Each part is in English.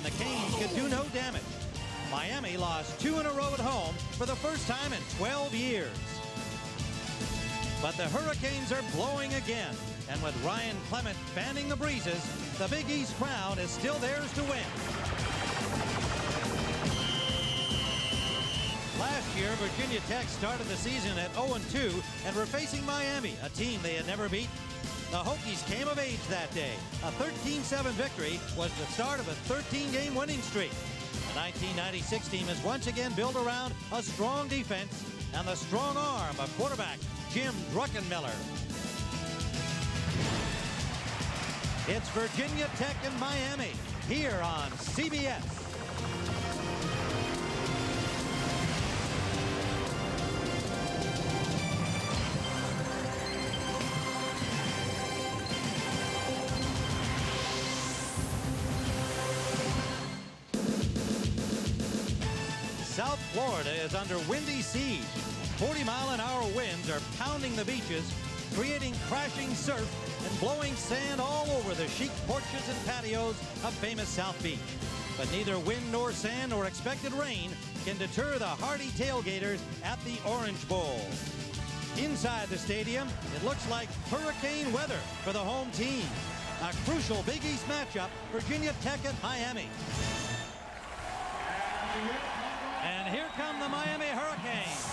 and the Canes could do no damage. Miami lost 2 in a row at home for the first time in 12 years. But the Hurricanes are blowing again, and with Ryan Clement fanning the breezes, the Big East crown is still theirs to win. Last year, Virginia Tech started the season at 0-2 and were facing Miami, a team they had never beaten. The Hokies came of age that day. A 13-7 victory was the start of a 13-game winning streak. The 1996 team is once again built around a strong defense and the strong arm of quarterback Jim Druckenmiller. It's Virginia Tech and Miami here on CBS. South Florida is under windy siege. 40-mile-an-hour winds are pounding the beaches, creating crashing surf and blowing sand all over the chic porches and patios of famous South Beach. But neither wind nor sand nor expected rain can deter the hardy tailgaters at the Orange Bowl. Inside the stadium, it looks like hurricane weather for the home team. A crucial Big East matchup, Virginia Tech at Miami. And here come the Miami Hurricanes.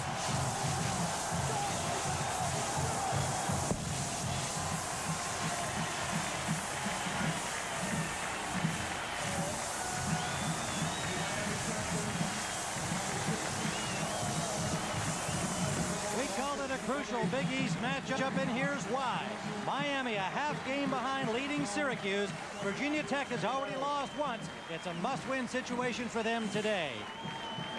We called it a crucial Big East matchup, and here's why. Miami a half game behind leading Syracuse. Virginia Tech has already lost once. It's a must-win situation for them today.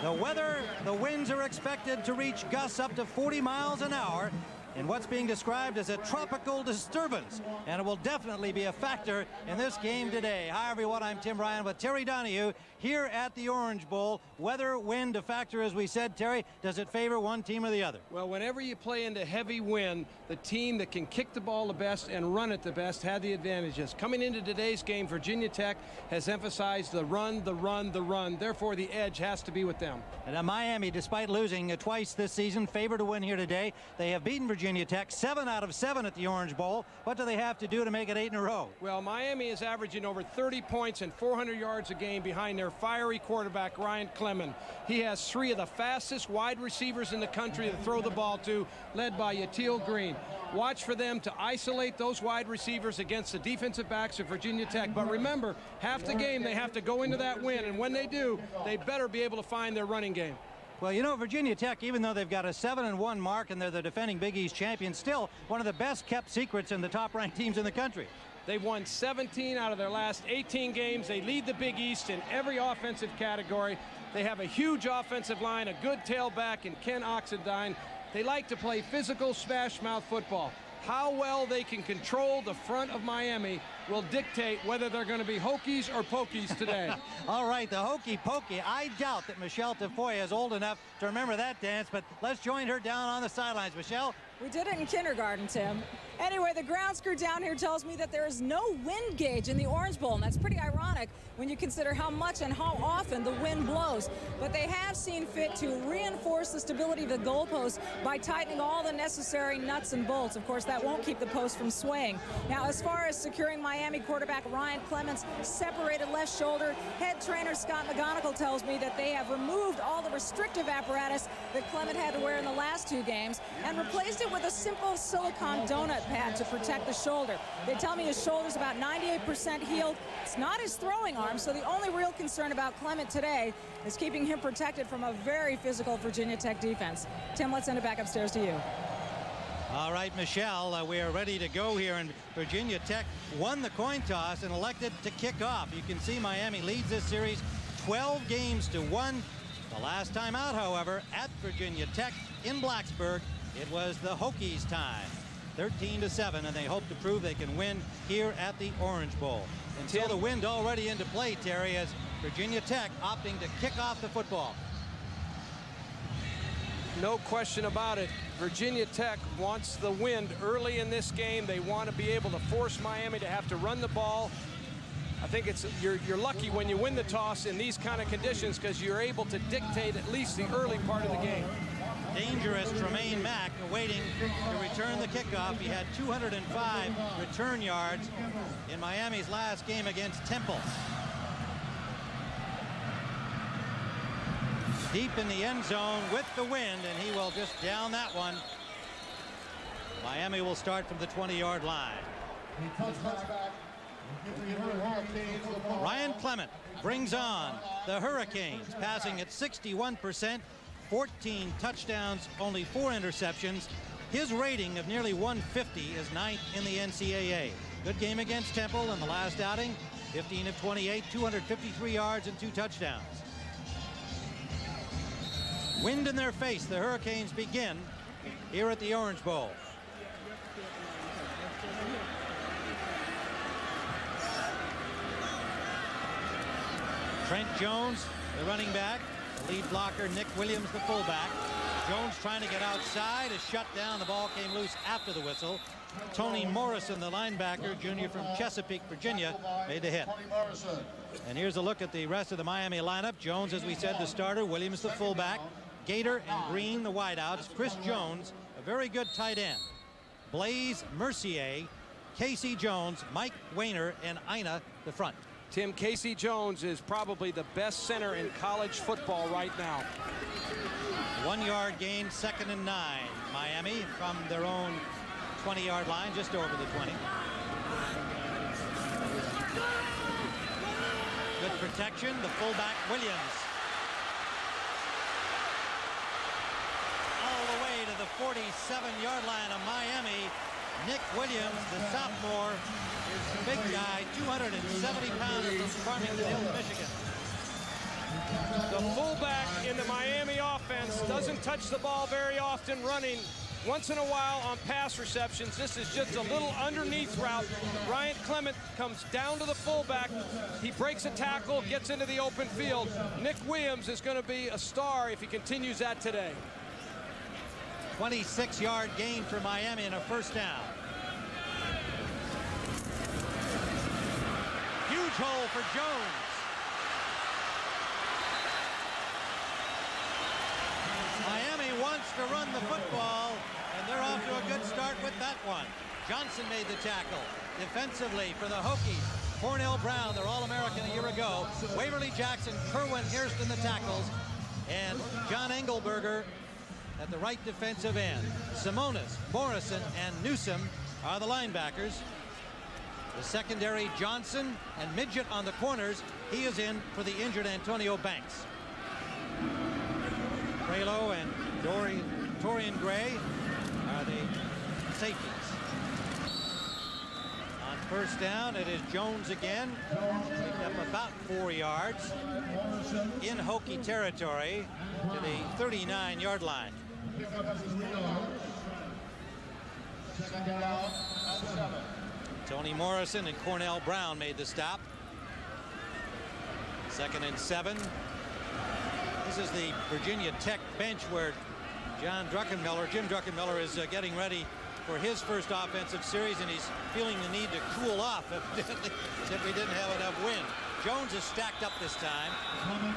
The weather, the winds are expected to reach gusts up to 40 miles an hour in what's being described as a tropical disturbance, and it will definitely be a factor in this game today. Hi everyone, I'm Tim Ryan with Terry Donahue here at the Orange Bowl. Weather, wind, a factor as we said. Terry, does it favor one team or the other? Well, whenever you play into heavy wind, the team that can kick the ball the best and run it the best had the advantages. Coming into today's game, Virginia Tech has emphasized the run, the run, the run. Therefore, the edge has to be with them. And Miami, despite losing twice this season, favored to win here today. They have beaten Virginia Tech 7 out of 7 at the Orange Bowl. What do they have to do to make it 8 in a row? Well, Miami is averaging over 30 points and 400 yards a game behind their fiery quarterback, Ryan Clement. He has 3 of the fastest wide receivers in the country to throw the ball to, led by Yatil Green. Watch for them to isolate those wide receivers against the defensive backs of Virginia Tech. But remember, half the game they have to go into that win, and when they do, they better be able to find their running game. Well, you know, Virginia Tech, even though they've got a 7-1 mark and they're the defending Big East champions, still one of the best kept secrets in the top-ranked teams in the country. They've won 17 out of their last 18 games. They lead the Big East in every offensive category. They have a huge offensive line, a good tailback in Ken Oxendine. They like to play physical, smash-mouth football. How well they can control the front of Miami will dictate whether they're going to be Hokies or Pokies today. All right, the Hokey Pokey. I doubt that Michelle Tafoya is old enough to remember that dance, but let's join her down on the sidelines. Michelle? We did it in kindergarten, Tim. Anyway, the ground crew down here tells me that there is no wind gauge in the Orange Bowl, and that's pretty ironic when you consider how much and how often the wind blows. But they have seen fit to reinforce the stability of the goalpost by tightening all the necessary nuts and bolts. Of course, that won't keep the post from swaying. Now, as far as securing Miami quarterback Ryan Clement's separated left shoulder, head trainer Scott McGonigal tells me that they have removed all the restrictive apparatus that Clement had to wear in the last 2 games and replaced it with a simple silicone donut pad to protect the shoulder. They tell me his shoulder's about 98% healed. It's not his throwing arm, so the only real concern about Clement today is keeping him protected from a very physical Virginia Tech defense. Tim, let's send it back upstairs to you. All right, Michelle, we are ready to go here, and Virginia Tech won the coin toss and elected to kick off. You can see Miami leads this series 12 games to 1. The last time out, however, at Virginia Tech in Blacksburg, it was the Hokies' time. 13-7, and they hope to prove they can win here at the Orange Bowl. Until the wind already into play, Terry, as Virginia Tech opting to kick off the football. No question about it. Virginia Tech wants the wind early in this game. They want to be able to force Miami to have to run the ball I think you're lucky when you win the toss in these kind of conditions because you're able to dictate at least the early part of the game. Dangerous Tremaine Mack awaiting to return the kickoff. He had 205 return yards in Miami's last game against Temple. Deep in the end zone with the wind, and he will just down that one. Miami will start from the 20-yard line. Ryan Clement brings on the Hurricanes, passing at 61%, 14 touchdowns, only 4 interceptions. His rating of nearly 150 is 9th in the NCAA. Good game against Temple in the last outing, 15 of 28, 253 yards and 2 touchdowns. Wind in their face, the Hurricanes begin here at the Orange Bowl. Trent Jones, the running back, the lead blocker, Nick Williams, the fullback. Jones trying to get outside, is shut down. The ball came loose after the whistle. Tony Morrison, the linebacker, junior from Chesapeake, Virginia, made the hit. And here's a look at the rest of the Miami lineup. Jones, as we said, the starter. Williams, the fullback. Gator and Green, the wideouts. Chris Jones, a very good tight end. Blaise Mercier, Casey Jones, Mike Weiner, and Ina, the front. Tim, Casey Jones is probably the best center in college football right now. 1-yard gain, 2nd and 9. Miami from their own 20-yard line, just over the 20. Good protection, the fullback Williams. All the way to the 47-yard line of Miami. Nick Williams, the sophomore, is a big guy, 270 pounds from Farmington Hills, Michigan. The fullback in the Miami offense doesn't touch the ball very often running. Once in a while on pass receptions, this is just a little underneath route. Ryan Clement comes down to the fullback. He breaks a tackle, gets into the open field. Nick Williams is going to be a star if he continues that today. 26-yard gain for Miami and a first down. Huge hole for Jones. Miami wants to run the football, and they're off to a good start with that one. Johnson made the tackle. Defensively for the Hokies, Cornell Brown, their All-American a year ago. Waverly Jackson, Kerwin Hairston the tackles, and John Engelberger at the right defensive end. Simonis, Morrison, and Newsom are the linebackers. The secondary, Johnson and Midget on the corners. He is in for the injured Antonio Banks. Prelo and Torian Gray are the safeties. On first down, it is Jones again. Picked up about 4 yards in Hokie territory to the 39-yard line. Tony Morrison and Cornell Brown made the stop. 2nd and 7. This is the Virginia Tech bench where Jim Druckenmiller is getting ready for his first offensive series, and he's feeling the need to cool off evidently if we didn't have enough wind. Jones is stacked up this time, and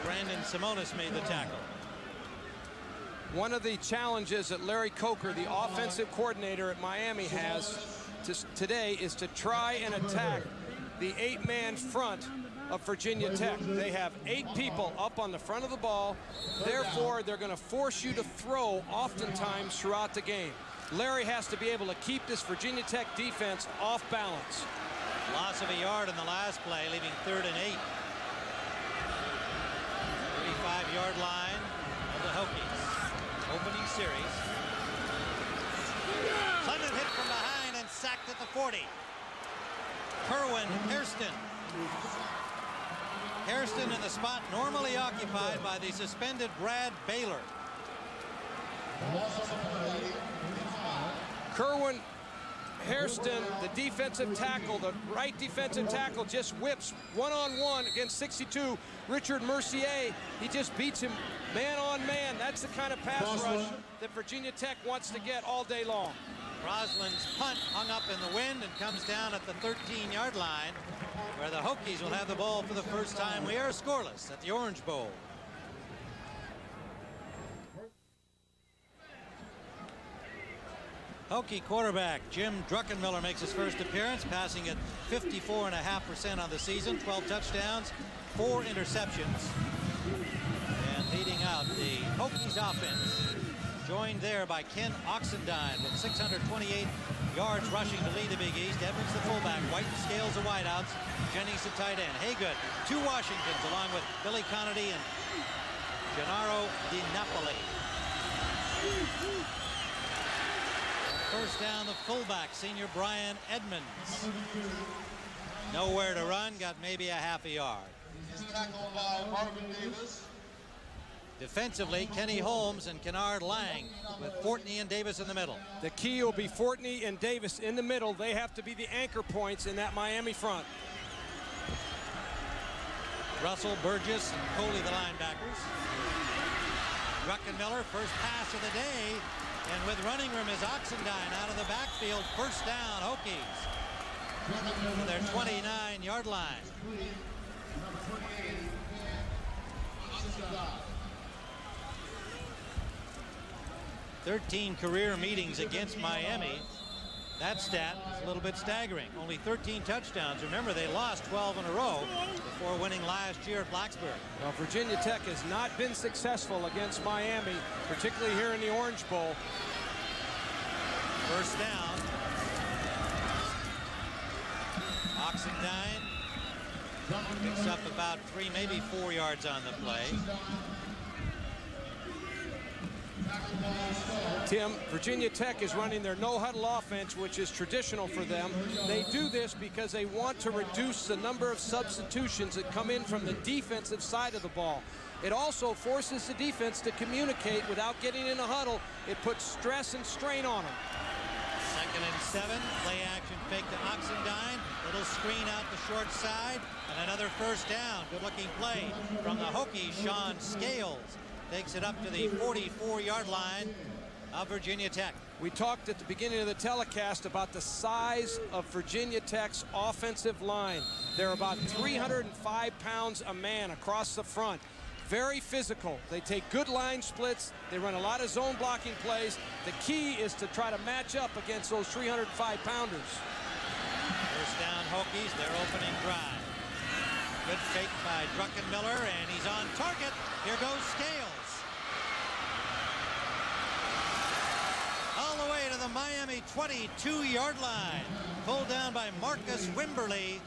Brandon Simonis made the tackle. One of the challenges that Larry Coker, the offensive coordinator at Miami, has today is to try and attack the 8-man front of Virginia Tech. They have 8 people up on the front of the ball. Therefore, they're going to force you to throw oftentimes throughout the game. Larry has to be able to keep this Virginia Tech defense off balance. Loss of a yard in the last play, leaving 3rd and 8. 35-yard line of the Hokies. Opening series. Sudden hit from behind and sacked at the 40. Kerwin Hairston. Hairston in the spot normally occupied by the suspended Brad Baylor. Kerwin Hairston, the defensive tackle, the right defensive tackle, just whips one-on-one against 6'2" Richard Mercier. He just beats him man-on-man. That's the kind of pass rush that Virginia Tech wants to get all day long. Crosland's punt hung up in the wind and comes down at the 13-yard line, where the Hokies will have the ball for the first time. We are scoreless at the Orange Bowl. Hokie quarterback Jim Druckenmiller makes his first appearance, passing at 54.5% on the season, 12 touchdowns, 4 interceptions. And leading out the Hokies offense, joined there by Ken Oxendine with 628 yards rushing to lead the Big East. Edmonds the fullback, White and Scales the wideouts, Jennings the tight end. Haygood, 2 Washingtons along with Billy Conity and Gennaro Di Napoli. First down, the fullback, senior Brian Edmonds. Nowhere to run, got maybe a half a yard. Defensively, Kenny Holmes and Kennard Lang with Fortney and Davis in the middle. The key will be Fortney and Davis in the middle. They have to be the anchor points in that Miami front. Russell, Burgess, and Coley the linebackers. Druckenmiller, first pass of the day. And with running room is Oxendine out of the backfield. First down, Hokies. To their 29-yard line. "13 career meetings against Miami." That stat is a little bit staggering. Only 13 touchdowns. Remember, they lost 12 in a row before winning last year at Blacksburg. Well, Virginia Tech has not been successful against Miami, particularly here in the Orange Bowl. First down. Oxendine picks up about 3, maybe 4 yards on the play. Tim, Virginia Tech is running their no-huddle offense, which is traditional for them. They do this because they want to reduce the number of substitutions that come in from the defensive side of the ball. It also forces the defense to communicate without getting in a huddle. It puts stress and strain on them. 2nd and 7, play action fake to Oxendine. Little screen out the short side, and another first down. Good looking play from the Hokies. Sean Scales takes it up to the 44-yard line of Virginia Tech. We talked at the beginning of the telecast about the size of Virginia Tech's offensive line. They're about 305 pounds a man across the front. Very physical. They take good line splits. They run a lot of zone blocking plays. The key is to try to match up against those 305-pounders. First down, Hokies, their opening drive. Good fake by Druckenmiller, and he's on target. Here goes Scales. All the way to the Miami 22-yard line. Pulled down by Marcus Wimberly.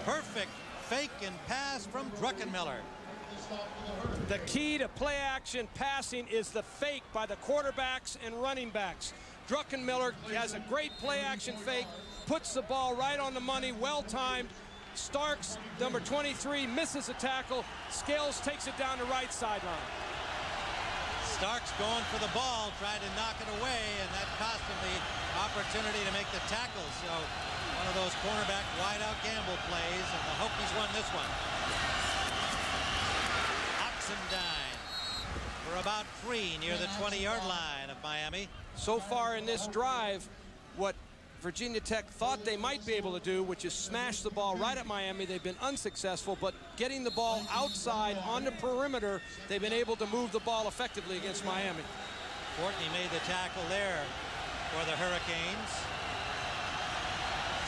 Perfect fake and pass from Druckenmiller. The key to play action passing is the fake by the quarterbacks and running backs. Druckenmiller has a great play action fake, puts the ball right on the money, well timed. Starks, number 23, misses a tackle. Scales takes it down the right sideline. Starks going for the ball, tried to knock it away, and that cost him the opportunity to make the tackle. So one of those cornerback wideout gamble plays, and the Hokies won this one. Oxendine for about 3 near the 20-yard line of Miami. So far in this drive, what Virginia Tech thought they might be able to do, which is smash the ball right at Miami. They've been unsuccessful, but getting the ball outside on the perimeter, they've been able to move the ball effectively against Miami. Fortney made the tackle there for the Hurricanes.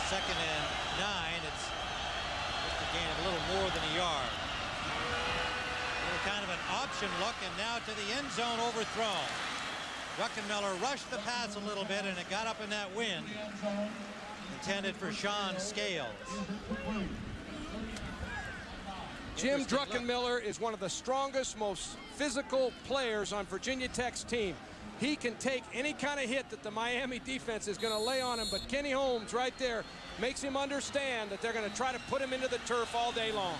2nd and 9. It's just a gain of a little more than a yard. Kind of an option look, and now to the end zone overthrown. Druckenmiller rushed the pass a little bit, and it got up in that wind. Intended for Sean Scales. Jim Druckenmiller is one of the strongest, most physical players on Virginia Tech's team. He can take any kind of hit that the Miami defense is going to lay on him, but Kenny Holmes right there makes him understand that they're going to try to put him into the turf all day long.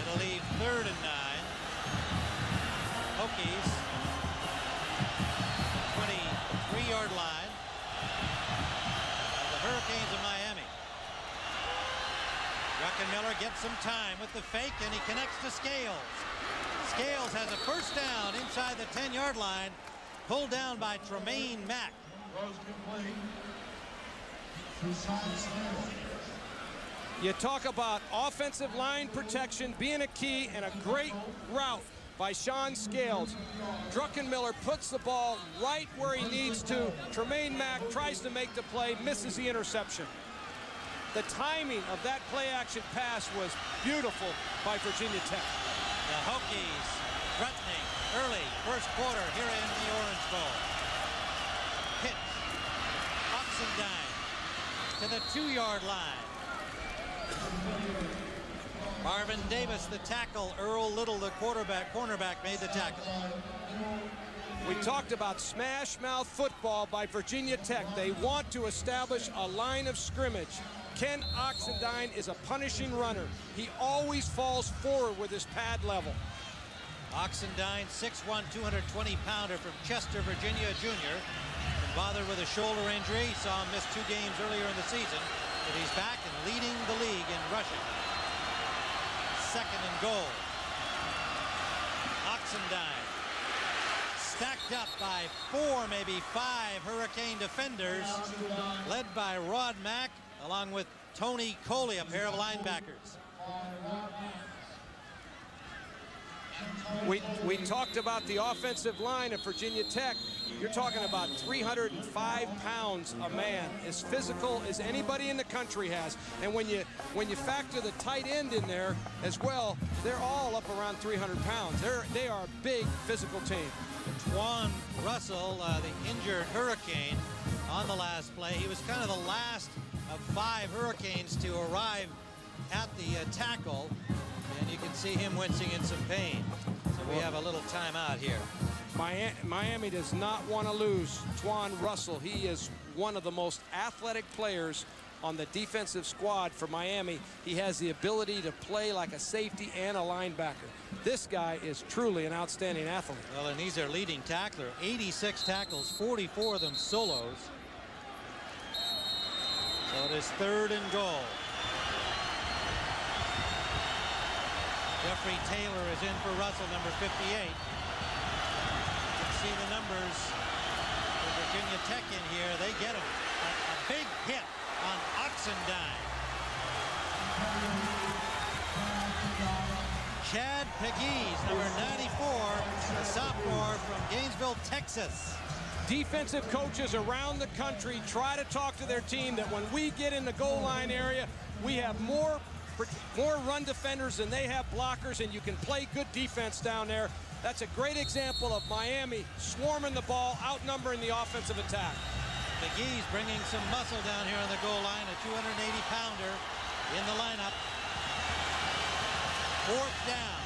It'll leave 3rd and 9. Hokies, 23-yard line of the Hurricanes of Miami. Druckenmiller gets some time with the fake, and he connects to Scales. Scales has a first down inside the 10-yard line, pulled down by Tremaine Mack. You talk about offensive line protection being a key, and a great route by Sean Scales. Druckenmiller puts the ball right where he needs to. Tremaine Mack tries to make the play, misses the interception. The timing of that play-action pass was beautiful by Virginia Tech. The Hokies threatening early first quarter here in the Orange Bowl. Pitch. Oxendine to the 2-yard line. Marvin Davis, the tackle. Earl Little, the cornerback, made the tackle. We talked about smash mouth football by Virginia Tech. They want to establish a line of scrimmage. Ken Oxendine is a punishing runner. He always falls forward with his pad level. Oxendine, 6'1", 220-pounder from Chester, Virginia, junior. Been bothered with a shoulder injury. Saw him miss 2 games earlier in the season. But he's back and leading the league in rushing. 2nd and goal. Oxendine stacked up by 4, maybe 5 Hurricane defenders, led by Rod Mack, along with Tony Coley, a pair of linebackers. We talked about the offensive line of Virginia Tech. You're talking about 305 pounds a man, as physical as anybody in the country has. And when you factor the tight end in there as well, they're all up around 300 pounds. They are a big physical team. Twan Russell, the injured Hurricane, on the last play. He was kind of the last of 5 Hurricanes to arrive at the tackle, and you can see him wincing in some pain. So we have a little timeout here. Miami does not want to lose Twan Russell. He is one of the most athletic players on the defensive squad for Miami. He has the ability to play like a safety and a linebacker. This guy is truly an outstanding athlete. Well, and he's their leading tackler. 86 tackles, 44 of them solos. So it is 3rd and goal. Jeffrey Taylor is in for Russell, number 58. You can see the numbers for Virginia Tech in here. They get him. A big hit on Oxendine. Chad Pegues, number 94, a sophomore from Gainesville, Texas. Defensive coaches around the country try to talk to their team that when we get in the goal line area, we have more run defenders than they have blockers, and you can play good defense down there. That's a great example of Miami swarming the ball, outnumbering the offensive attack. McGee's bringing some muscle down here on the goal line, a 280-pounder in the lineup. 4th down.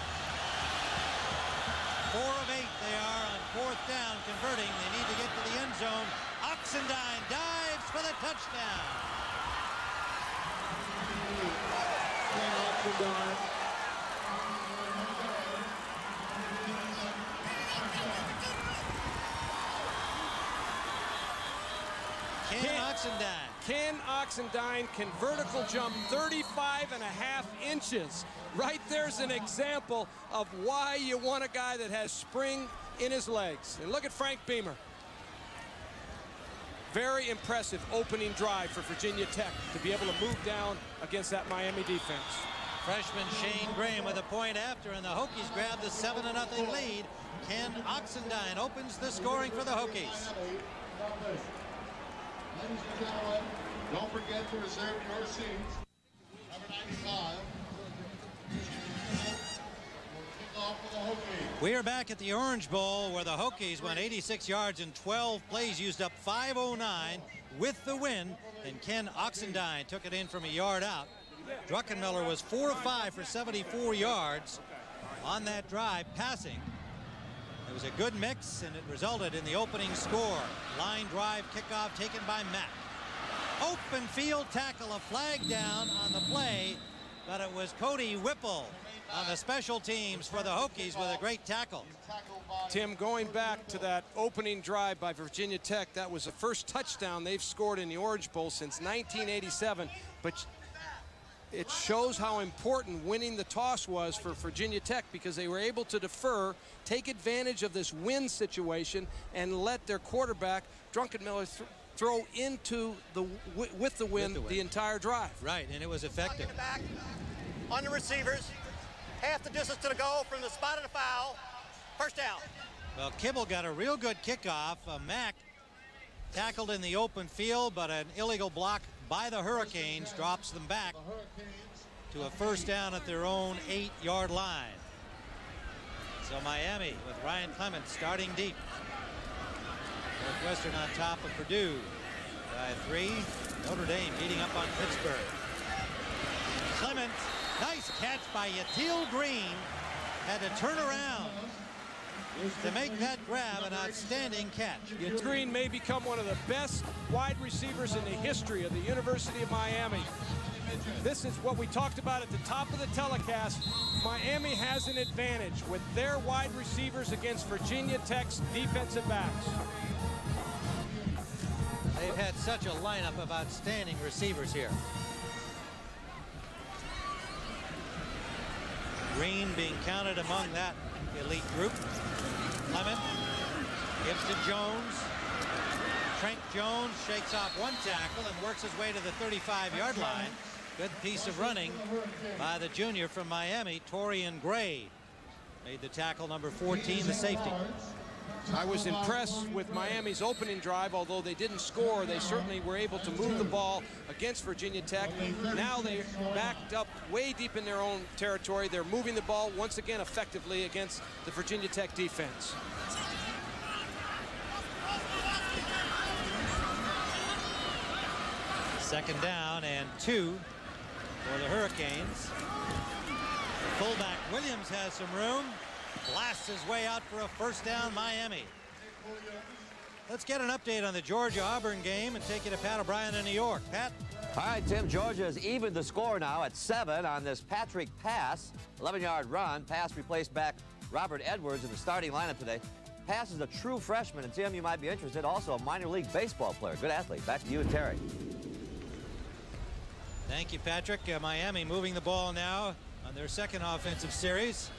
4 of 8 they are on 4th down, converting. They need to get to the end zone. Oxendine dives for the touchdown. Ken Oxendine can vertical jump 35.5 inches. Right there's an example of why you want a guy that has spring in his legs. And look at Frank Beamer. Very impressive opening drive for Virginia Tech to be able to move down against that Miami defense. Freshman Shane Graham with a point after, and the Hokies grab the 7-0 lead. Ken Oxendine opens the scoring for the Hokies. Ladies and gentlemen, don't forget to reserve your seats. Number 95. We are back at the Orange Bowl, where the Hokies went 86 yards in 12 plays, used up 5:09 with the win, and Ken Oxendine took it in from a yard out. Druckenmiller was 4 of 5 for 74 yards on that drive, passing. It was a good mix, and it resulted in the opening score. Line drive kickoff taken by Mack. Open field tackle, a flag down on the play, but it was Cody Whipple on the special teams for the Hokies with a great tackle. Tim, going back to that opening drive by Virginia Tech, that was the first touchdown they've scored in the Orange Bowl since 1987, but it shows how important winning the toss was for Virginia Tech, because they were able to defer, take advantage of this win situation, and let their quarterback, Druckenmiller, throw into with the wind the entire drive. Right, and it was effective. Back on the receivers, half the distance to the goal from the spot of the foul. First down. Well, Kibble got a real good kickoff. Mack tackled in the open field, but an illegal block by the Hurricanes drops them back to a first down at their own 8-yard line. So Miami with Ryan Clement starting deep. Northwestern on top of Purdue by 3. Notre Dame beating up on Pittsburgh. Clement, nice catch by Yatil Green. Had to turn around to make that grab. An outstanding catch. Green may become one of the best wide receivers in the history of the University of Miami. This is what we talked about at the top of the telecast. Miami has an advantage with their wide receivers against Virginia Tech's defensive backs. They've had such a lineup of outstanding receivers here. Green being counted among that elite group. Clement gives to Jones. Trent Jones shakes off one tackle and works his way to the 35-yard line. Good piece of running by the junior from Miami, Torian Gray. Made the tackle, number 14, the safety. I was impressed with Miami's opening drive. Although they didn't score, they certainly were able to move the ball against Virginia Tech. Now they're backed up way deep in their own territory. They're moving the ball once again effectively against the Virginia Tech defense. Second down and 2 for the Hurricanes. Fullback Williams has some room. Blasts his way out for a first down, Miami. Let's get an update on the Georgia-Auburn game and take you to Pat O'Brien in New York. Pat? All right, Tim, Georgia has evened the score now at 7 on this Patrick Pass 11-yard run. Pass replaced back Robert Edwards in the starting lineup today. Pass is a true freshman, and Tim, you might be interested, also a minor league baseball player. Good athlete. Back to you and Terry. Thank you, Patrick. Miami moving the ball now on their second offensive series.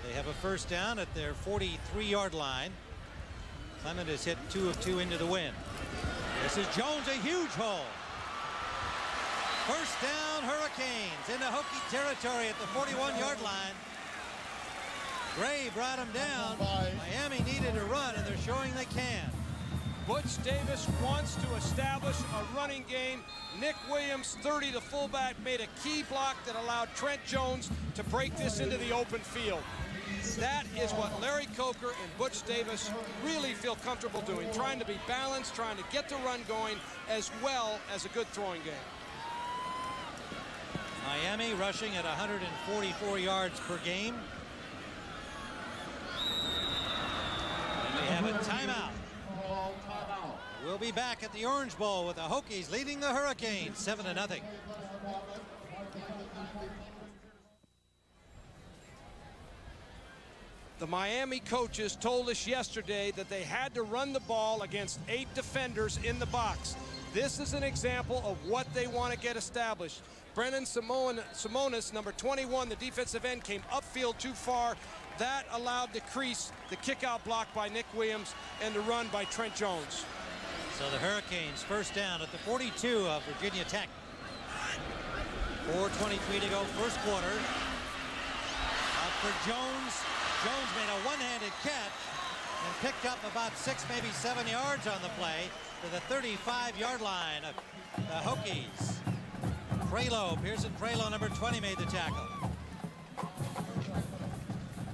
They have a first down at their 43-yard line. Clement has hit 2 of 2 into the wind. This is Jones, a huge hole. First down, Hurricanes into Hokie territory at the 41-yard line. Gray brought him down. Miami needed a run, and they're showing they can. Butch Davis wants to establish a running game. Nick Williams, 30, the fullback, made a key block that allowed Trent Jones to break this into the open field. That is what Larry Coker and Butch Davis really feel comfortable doing, trying to be balanced, trying to get the run going, as well as a good throwing game. Miami rushing at 144 yards per game. And we have a timeout. We'll be back at the Orange Bowl with the Hokies leading the Hurricanes 7-0. The Miami coaches told us yesterday that they had to run the ball against 8 defenders in the box. This is an example of what they want to get established. Brennan Simonis, number 21, the defensive end, came upfield too far. That allowed to crease the kickout block by Nick Williams and the run by Trent Jones. So the Hurricanes first down at the 42 of Virginia Tech. 4:23 to go, first quarter. Out for Jones. Jones made a one-handed catch and picked up about 6, maybe 7 yards on the play to the 35-yard line of the Hokies. Pearson Prelo, number 20, made the tackle.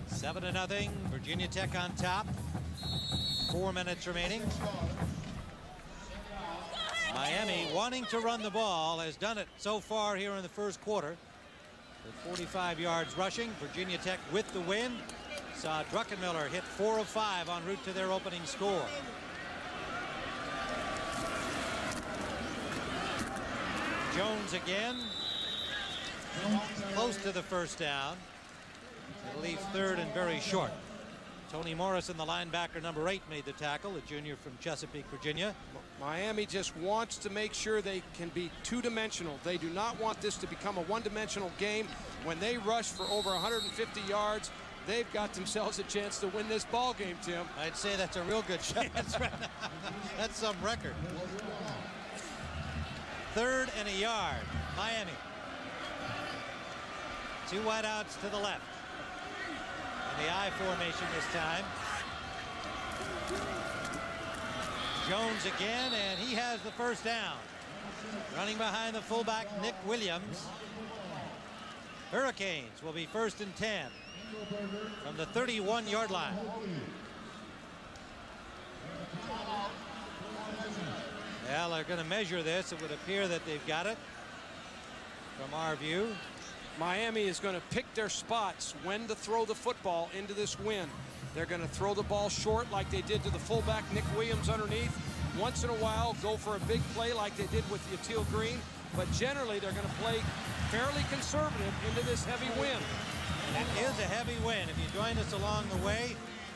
7-0, Virginia Tech on top. 4 minutes remaining. Miami, wanting to run the ball, has done it so far here in the first quarter. With 45 yards rushing, Virginia Tech with the win. Saw Druckenmiller hit 4 of 5 en route to their opening score. Jones again. Close to the first down. It'll leave third and very short. Tony Morrison, the linebacker, number 8, made the tackle, a junior from Chesapeake, Virginia. Miami just wants to make sure they can be two-dimensional. They do not want this to become a one-dimensional game. When they rush for over 150 yards, they've got themselves a chance to win this ball game, Tim. I'd say that's a real good chance right now. That's some record. 3rd and a yard. Miami. 2 wideouts to the left. In the I formation this time. Jones again, and he has the first down. Running behind the fullback, Nick Williams. Hurricanes will be 1st and 10 from the 31-yard line. Well, they're going to measure this. It would appear that they've got it from our view. Miami is going to pick their spots when to throw the football into this wind. They're going to throw the ball short like they did to the fullback, Nick Williams, underneath. Once in a while, go for a big play like they did with Yatil Green. But generally, they're going to play fairly conservative into this heavy wind. And it is a heavy wind. If you join us along the way,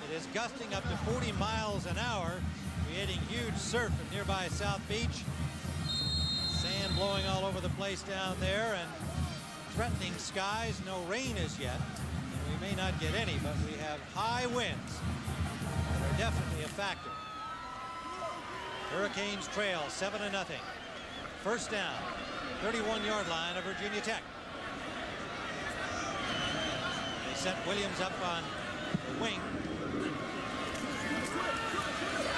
it is gusting up to 40 miles an hour, creating huge surf at nearby South Beach. Sand blowing all over the place down there, and threatening skies. No rain as yet. We may not get any, but we have high winds that are definitely a factor. Hurricanes trail 7-0. First down, 31-yard line of Virginia Tech. They set Williams up on the wing.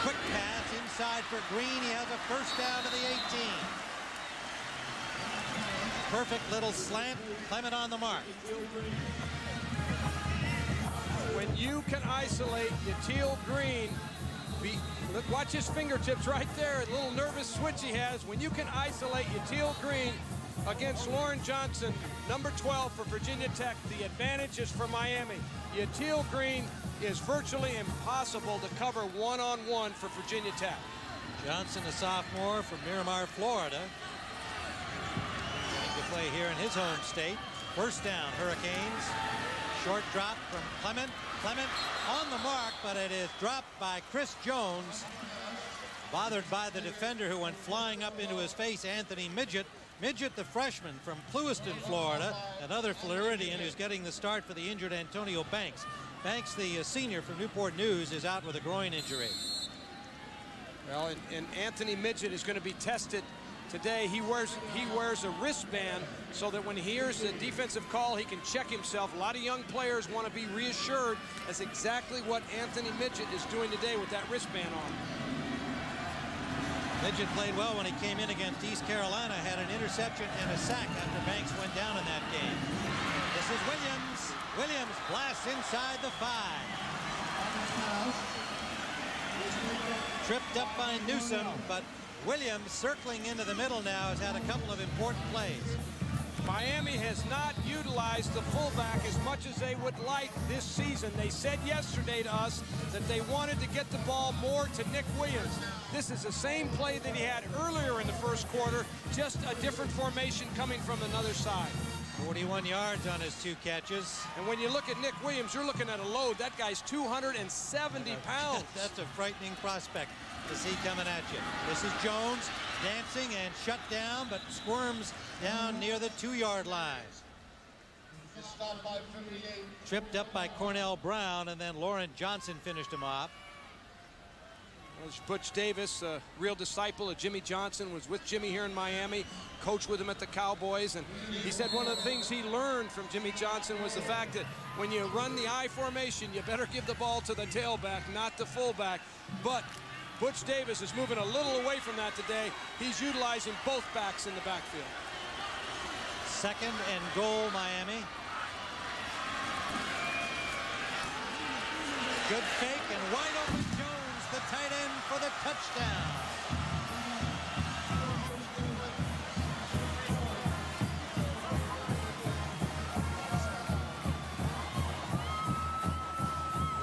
Quick pass inside for Green. He has a first down to the 18. Perfect little slant. Clement on the mark. When you can isolate Yatil Green, look, watch his fingertips right there. A little nervous switch he has. When you can isolate Yatil Green against Loren Johnson, number 12 for Virginia Tech, the advantage is for Miami. Yatil Green is virtually impossible to cover one-on-one for Virginia Tech. Johnson, a sophomore from Miramar, Florida. Going to play here in his home state. First down, Hurricanes. Short drop from Clement. Clement on the mark, but it is dropped by Chris Jones. Bothered by the defender who went flying up into his face, Anthony Midget. Midget, the freshman from Clewiston, Florida. Another Floridian who's getting the start for the injured Antonio Banks. Banks, the senior from Newport News, is out with a groin injury. Well, and Anthony Midget is going to be tested today. He wears a wristband so that when he hears the defensive call, he can check himself. A lot of young players want to be reassured. That's exactly what Anthony Midget is doing today with that wristband on. Midget played well when he came in against East Carolina, had an interception and a sack after Banks went down in that game. This is Williams. Williams blasts inside the 5. Tripped up by Newsom, but Williams, circling into the middle now, has had a couple of important plays. Miami has not utilized the fullback as much as they would like this season. They said yesterday to us that they wanted to get the ball more to Nick Williams. This is the same play that he had earlier in the first quarter, just a different formation coming from another side. 41 yards on his 2 catches. And when you look at Nick Williams, you're looking at a load. That guy's 270 pounds. That's a frightening prospect to see coming at you. This is Jones dancing and shut down, but squirms down near the 2-yard line. Tripped up by Cornell Brown, and then Loren Johnson finished him off. Butch Davis, a real disciple of Jimmy Johnson, was with Jimmy here in Miami, coached with him at the Cowboys, and he said one of the things he learned from Jimmy Johnson was the fact that when you run the I formation, you better give the ball to the tailback, not the fullback. But Butch Davis is moving a little away from that today. He's utilizing both backs in the backfield. 2nd and goal, Miami. Good fake and wide open Jones, the tight end, for the touchdown.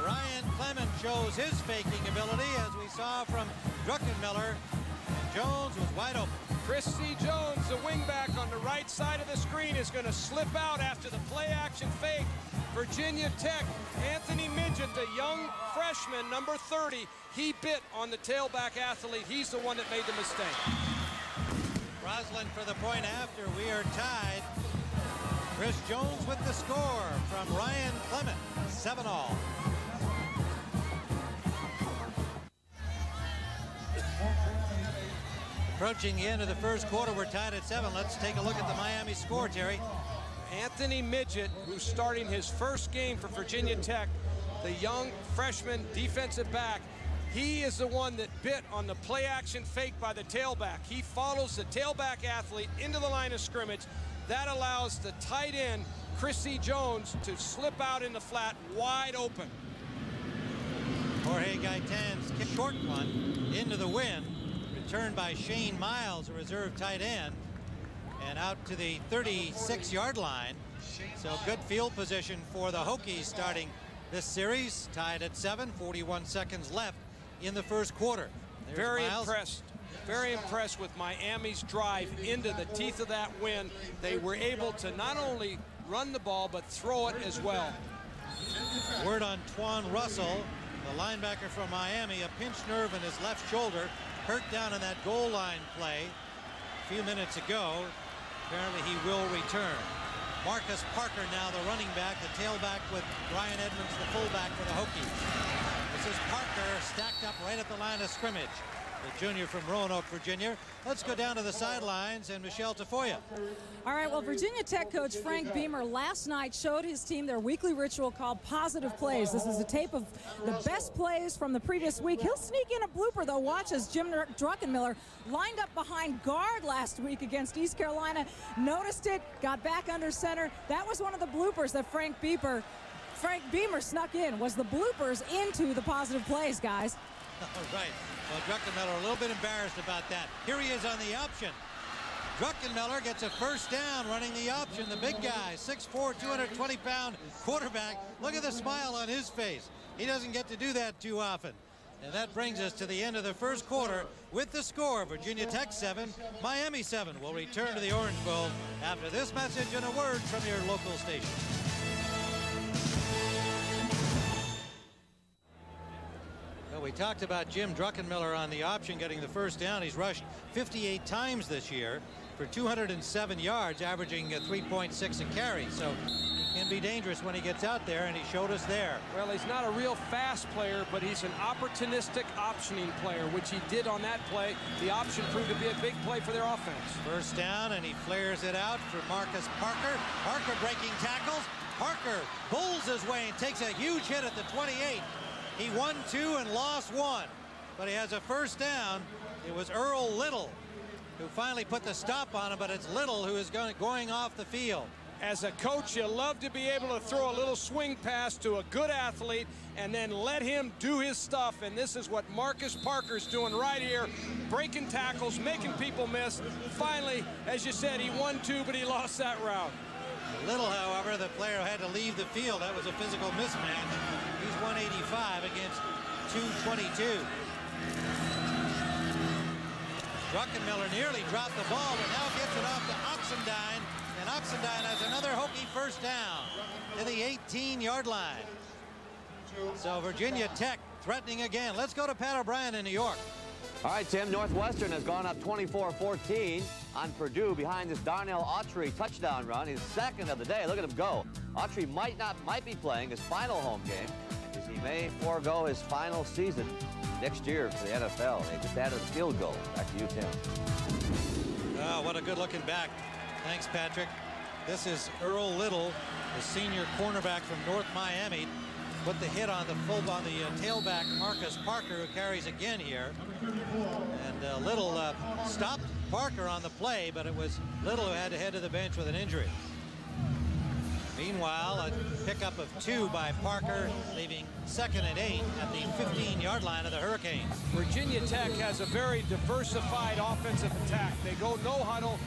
Ryan Clement shows his faking ability, as we saw from Druckenmiller. And Jones was wide open. Chris C. Jones, the wingback on the right side of the screen, is going to slip out after the play-action fake. Virginia Tech, Anthony Midget, the young freshman, number 30, he bit on the tailback athlete. He's the one that made the mistake. Roslin for the point after. We are tied. Chris Jones with the score from Ryan Clement, 7-all. Approaching the end of the first quarter, we're tied at 7. Let's take a look at the Miami score, Terry. Anthony Midget, who's starting his first game for Virginia Tech, the young freshman defensive back, he is the one that bit on the play action fake by the tailback. He follows the tailback athlete into the line of scrimmage. That allows the tight end, Chrissy Jones, to slip out in the flat wide open. Jorge Gaitan's short one into the wind, returned by Shane Miles, a reserve tight end, and out to the 36-yard line. So good field position for the Hokies starting this series. Tied at 7, 41 seconds left in the first quarter. There's Miles. Very impressed with Miami's drive into the teeth of that wind. They were able to not only run the ball, but throw it as well. Word on Twan Russell, the linebacker from Miami, a pinched nerve in his left shoulder, hurt down in that goal line play a few minutes ago. Apparently he will return. Marcus Parker now the running back, the tailback with Brian Edmonds, the fullback for the Hokies. This is Parker stacked up right at the line of scrimmage. The junior from Roanoke, Virginia. Let's go down to the sidelines and Michelle Tafoya. All right, well, Virginia Tech coach Frank Beamer last night showed his team their weekly ritual called Positive Plays. This is a tape of the best plays from the previous week. He'll sneak in a blooper, though. Watch as Jim Druckenmiller lined up behind guard last week against East Carolina, noticed it, got back under center. That was one of the bloopers that Frank Beamer snuck in, was the bloopers into the Positive Plays, guys. All right. Well, Druckenmiller a little bit embarrassed about that. Here he is on the option. Druckenmiller gets a first down running the option. The big guy, 6'4", 220-pound quarterback. Look at the smile on his face. He doesn't get to do that too often. And that brings us to the end of the first quarter with the score. Virginia Tech 7, Miami 7. We'll return to the Orange Bowl after this message and a word from your local station. We talked about Jim Druckenmiller on the option getting the first down. He's rushed 58 times this year for 207 yards, averaging 3.6 a carry. So he can be dangerous when he gets out there, and he showed us there. Well, he's not a real fast player, but he's an opportunistic optioning player, which he did on that play. The option proved to be a big play for their offense. First down, and he flares it out for Marcus Parker. Parker breaking tackles. Parker bulls his way and takes a huge hit at the 28. He won 2 and lost 1, but he has a first down. It was Earl Little who finally put the stop on him, but it's Little who is going off the field. As a coach, you love to be able to throw a little swing pass to a good athlete and then let him do his stuff, and this is what Marcus Parker's doing right here, breaking tackles, making people miss. Finally, as you said, he won 2, but he lost that route. Little, however, the player had to leave the field. That was a physical mismatch. He's 185 against 222. Druckenmiller nearly dropped the ball, but now gets it off to Oxendine, and Oxendine has another Hokie first down to the 18-yard line. So Virginia Tech threatening again. Let's go to Pat O'Brien in New York. All right, Tim, Northwestern has gone up 24-14 on Purdue behind this Darnell Autry touchdown run. His second of the day. Look at him go. Autry might be playing his final home game, as he may forego his final season next year for the NFL. They just added a field goal. Back to you, Tim. Oh, what a good-looking back. Thanks, Patrick. This is Earl Little, the senior cornerback from North Miami. Put the hit on the tailback Marcus Parker, who carries again here. And Little stopped Parker on the play, but it was Little who had to head to the bench with an injury. Meanwhile, a pickup of 2 by Parker, leaving 2nd and 8 at the 15-yard line of the Hurricanes. Virginia Tech has a very diversified offensive attack. They go no huddle.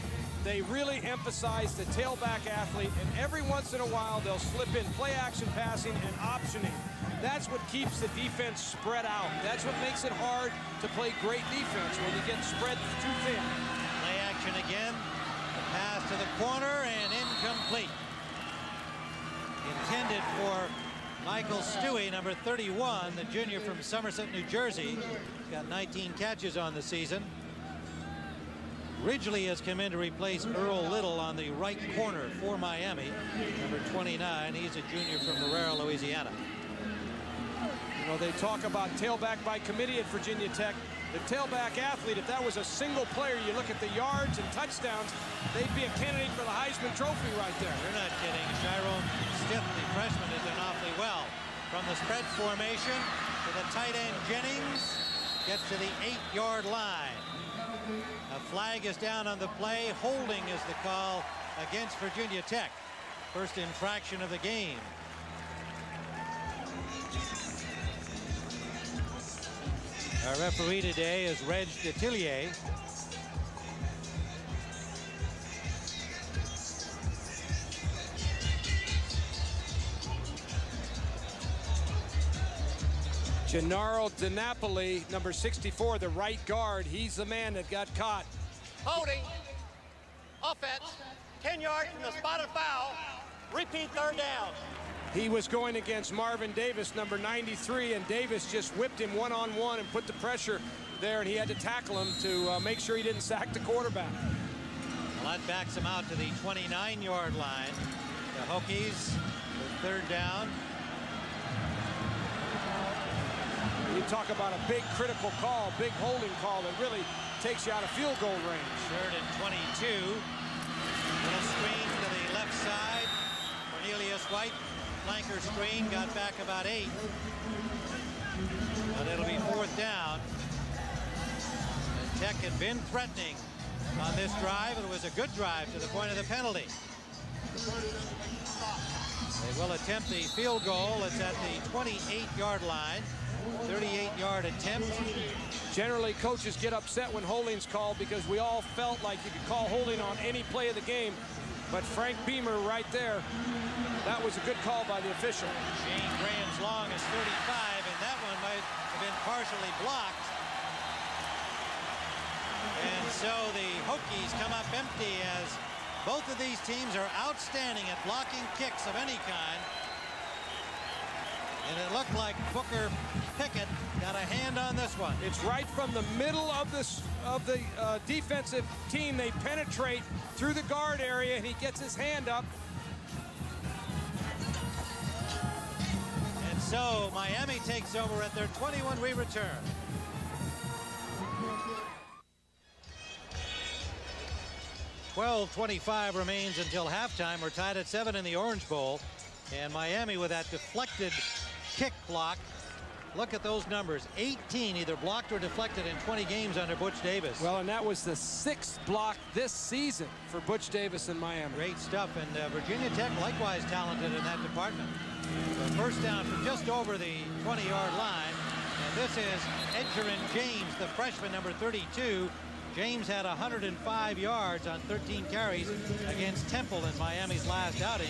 They really emphasize the tailback athlete, and every once in a while they'll slip in play action passing and optioning. That's what keeps the defense spread out. That's what makes it hard to play great defense, when you get spread too thin. Play action again. The pass to the corner and incomplete. Intended for Michael Stewie, number 31, the junior from Somerset, New Jersey. He's got 19 catches on the season. Ridgely has come in to replace Earl Little on the right corner for Miami. Number 29, he's a junior from Marrero, Louisiana. You know, they talk about tailback by committee at Virginia Tech. the tailback athlete, if that was a single player, you look at the yards and touchdowns, they'd be a candidate for the Heisman Trophy right there. You're not kidding. Chiron Stith, the freshman, is doing awfully well. From the spread formation to the tight end Jennings, gets to the 8-yard line. A flag is down on the play. Holding is the call against Virginia Tech. First infraction of the game. Our referee today is Reg Detillier. Gennaro DiNapoli, number 64, the right guard. He's the man that got caught. Holding. Offense. 10 yards from the spotted foul. Repeat third down. He was going against Marvin Davis, number 93, and Davis just whipped him one-on-one and put the pressure there, and he had to tackle him to make sure he didn't sack the quarterback. Well, that backs him out to the 29-yard line. The Hokies with third down. You talk about a big critical call, big holding call that really takes you out of field goal range. Third and 22. Little screen to the left side. Cornelius White, flanker screen, got back about 8. But it'll be fourth down. And Tech had been threatening on this drive. It was a good drive to the point of the penalty. They will attempt the field goal. It's at the 28-yard line. 38-yard attempt. Generally, coaches get upset when holding's called because we all felt like you could call holding on any play of the game. But Frank Beamer right there, that was a good call by the official. Shane Graham's long is 35, and that one might have been partially blocked. And so the Hokies come up empty as both of these teams are outstanding at blocking kicks of any kind. And it looked like Booker Pickett got a hand on this one. It's right from the middle of the defensive team. They penetrate through the guard area, and he gets his hand up. And so Miami takes over at their 21. We return. .25 remains until halftime. We're tied at 7 in the Orange Bowl. And Miami with that deflected kick block. Look at those numbers. 18 either blocked or deflected in 20 games under Butch Davis. Well, and that was the 6th block this season for Butch Davis in Miami. Great stuff. And Virginia Tech likewise talented in that department. So first down from just over the 20-yard line. And this is Edgerrin James, the freshman, number 32. James had 105 yards on 13 carries against Temple in Miami's last outing.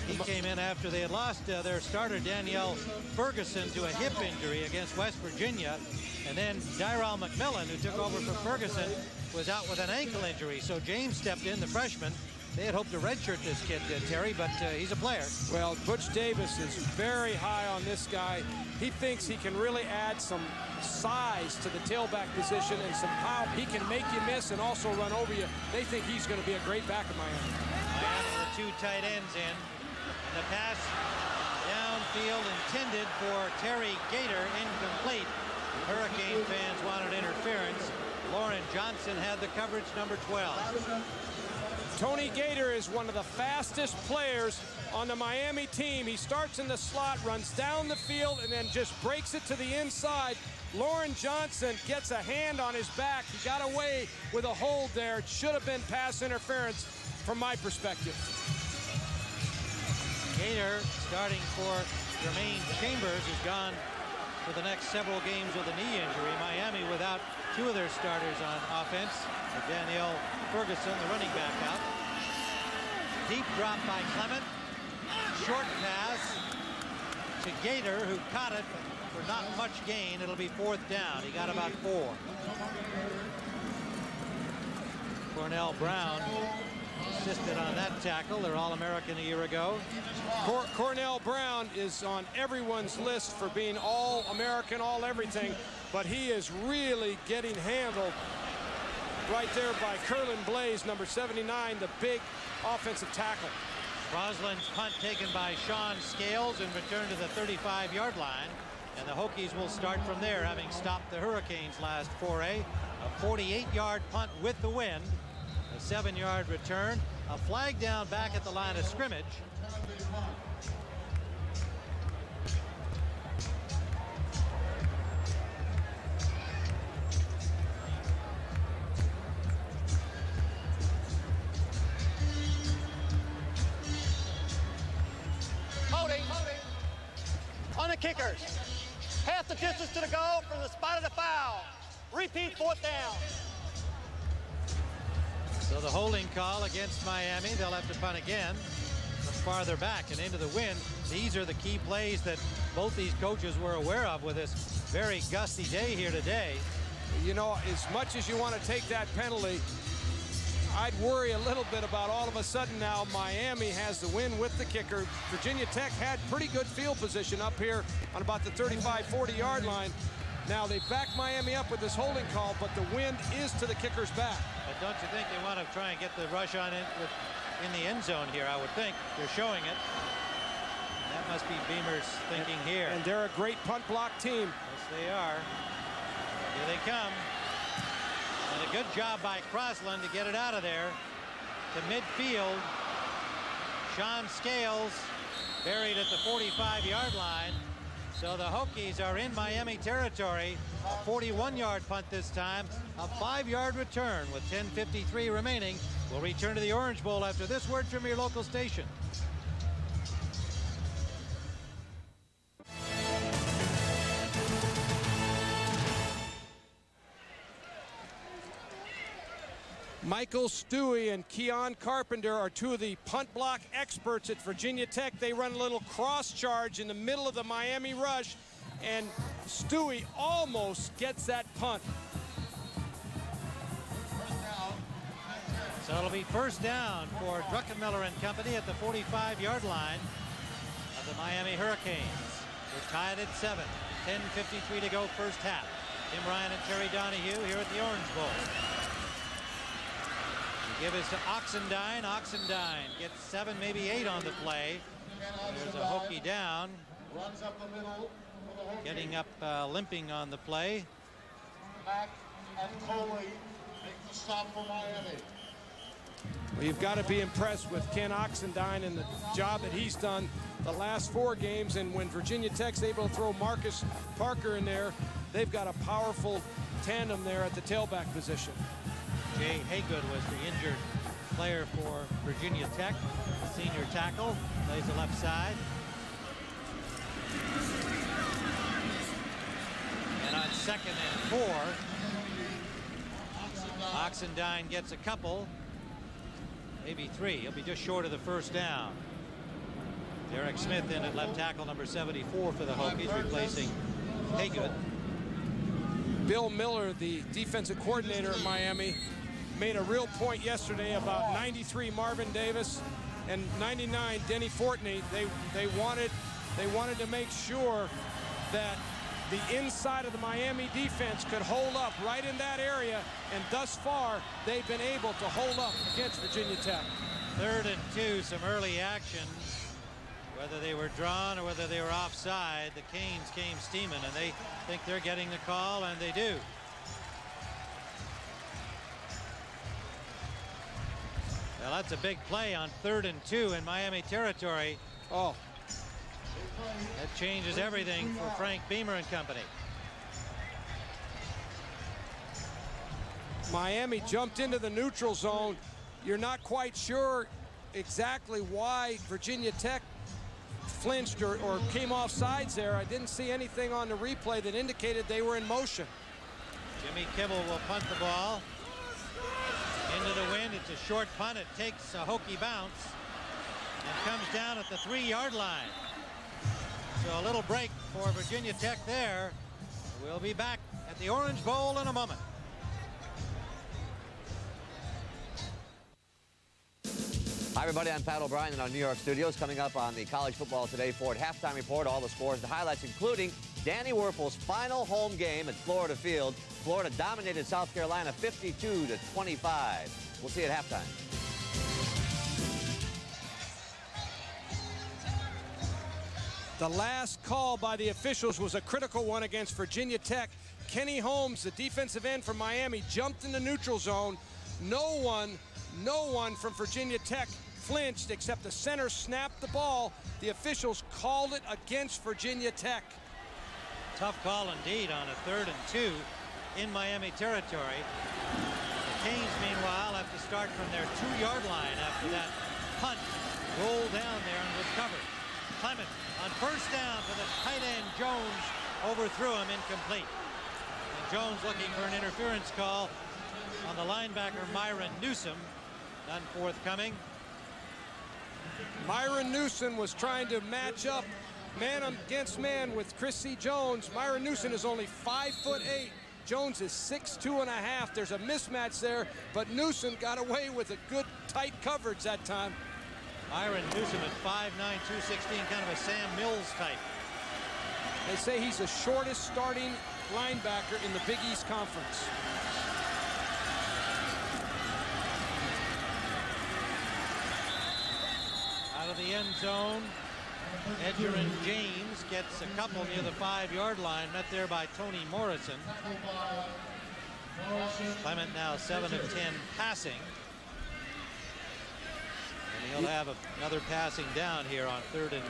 He came in after they had lost their starter, Danielle Ferguson, to a hip injury against West Virginia. And then Dyrell McMillan, who took over for Ferguson, was out with an ankle injury. So James stepped in, the freshman. They had hoped to redshirt this kid, Terry, but he's a player. Well, Butch Davis is very high on this guy. He thinks he can really add some size to the tailback position and some power. He can make you miss and also run over you. They think he's going to be a great back in Miami. Miami with 2 tight ends in. And the pass downfield intended for Terry Gator, incomplete. Hurricane fans wanted interference. Lauren Johnson had the coverage, number 12. Tony Gator is one of the fastest players on the Miami team. He starts in the slot, runs down the field, and then just breaks it to the inside. Lauren Johnson gets a hand on his back. He got away with a hold there. It should have been pass interference from my perspective. Gator starting for Jermaine Chambers, who's gone for the next several games with a knee injury. Miami without 2 of their starters on offense. Danielle Ferguson, the running back, out. Deep drop by Clement. Short pass to Gator, who caught it for not much gain. It'll be 4th down. He got about 4. Cornell Brown assisted on that tackle. They're All-American a year ago. Cornell Brown is on everyone's list for being All-American, all-everything, but he is really getting handled right there by Curlin Blaze, number 79, the big offensive tackle. Roslin's punt taken by Sean Scales and returned to the 35-yard line. And the Hokies will start from there, having stopped the Hurricanes last foray. A 48-yard punt with the wind, a 7-yard return, a flag down back at the line of scrimmage. Holding on the kickers. Half the distance to the goal from the spot of the foul. Repeat, 4th down. So the holding call against Miami. They'll have to punt again from farther back and into the wind. These are the key plays that both these coaches were aware of with this very gusty day here today. You know, as much as you want to take that penalty, I'd worry a little bit about all of a sudden now Miami has the win with the kicker. Virginia Tech had pretty good field position up here on about the 35-40 yard line. Now they back Miami up with this holding call, but the wind is to the kicker's back. But don't you think they want to try and get the rush on it in the end zone here? I would think they're showing it. That must be Beamer's thinking here. And they're a great punt block team. Yes, they are. Here they come. And a good job by Crossland to get it out of there to midfield. Sean Scales buried at the 45-yard line. So the Hokies are in Miami territory. A 41-yard punt this time. A 5-yard return with 10:53 remaining. We'll return to the Orange Bowl after this word from your local station. Michael Stewie and Keon Carpenter are two of the punt block experts at Virginia Tech. They run a little cross charge in the middle of the Miami rush, and Stewie almost gets that punt. So it'll be 1st down for Druckenmiller and company at the 45-yard line of the Miami Hurricanes. We're tied at 7. 10:53 to go, first half. Tim Ryan and Terry Donahue here at the Orange Bowl. Give it to Oxendine. Oxendine gets 7, maybe 8 on the play. There's a Hokie down. Runs up the middle. Getting up, limping on the play. Mack and Coley make the stop for Miami. Well, you've got to be impressed with Ken Oxendine and the job that he's done the last 4 games. And when Virginia Tech's able to throw Marcus Parker in there, they've got a powerful tandem there at the tailback position. Jay Haygood was the injured player for Virginia Tech, senior tackle, plays the left side. And on 2nd and 4, Oxendine gets a couple, maybe 3. He'll be just short of the 1st down. Derek Smith in at left tackle, number 74 for the Hokies, replacing Haygood. Bill Miller, the defensive coordinator at Miami, made a real point yesterday about 93 Marvin Davis and 99 Denny Fortney. They wanted to make sure that the inside of the Miami defense could hold up right in that area, and thus far they've been able to hold up against Virginia Tech. 3rd and 2, some early action. Whether they were drawn or whether they were offside, the Canes came steaming, and they think they're getting the call, and they do. Well, that's a big play on 3rd and 2 in Miami territory. Oh, that changes everything for Frank Beamer and company. Miami jumped into the neutral zone. You're not quite sure exactly why Virginia Tech flinched or came off sides there. I didn't see anything on the replay that indicated they were in motion. Jimmy Kibble will punt the ball into the wind. It's a short punt. It takes a Hokie bounce and comes down at the 3-yard line. So a little break for Virginia Tech there. We'll be back at the Orange Bowl in a moment. Hi, everybody. I'm Pat O'Brien in our New York studios. Coming up on the College Football Today Ford halftime report, all the scores and highlights, including Danny Wuerffel's final home game at Florida Field. Florida dominated South Carolina 52-25. We'll see you at halftime. The last call by the officials was a critical one against Virginia Tech. Kenny Holmes, the defensive end from Miami, jumped in the neutral zone. No one from Virginia Tech flinched except the center snapped the ball. The officials called it against Virginia Tech. Tough call indeed on a 3rd and 2 in Miami territory. The Canes, meanwhile, have to start from their 2-yard line after that punt rolled down there and was covered. Clement on 1st down to the tight end Jones, overthrew him, incomplete. And Jones looking for an interference call on the linebacker Myron Newsom, none forthcoming. Myron Newsom was trying to match up man against man with Chrissy Jones. Myron Newsom is only 5'8". Jones is 6'2.5". There's a mismatch there, but Newsom got away with a good tight coverage that time. Myron Newsom at 5'9", 216, kind of a Sam Mills type. They say he's the shortest starting linebacker in the Big East Conference. Out of the end zone, Edgerrin James gets a couple near the 5-yard line, met there by Tony Morrison. Clement now 7 of 10 passing. And he'll have another passing down here on 3rd and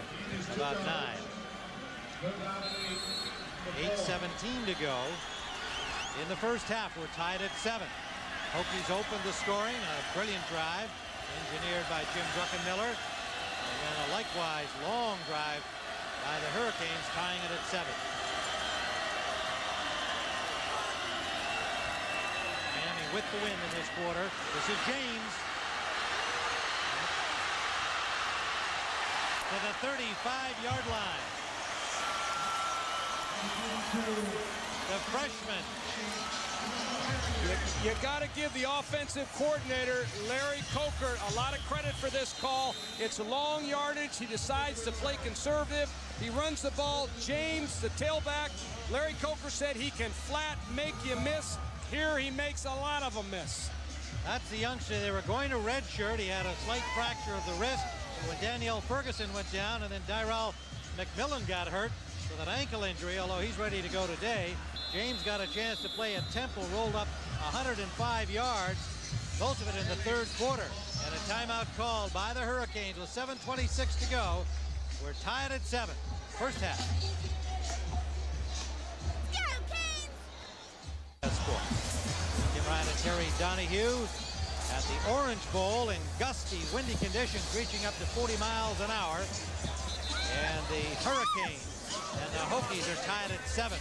about 9. 8:17 to go. In the first half, we're tied at 7. Hokies opened the scoring, a brilliant drive engineered by Jim Druckenmiller. And then a likewise long drive by the Hurricanes, tying it at 7. Miami with the win in this quarter. This is James. To the 35-yard line. The freshman. You got to give the offensive coordinator, Larry Coker, a lot of credit for this call. It's long yardage. He decides to play conservative. He runs the ball. James, the tailback, Larry Coker said he can flat make you miss. Here he makes a lot of them miss. That's the youngster they were going to redshirt. He had a slight fracture of the wrist when Danielle Ferguson went down, and then Dyrell McMillan got hurt with an ankle injury, although he's ready to go today. James got a chance to play at Temple, rolled up 105 yards, most of it in the 3rd quarter. And a timeout called by the Hurricanes with 7:26 to go. We're tied at 7. First half. Go, Canes! Score. Kim Ryan and Terry Donahue at the Orange Bowl in gusty, windy conditions, reaching up to 40 miles an hour. And the Hurricanes and the Hokies are tied at 7.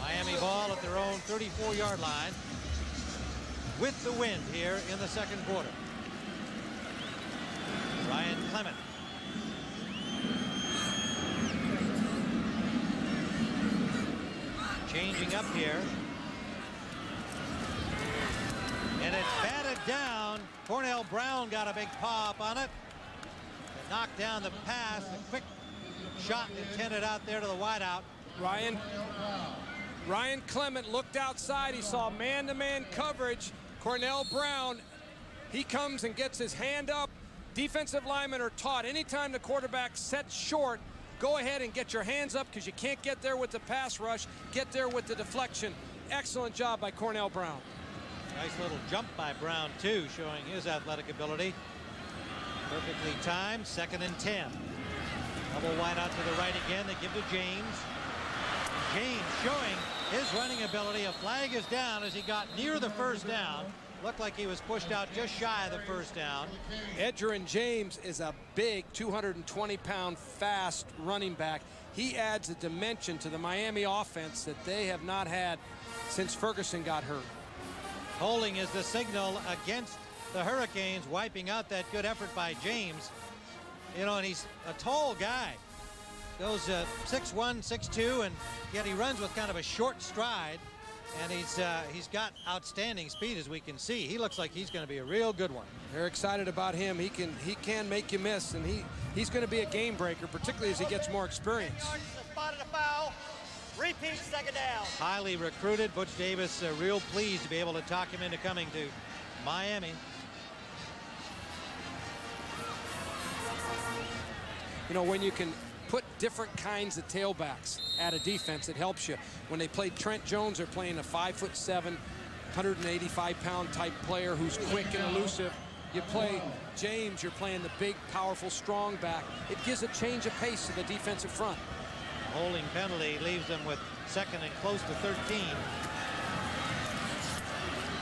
Miami ball at their own 34-yard line with the wind here in the 2nd quarter. Ryan Clement. Changing up here. And it's batted down. Cornell Brown got a big pop on it. And knocked down the pass. A quick shot intended out there to the wideout. Ryan Clement looked outside. He saw man-to-man coverage. Cornell Brown, he comes and gets his hand up. Defensive linemen are taught anytime the quarterback sets short, go ahead and get your hands up because you can't get there with the pass rush. Get there with the deflection. Excellent job by Cornell Brown. Nice little jump by Brown, too, showing his athletic ability. Perfectly timed, 2nd and 10. Double wide out to the right again. They give to James. James showing his running ability. A flag is down as he got near the 1st down. Looked like he was pushed out just shy of the 1st down. Edgerrin James is a big 220-pound fast running back. He adds a dimension to the Miami offense that they have not had since Ferguson got hurt. Holding is the signal against the Hurricanes, wiping out that good effort by James. You know, and he's a tall guy. Goes 6'1", 6'2", and yet he runs with kind of a short stride. And he's got outstanding speed, as we can see. He looks like he's going to be a real good one. They're excited about him. He can make you miss, and he's going to be a game breaker, particularly as he gets more experience. Spotted a foul. Repeat, 2nd down. Highly recruited. Butch Davis real pleased to be able to talk him into coming to Miami. You know, when you can put different kinds of tailbacks at a defense. It helps you. When they play Trent Jones, they're playing a 5'7", 185-pound type player who's quick and elusive. You play James, you're playing the big, powerful, strong back. It gives a change of pace to the defensive front. Holding penalty leaves them with second and close to 13.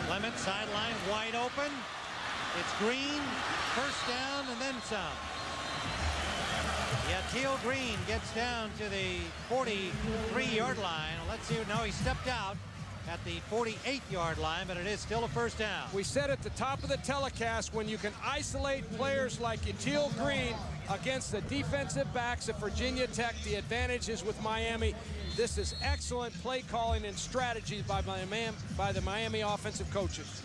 Clement sideline wide open. It's Green, first down and then some. Yatil Green gets down to the 43-yard line. Let's see. No, he stepped out at the 48-yard line, but it is still a first down. We said at the top of the telecast, when you can isolate players like Yatil Green against the defensive backs of Virginia Tech, the advantage is with Miami. This is excellent play calling and strategy by the Miami offensive coaches.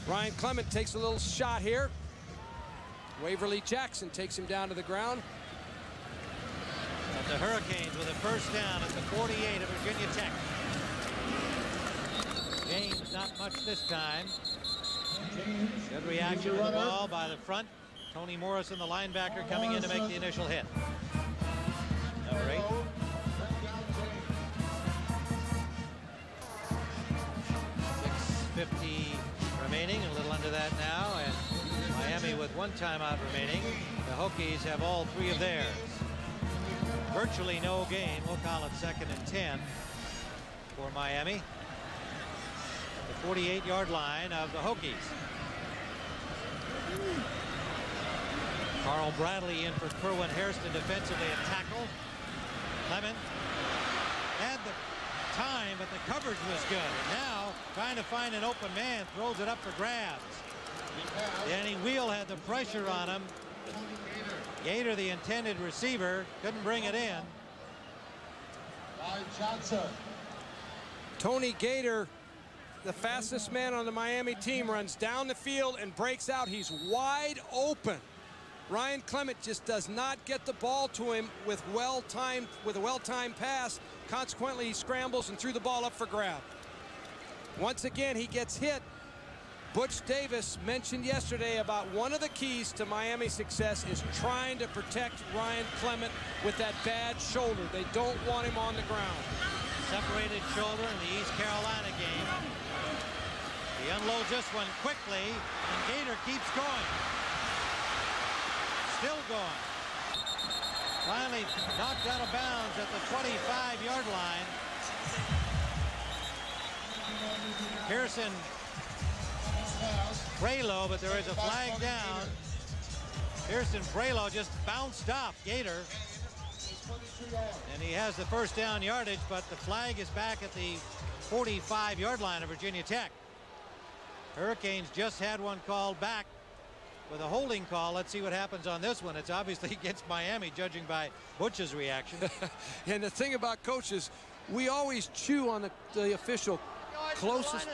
Ryan Clement takes a little shot here. Waverly Jackson takes him down to the ground. But the Hurricanes with a first down at the 48 of Virginia Tech. James not much this time. Good reaction to the ball by the front. Tony Morrison, the linebacker, coming in to make the initial hit. Number 8. .650 remaining, a little under that now, and Miami with one timeout remaining. The Hokies have all 3 of theirs. Virtually no gain. We'll call it 2nd and 10 for Miami. The 48-yard line of the Hokies. Carl Bradley in for Kerwin Hairston defensively at tackle. Clement had the time, but the coverage was good. And now trying to find an open man, throws it up for grabs. Danny Wheel had the pressure on him. Gator, the intended receiver, couldn't bring it in. Tony Gator, the fastest man on the Miami team, runs down the field and breaks out. He's wide open. Ryan Clement just does not get the ball to him with a well-timed pass. Consequently, he scrambles and threw the ball up for grab. Once again, he gets hit. Butch Davis mentioned yesterday about one of the keys to Miami's success is trying to protect Ryan Clement with that bad shoulder. They don't want him on the ground. Separated shoulder in the East Carolina game. He unloads this one quickly, and Gator keeps going. Still going. Finally knocked out of bounds at the 25-yard line. Pearson Prelo, but there is a flag down. Pearson Prelo just bounced off Gator. And he has the first down yardage, but the flag is back at the 45-yard line of Virginia Tech. Hurricanes just had one called back with a holding call. Let's see what happens on this one. It's obviously against Miami, judging by Butch's reaction. And the thing about coaches, we always chew on the official closest.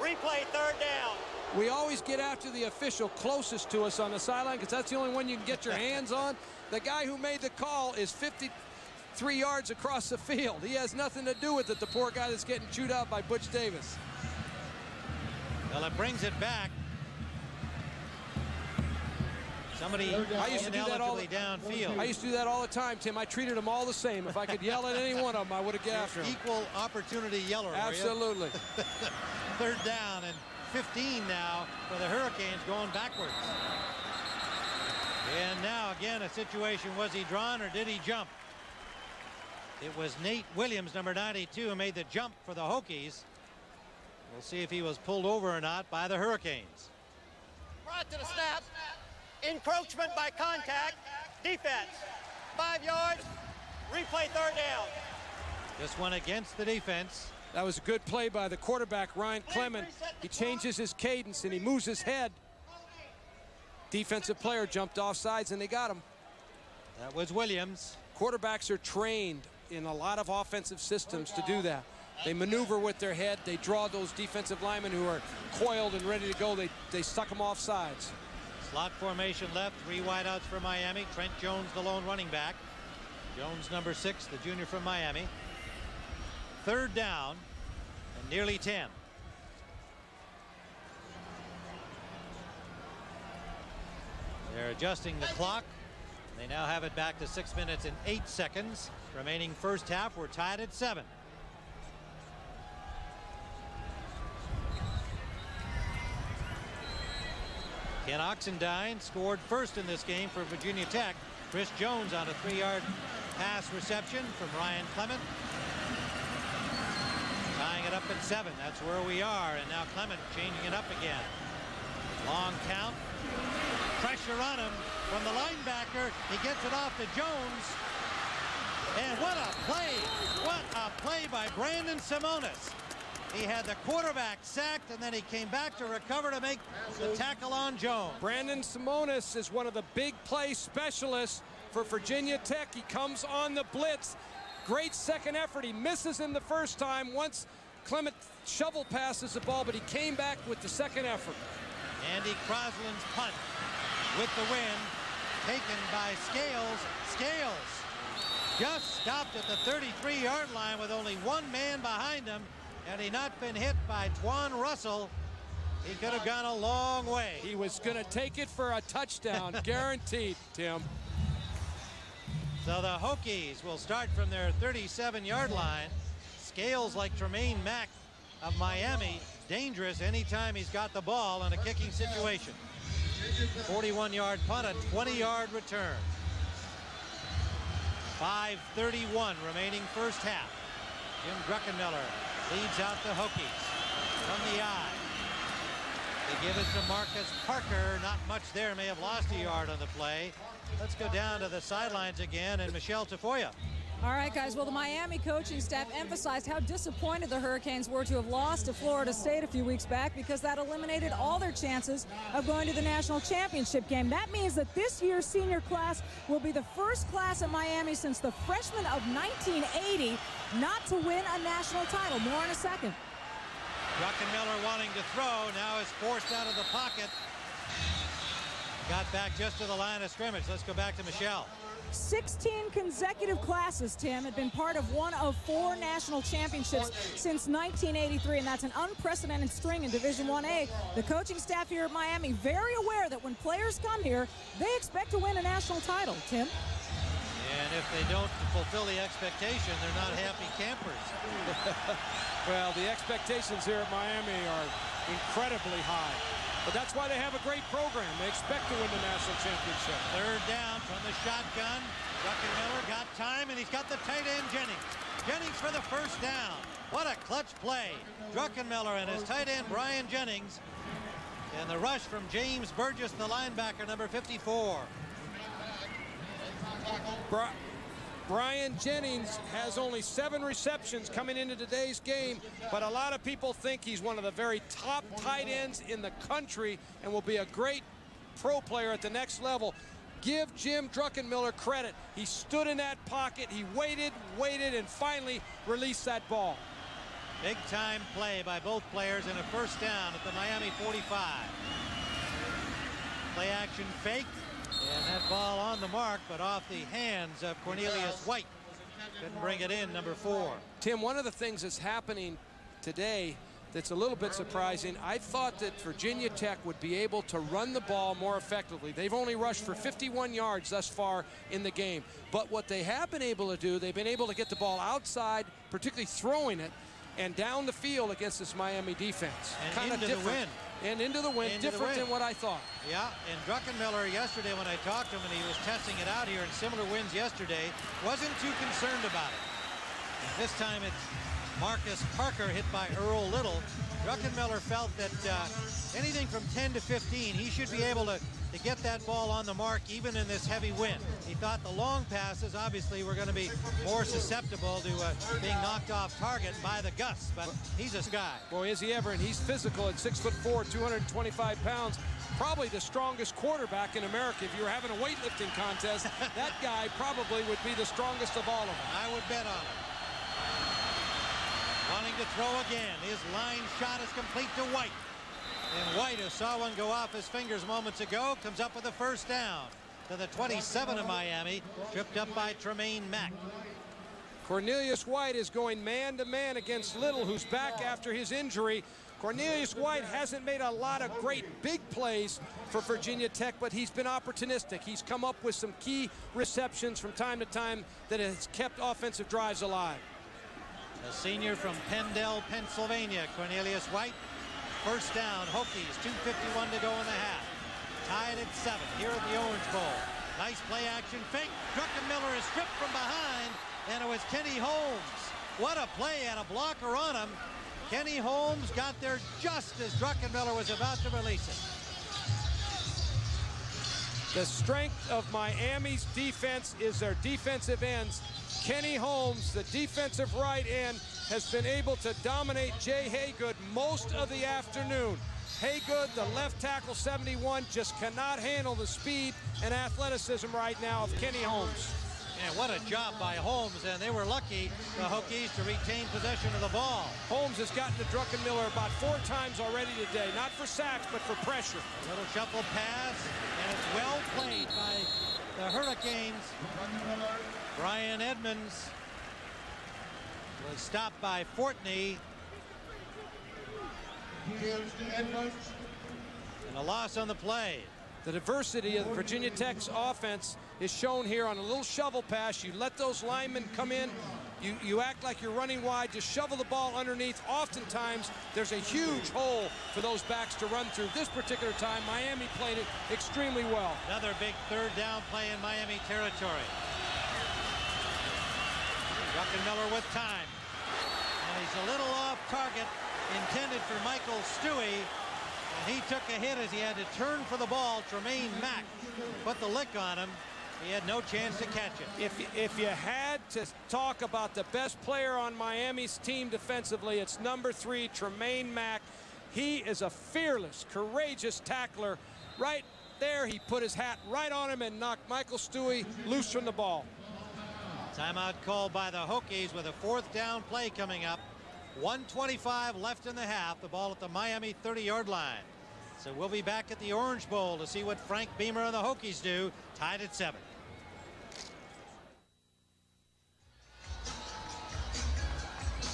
Replay, third down. We always get after the official closest to us on the sideline because that's the only one you can get your hands on. The guy who made the call is 53 yards across the field. He has nothing to do with it, the poor guy that's getting chewed out by Butch Davis. Well, it brings it back. Somebody I used to do that downfield. I used to do that all the time, Tim. I treated them all the same. If I could yell at any one of them, I would have got after them. Equal opportunity yeller. Absolutely. Third down and 15 now for the Hurricanes going backwards. And now again a situation, was he drawn or did he jump? It was Nate Williams, number 92, who made the jump for the Hokies. We'll see if he was pulled over or not by the Hurricanes. Right to the snap. Encroachment by contact. Defense. 5 yards. Replay, third down. This one against the defense. That was a good play by the quarterback, Ryan Clement. He changes his cadence and he moves his head. Defensive player jumped off sides and they got him. That was Williams. Quarterbacks are trained in a lot of offensive systems to do that. They maneuver with their head. They draw those defensive linemen who are coiled and ready to go. They suck them off sides. Slot formation left, 3 wideouts for Miami. Trent Jones, the lone running back. Jones, number 6, the junior from Miami. Third down and nearly 10. They're adjusting the clock. They now have it back to 6 minutes and 8 seconds. Remaining first half, we're tied at 7. Ken Oxendine scored first in this game for Virginia Tech. Chris Jones on a 3-yard pass reception from Ryan Clement. Tying it up at 7. That's where we are. And now Clement changing it up again. Long count. Pressure on him from the linebacker. He gets it off to Jones. And what a play. What a play by Brandon Simonis. He had the quarterback sacked, and then he came back to recover to make the tackle on Jones. Brandon Simonis is one of the big play specialists for Virginia Tech. He comes on the blitz. Great second effort. He misses him the first time. Once Clement shovel passes the ball, but he came back with the second effort. Andy Crosland's punt with the win, taken by Scales. Scales just stopped at the 33-yard line with only one man behind him. Had he not been hit by Twan Russell, he could have gone a long way. He was going to take it for a touchdown, guaranteed, Tim. So the Hokies will start from their 37-yard line. Scales, like Tremaine Mack of Miami, dangerous anytime he's got the ball in a kicking situation. 41-yard punt, a 20-yard return. 5:31 remaining first half. Jim Druckenmiller leads out the Hokies from the eye. They give it to Marcus Parker. Not much there. May have lost a yard on the play. Let's go down to the sidelines again, and Michelle Tafoya. All right, guys. Well, the Miami coaching staff emphasized how disappointed the Hurricanes were to have lost to Florida State a few weeks back, because that eliminated all their chances of going to the national championship game. That means that this year's senior class will be the first class at Miami since the freshmen of 1980 not to win a national title. More in a second. Druckenmiller wanting to throw, now is forced out of the pocket. Got back just to the line of scrimmage. Let's go back to Michelle. 16 consecutive classes, Tim, had been part of one of 4 national championships since 1983, and that's an unprecedented string in Division I-A. The coaching staff here at Miami very aware that when players come here, they expect to win a national title, Tim. And if they don't fulfill the expectation, they're not happy campers. Well, the expectations here at Miami are incredibly high. But that's why they have a great program. They expect to win the national championship. Third down from the shotgun. Druckenmiller got time, and he's got the tight end Jennings. Jennings for the first down. What a clutch play. Druckenmiller and his tight end Brian Jennings. And the rush from James Burgess, the linebacker, number 54. Brian Jennings has only 7 receptions coming into today's game, but a lot of people think he's one of the very top tight ends in the country and will be a great pro player at the next level. Give Jim Druckenmiller credit. He stood in that pocket, he waited, and finally released that ball. Big time play by both players and a first down at the Miami 45. Play action fake. And that ball on the mark, but off the hands of Cornelius White. Couldn't bring it in, number 4. Tim, one of the things that's happening today that's a little bit surprising, I thought that Virginia Tech would be able to run the ball more effectively. They've only rushed for 51 yards thus far in the game. But what they have been able to do, they've been able to get the ball outside, particularly throwing it, and down the field against this Miami defense. And kind into of different. the wind. And into the wind, different than what I thought. Yeah, and Druckenmiller yesterday when I talked to him and he was testing it out here in similar winds yesterday, wasn't too concerned about it. And this time it's Marcus Parker hit by Earl Little. Druckenmiller felt that anything from 10 to 15, he should be able to get that ball on the mark even in this heavy wind. He thought the long passes obviously were going to be more susceptible to being knocked off target by the gusts, but he's a guy. Boy, is he ever, and he's physical at 6'4", 225 pounds. Probably the strongest quarterback in America. If you were having a weightlifting contest, that guy probably would be the strongest of all of them. I would bet on it. Wanting to throw again. His line shot is complete to White. And White, who saw one go off his fingers moments ago, comes up with a first down to the 27 of Miami, tripped up by Tremaine Mack. Cornelius White is going man-to-man against Little, who's back after his injury. Cornelius White hasn't made a lot of great big plays for Virginia Tech, but he's been opportunistic. He's come up with some key receptions from time to time that has kept offensive drives alive. The senior from Pendle, Pennsylvania, Cornelius White. First down, Hokies, 2:51 to go in the half. Tied at 7 here at the Orange Bowl. Nice play action fake. Druckenmiller is stripped from behind, and it was Kenny Holmes. What a play, and a blocker on him. Kenny Holmes got there just as Druckenmiller was about to release it. The strength of Miami's defense is their defensive ends. Kenny Holmes, the defensive right end, has been able to dominate Jay Haygood most of the afternoon. Haygood, the left tackle, 71, just cannot handle the speed and athleticism right now of Kenny Holmes. And what a job by Holmes, and they were lucky, the Hokies, to retain possession of the ball. Holmes has gotten to Druckenmiller about 4 times already today, not for sacks, but for pressure. A little shuffle pass, and it's well played by the Hurricanes. Brian Edmonds was stopped by Fortney. And a loss on the play. The diversity of Virginia Tech's offense is shown here on a little shovel pass. You let those linemen come in. You act like you're running wide. Just shovel the ball underneath. Oftentimes, there's a huge hole for those backs to run through. This particular time, Miami played it extremely well. Another big third down play in Miami territory. Druckenmiller with time. And he's a little off target, intended for Michael Stewie. And he took a hit as he had to turn for the ball. Tremaine Mack put the lick on him. He had no chance to catch it. If you had to talk about the best player on Miami's team defensively, it's number 3, Tremaine Mack. He is a fearless, courageous tackler. Right there, he put his hat right on him and knocked Michael Stewie loose from the ball. Timeout called by the Hokies with a 4th down play coming up. 1:25 left in the half. The ball at the Miami 30-yard line. So we'll be back at the Orange Bowl to see what Frank Beamer and the Hokies do, tied at 7.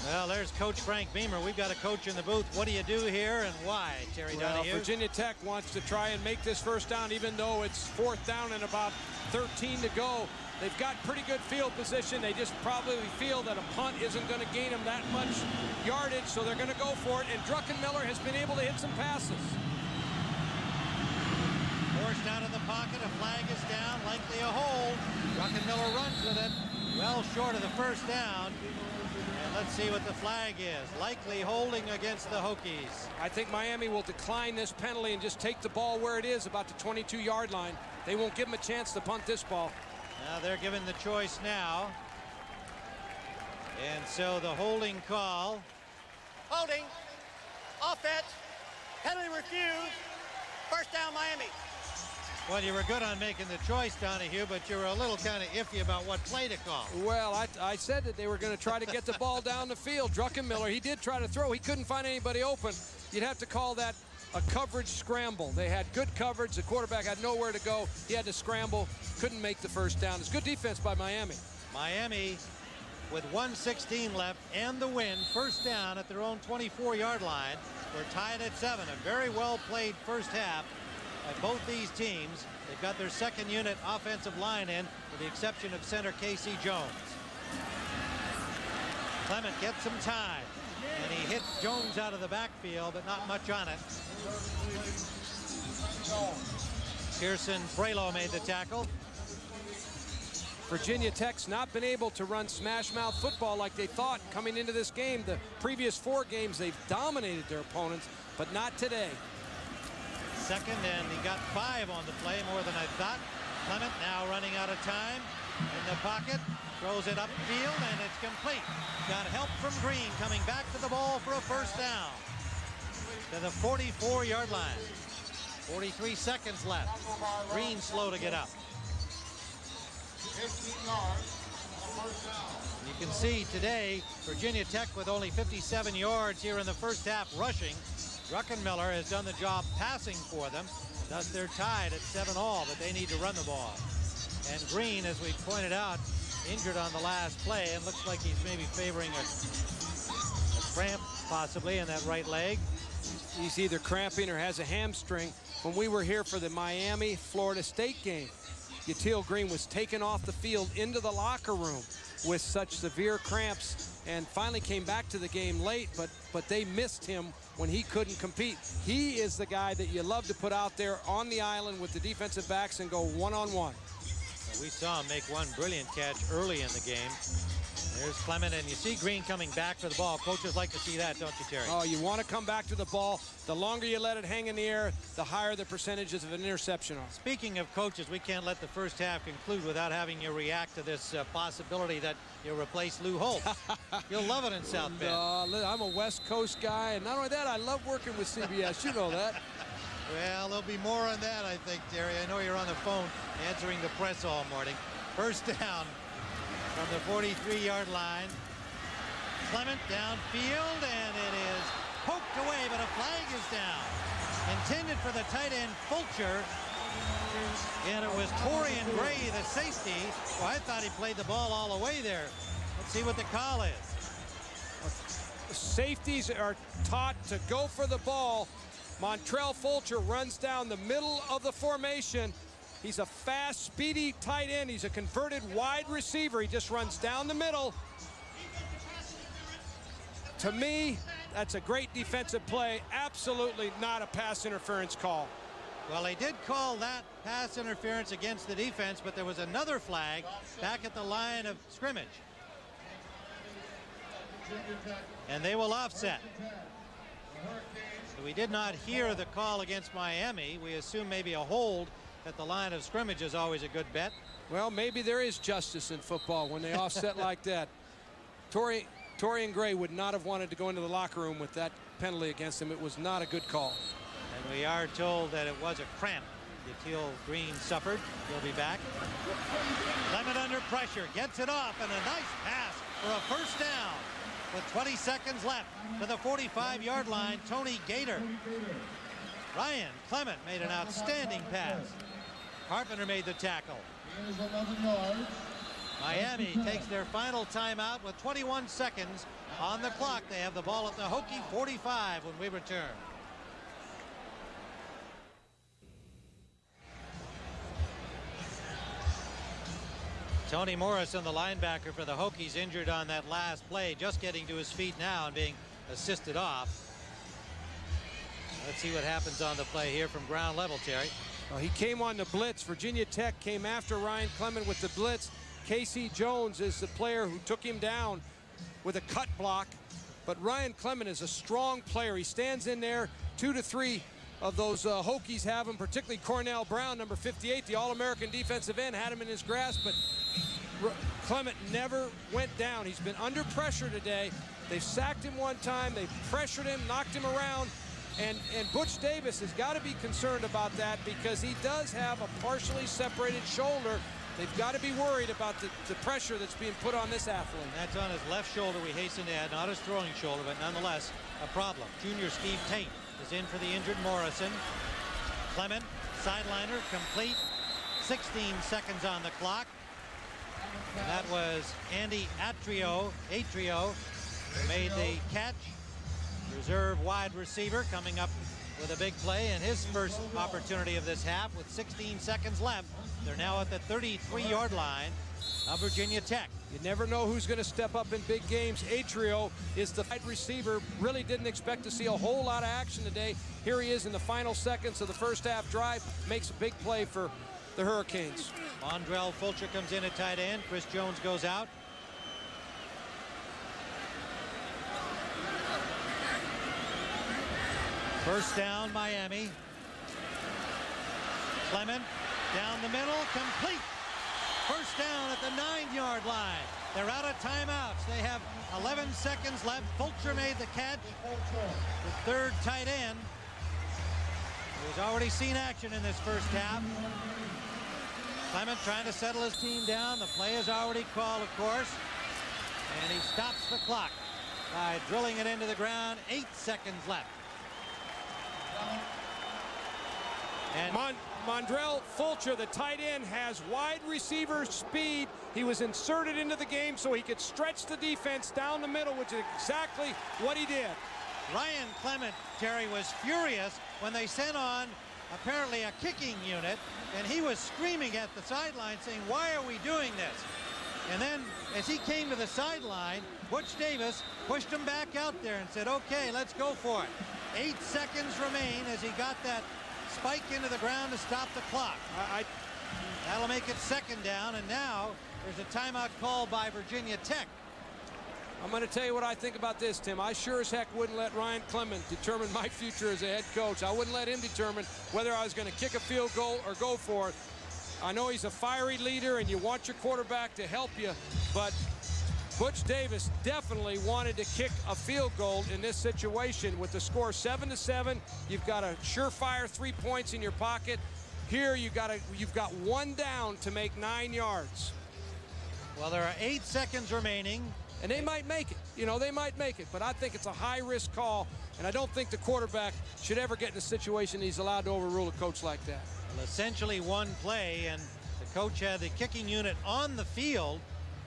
Well, there's Coach Frank Beamer. We've got a coach in the booth. What do you do here and why, Terry Donahue? Virginia Tech wants to try and make this first down, even though it's 4th down and about 13 to go. They've got pretty good field position. They just probably feel that a punt isn't going to gain them that much yardage, so they're going to go for it. And Druckenmiller has been able to hit some passes. Forced out of the pocket. A flag is down, likely a hold. Druckenmiller runs with it, well short of the first down. And let's see what the flag is. Likely holding against the Hokies. I think Miami will decline this penalty and just take the ball where it is, about the 22-yard line. They won't give them a chance to punt this ball. Now they're given the choice now. And so the holding call. Holding. Offense. Penalty refused. First down, Miami. Well, you were good on making the choice, Donahue, but you were a little kind of iffy about what play to call. Well, I said that they were going to try to get the ball down the field. Druckenmiller, he did try to throw. He couldn't find anybody open. You'd have to call that a coverage scramble. They had good coverage. The quarterback had nowhere to go. He had to scramble. Couldn't make the first down. It's good defense by Miami. Miami, with 1:16 left and the win, first down at their own 24-yard line. We're tied at 7. A very well-played first half by both these teams. They've got their second unit offensive line in, with the exception of center Casey Jones. Clement gets some time, and he hit Jones out of the backfield, but not much on it. Pearson Frelo made the tackle. Virginia Tech's not been able to run smash mouth football like they thought coming into this game. The previous 4 games, they've dominated their opponents, but not today. Second, and he got 5 on the play, more than I thought. Clement now running out of time in the pocket, throws it upfield, and it's complete. Got help from Green coming back to the ball for a first down to the 44-yard line. 43 seconds left. Green slow to get up. 15 yards, first down. You can see today Virginia Tech with only 57 yards here in the first half rushing. Druckenmiller has done the job passing for them. Thus they're tied at 7-all, but they need to run the ball. And Green, as we pointed out, injured on the last play, and looks like he's maybe favoring a cramp possibly in that right leg. He's either cramping or has a hamstring. When we were here for the Miami-Florida State game, Yatil Green was taken off the field into the locker room with such severe cramps and finally came back to the game late, but they missed him when he couldn't compete. He is the guy that you love to put out there on the island with the defensive backs and go one-on-one. We saw him make one brilliant catch early in the game. There's Clement, and you see Green coming back for the ball. Coaches like to see that, don't you, Terry? Oh, you want to come back to the ball. The longer you let it hang in the air, the higher the percentages of an interception are. Speaking of coaches, we can't let the first half conclude without having you react to this possibility that you'll replace Lou Holtz. You'll love it in South Bend. I'm a West Coast guy, and not only that, I love working with CBS. You know that. Well, there'll be more on that, I think, Terry. I know you're on the phone answering the press all morning. First down from the 43-yard line. Clement downfield, and it is poked away, but a flag is down. Intended for the tight end, Fulcher. And it was Torian Gray, the safety. Well, I thought he played the ball all the way there. Let's see what the call is. Safeties are taught to go for the ball. Montrell Fulcher runs down the middle of the formation. He's a fast, speedy tight end. He's a converted wide receiver. He just runs down the middle. To me, that's a great defensive play. Absolutely not a pass interference call. Well, they did call that pass interference against the defense, but there was another flag back at the line of scrimmage. And they will offset. So we did not hear the call against Miami. We assume maybe a hold at the line of scrimmage is always a good bet. Well, maybe there is justice in football when they offset like that. Torian Gray would not have wanted to go into the locker room with that penalty against him. It was not a good call. And we are told that it was a cramp Yatil Green suffered. He'll be back. Clement under pressure, gets it off, and a nice pass for a first down. With 20 seconds left to the 45-yard line, Tony Gator. Ryan Clement made an outstanding pass. Carpenter made the tackle. Miami takes their final timeout with 21 seconds on the clock. They have the ball at the Hokie 45 when we return. Tony Morrison, the linebacker for the Hokies, injured on that last play, just getting to his feet now and being assisted off. Let's see what happens on the play here from ground level, Terry. Well, he came on the blitz. Virginia Tech came after Ryan Clement with the blitz. Casey Jones is the player who took him down with a cut block. But Ryan Clement is a strong player. He stands in there. 2 to 3 of those Hokies have him, particularly Cornell Brown, number 58, the All-American defensive end, had him in his grasp, but Clement never went down. He's been under pressure today. They've sacked him one time. They've pressured him, knocked him around. And Butch Davis has got to be concerned about that because he does have a partially separated shoulder. They've got to be worried about the pressure that's being put on this athlete. That's on his left shoulder, we hasten to add, not his throwing shoulder, but nonetheless a problem. Junior Steve Tate is in for the injured Morrison. Clement, sideliner, complete. 16 seconds on the clock. And that was Andy Atrio who made the catch. Reserve wide receiver coming up with a big play in his first opportunity of this half with 16 seconds left. They're now at the 33-yard line of Virginia Tech. You never know who's going to step up in big games. Atrio is the wide receiver. Really didn't expect to see a whole lot of action today. Here he is in the final seconds of the first half drive. Makes a big play for the Hurricanes. Montrell Fulcher comes in at tight end. Chris Jones goes out. First down, Miami. Clement down the middle, complete. First down at the 9-yard line. They're out of timeouts. They have 11 seconds left. Fulcher made the catch. The third tight end, who's already seen action in this first half. Clement trying to settle his team down. The play is already called, of course. And he stops the clock by drilling it into the ground. 8 seconds left. And Montrell Fulcher, the tight end, has wide receiver speed. He was inserted into the game so he could stretch the defense down the middle, which is exactly what he did. Ryan Clement, Terry, was furious when they sent on apparently a kicking unit, and he was screaming at the sideline saying, "Why are we doing this?" And then as he came to the sideline, Butch Davis pushed him back out there and said, "Okay, let's go for it." 8 seconds remain as he got that spike into the ground to stop the clock. That'll make it 2nd down, and now there's a timeout call by Virginia Tech. I'm going to tell you what I think about this, Tim. I sure as heck wouldn't let Ryan Clement determine my future as a head coach. I wouldn't let him determine whether I was going to kick a field goal or go for it. I know he's a fiery leader, and you want your quarterback to help you, but Butch Davis definitely wanted to kick a field goal in this situation. With the score 7-7, you've got a surefire 3 points in your pocket. Here you've got 1 down to make 9 yards. Well, there are 8 seconds remaining. And they might make it. You know, they might make it. But I think it's a high-risk call, and I don't think the quarterback should ever get in a situation he's allowed to overrule a coach like that. Well, essentially one play, and the coach had the kicking unit on the field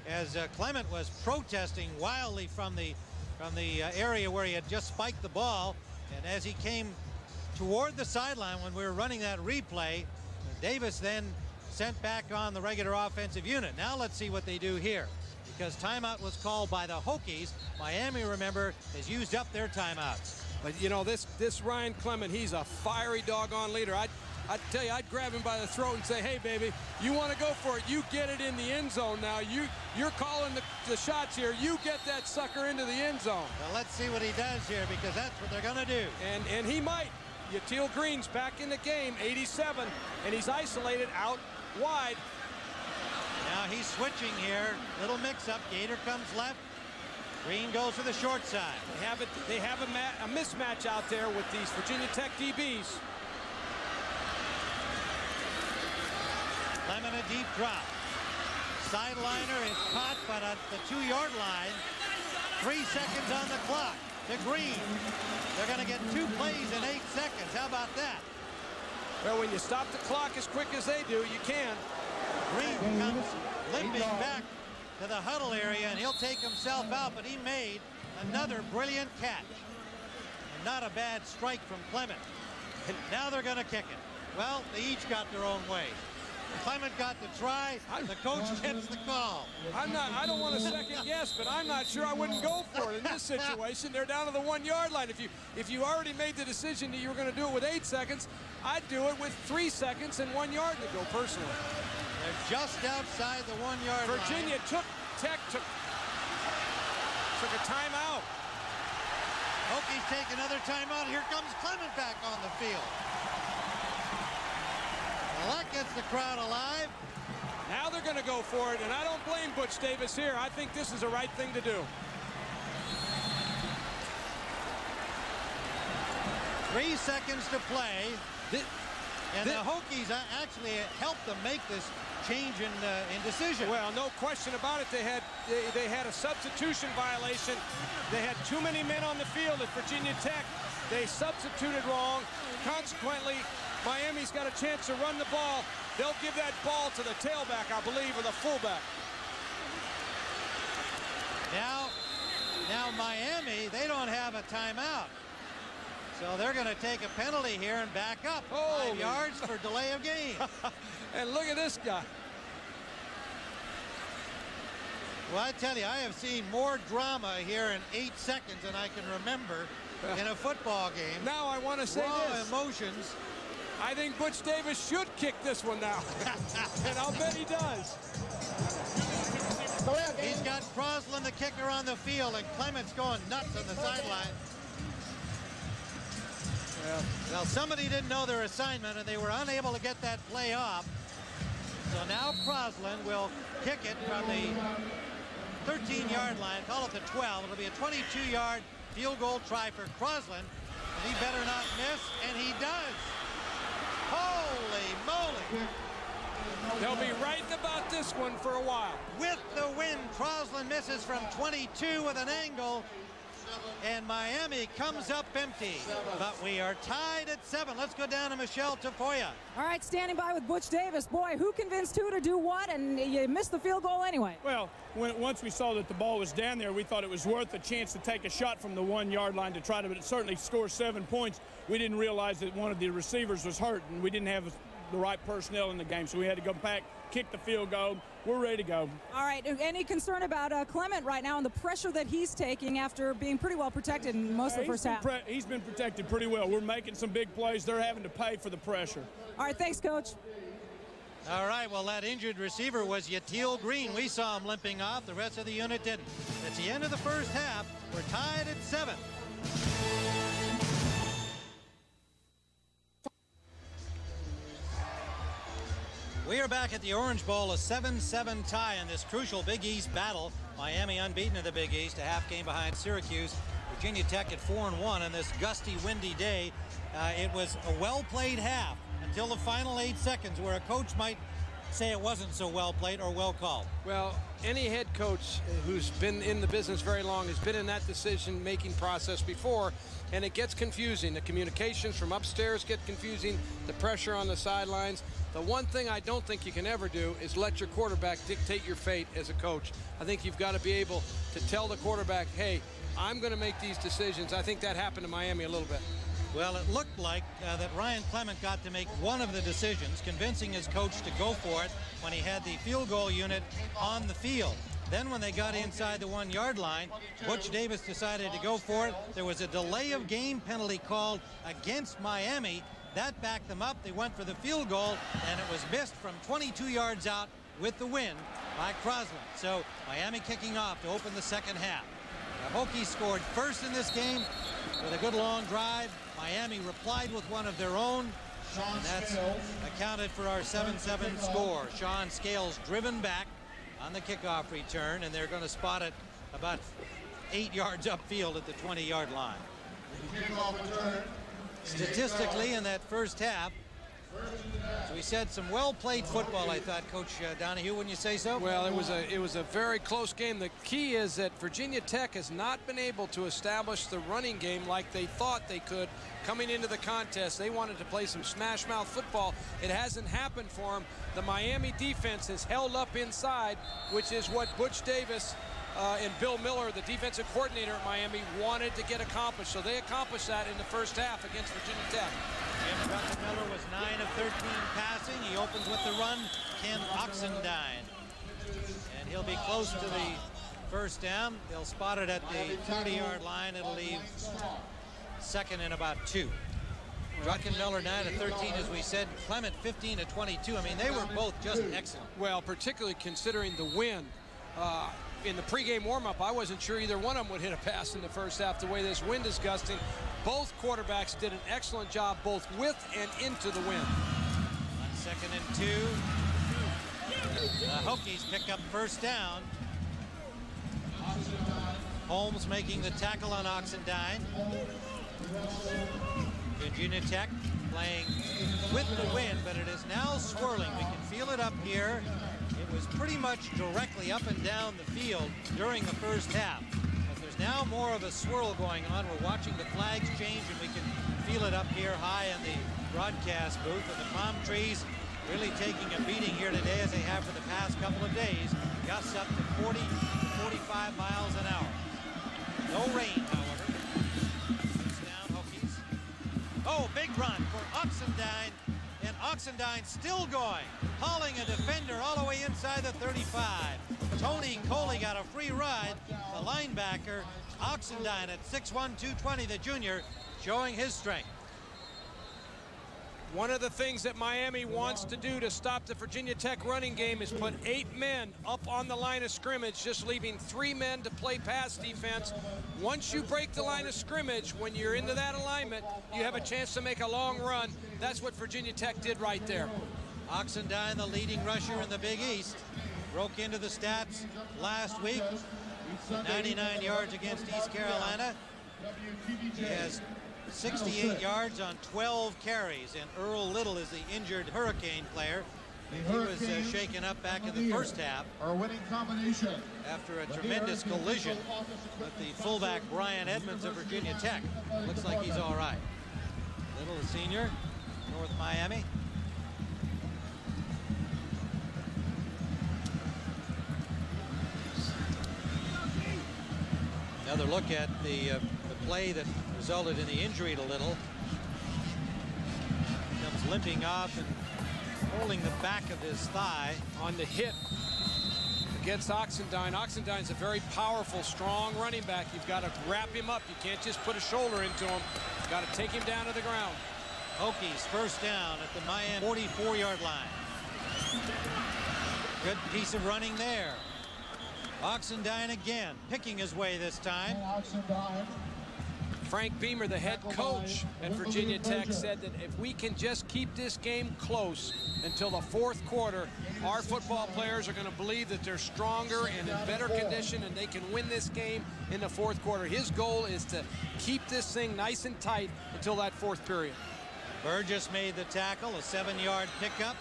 as Clement was protesting wildly from the area where he had just spiked the ball. And as he came toward the sideline when we were running that replay, Davis then sent back on the regular offensive unit. Now let's see what they do here, because timeout was called by the Hokies. Miami, remember, has used up their timeouts. But, you know, this Ryan Clement, he's a fiery doggone leader. I'd tell you, I'd grab him by the throat and say, "Hey, baby, you want to go for it? You get it in the end zone now. You're calling the shots here. You get that sucker into the end zone." Well, let's see what he does here, because that's what they're going to do. And he might. Yatil Green's back in the game, 87, and he's isolated out wide. Now he's switching here. Little mix-up. Gator comes left. Green goes to the short side. They have a mismatch out there with these Virginia Tech DBs. Clement a deep drop. Sideliner is caught, but at the 2-yard line. 3 seconds on the clock to Green. They're going to get 2 plays in 8 seconds. How about that? Well, when you stop the clock as quick as they do, you can. Green comes limping back to the huddle area, and he'll take himself out, but he made another brilliant catch. And not a bad strike from Clement. And now they're going to kick it. Well, they each got their own way. Clement got the try. The coach gets the call. I don't want to second guess, but I'm not sure I wouldn't go for it in this situation. They're down to the 1-yard line. If you already made the decision that you were going to do it with 8 seconds, I'd do it with 3 seconds and 1 yard to go personally. They're just outside the 1-yard line. Virginia took a timeout. Hokies take another timeout. Here comes Clement back on the field. Well, that gets the crowd alive. Now they're going to go for it, and I don't blame Butch Davis here. I think this is the right thing to do. 3 seconds to play. And the Hokies actually helped them make this change in decision. Well, no question about it. They had a substitution violation. They had too many men on the field at Virginia Tech. They substituted wrong. Consequently, Miami's got a chance to run the ball. They'll give that ball to the tailback, I believe, or the fullback. Now Miami, they don't have a timeout. So they're going to take a penalty here and back up 5 yards for delay of game. And look at this guy. Well, I tell you, I have seen more drama here in 8 seconds than I can remember in a football game. Now I want to say this. Emotions. I think Butch Davis should kick this one now. And I'll bet he does. He's got Crosland, the kicker, on the field, and Clement's going nuts on the sideline. Well, somebody didn't know their assignment, and they were unable to get that play off. So now Crosland will kick it from the 13-yard line, call it the 12. It'll be a 22-yard field goal try for Crosland, and he better not miss, and he does. Holy moly. They'll be writing about this one for a while. With the win, Crosland misses from 22 with an angle. and Miami comes up empty. But we are tied at 7. Let's go down to Michelle Tafoya. All right, standing by with Butch Davis. Boy, who convinced who to do what, and you missed the field goal anyway. Well, once we saw that the ball was down there, we thought it was worth a chance to take a shot from the 1-yard line to try to certainly score 7 points. We didn't realize that one of the receivers was hurt, and we didn't have the right personnel in the game, so we had to go back, kick the field goal. We're ready to go. All right, any concern about Clement right now and the pressure that he's taking after being pretty well protected in most of the first half? He's been protected pretty well. We're making some big plays. They're having to pay for the pressure. All right, thanks, Coach. All right, well, that injured receiver was Yatil Green. We saw him limping off. The rest of the unit didn't. It's the end of the first half. We're tied at 7. We are back at the Orange Bowl, a 7-7 tie in this crucial Big East battle. Miami unbeaten in the Big East, a half game behind Syracuse. Virginia Tech at 4-1 on this gusty, windy day. It was a well-played half until the final 8 seconds, where a coach might say it wasn't so well played or well called. Well, any head coach who's been in the business very long has been in that decision-making process before, and it gets confusing. The communications from upstairs get confusing, the pressure on the sidelines. The one thing I don't think you can ever do is let your quarterback dictate your fate as a coach. I think you've got to be able to tell the quarterback, hey, I'm going to make these decisions. I think that happened to Miami a little bit. Well, it looked like that Ryan Clement got to make one of the decisions, convincing his coach to go for it when he had the field goal unit on the field. Then when they got inside the 1-yard line, Butch Davis decided to go for it. There was a delay of game penalty called against Miami. That backed them up. They went for the field goal, and it was missed from 22 yards out with the win by Crosland. So Miami kicking off to open the second half. The Hokies scored first in this game with a good long drive. Miami replied with one of their own, and that's accounted for our 7-7 score. Sean Scales driven back on the kickoff return, and they're going to spot it about 8 yards upfield at the 20-yard line. Statistically, in that first half, as we said, some well-played football, I thought, Coach Donahue, wouldn't you say so? Well, it was a very close game. The key is that Virginia Tech has not been able to establish the running game like they thought they could coming into the contest. They wanted to play some smash-mouth football. It hasn't happened for them. The Miami defense has held up inside, which is what Butch Davis and Bill Miller, the defensive coordinator at Miami, wanted to get accomplished. So they accomplished that in the first half against Virginia Tech. Drucken Miller was 9 of 13 passing. He opens with the run, Ken Oxendine. And he'll be close to the first down. They'll spot it at the 30-yard line. It'll leave second and about 2. Drucken Miller 9 of 13, as we said. Clement 15 of 22. I mean, they were both just excellent. Well, particularly considering the wind. In the pregame warm-up, I wasn't sure either one of them would hit a pass in the first half the way this wind is gusting. Both quarterbacks did an excellent job both with and into the wind. On 2nd and 2, the Hokies pick up first down. Holmes making the tackle on Oxendine. Virginia Tech playing with the wind, but it is now swirling. We can feel it up here. It was pretty much directly up and down the field during the first half. But there's now more of a swirl going on. We're watching the flags change, and we can feel it up here high in the broadcast booth. And the palm trees really taking a beating here today, as they have for the past couple of days. Gusts up to 40 to 45 miles an hour. No rain, however. First down, Hokies. Oh, big run for Oxendine. And Oxendine still going, hauling a defender all the way inside the 35. Tony Coley got a free ride. The linebacker, Oxendine at 6'1", 220, the junior, showing his strength. One of the things that Miami wants to do to stop the Virginia Tech running game is put 8 men up on the line of scrimmage, just leaving 3 men to play pass defense. Once you break the line of scrimmage, when you're into that alignment, you have a chance to make a long run. That's what Virginia Tech did right there. Oxendine, the leading rusher in the Big East, broke into the stats last week. 99 yards against East Carolina. He has 68 yards on 12 carries, and Earl Little is the injured Hurricane player. He was shaken up back in the first half Our winning combination. after a tremendous collision with the fullback Brian Edmonds of Virginia Tech. Looks like he's all right. Little, the senior, North Miami. Another look at the play that resulted in the injury to Little. Comes limping off and holding the back of his thigh. On the hit against Oxendine. Oxendine's a very powerful, strong running back. You've got to wrap him up. You can't just put a shoulder into him. You've got to take him down to the ground. Hokies first down at the Miami 44-yard line. Good piece of running there. Oxendine again, picking his way this time. Frank Beamer, the head coach at Virginia Tech, said that if we can just keep this game close until the fourth quarter, our football players are going to believe that they're stronger and in better condition and they can win this game in the fourth quarter. His goal is to keep this thing nice and tight until that fourth period. Burgess made the tackle, a 7-yard pickup.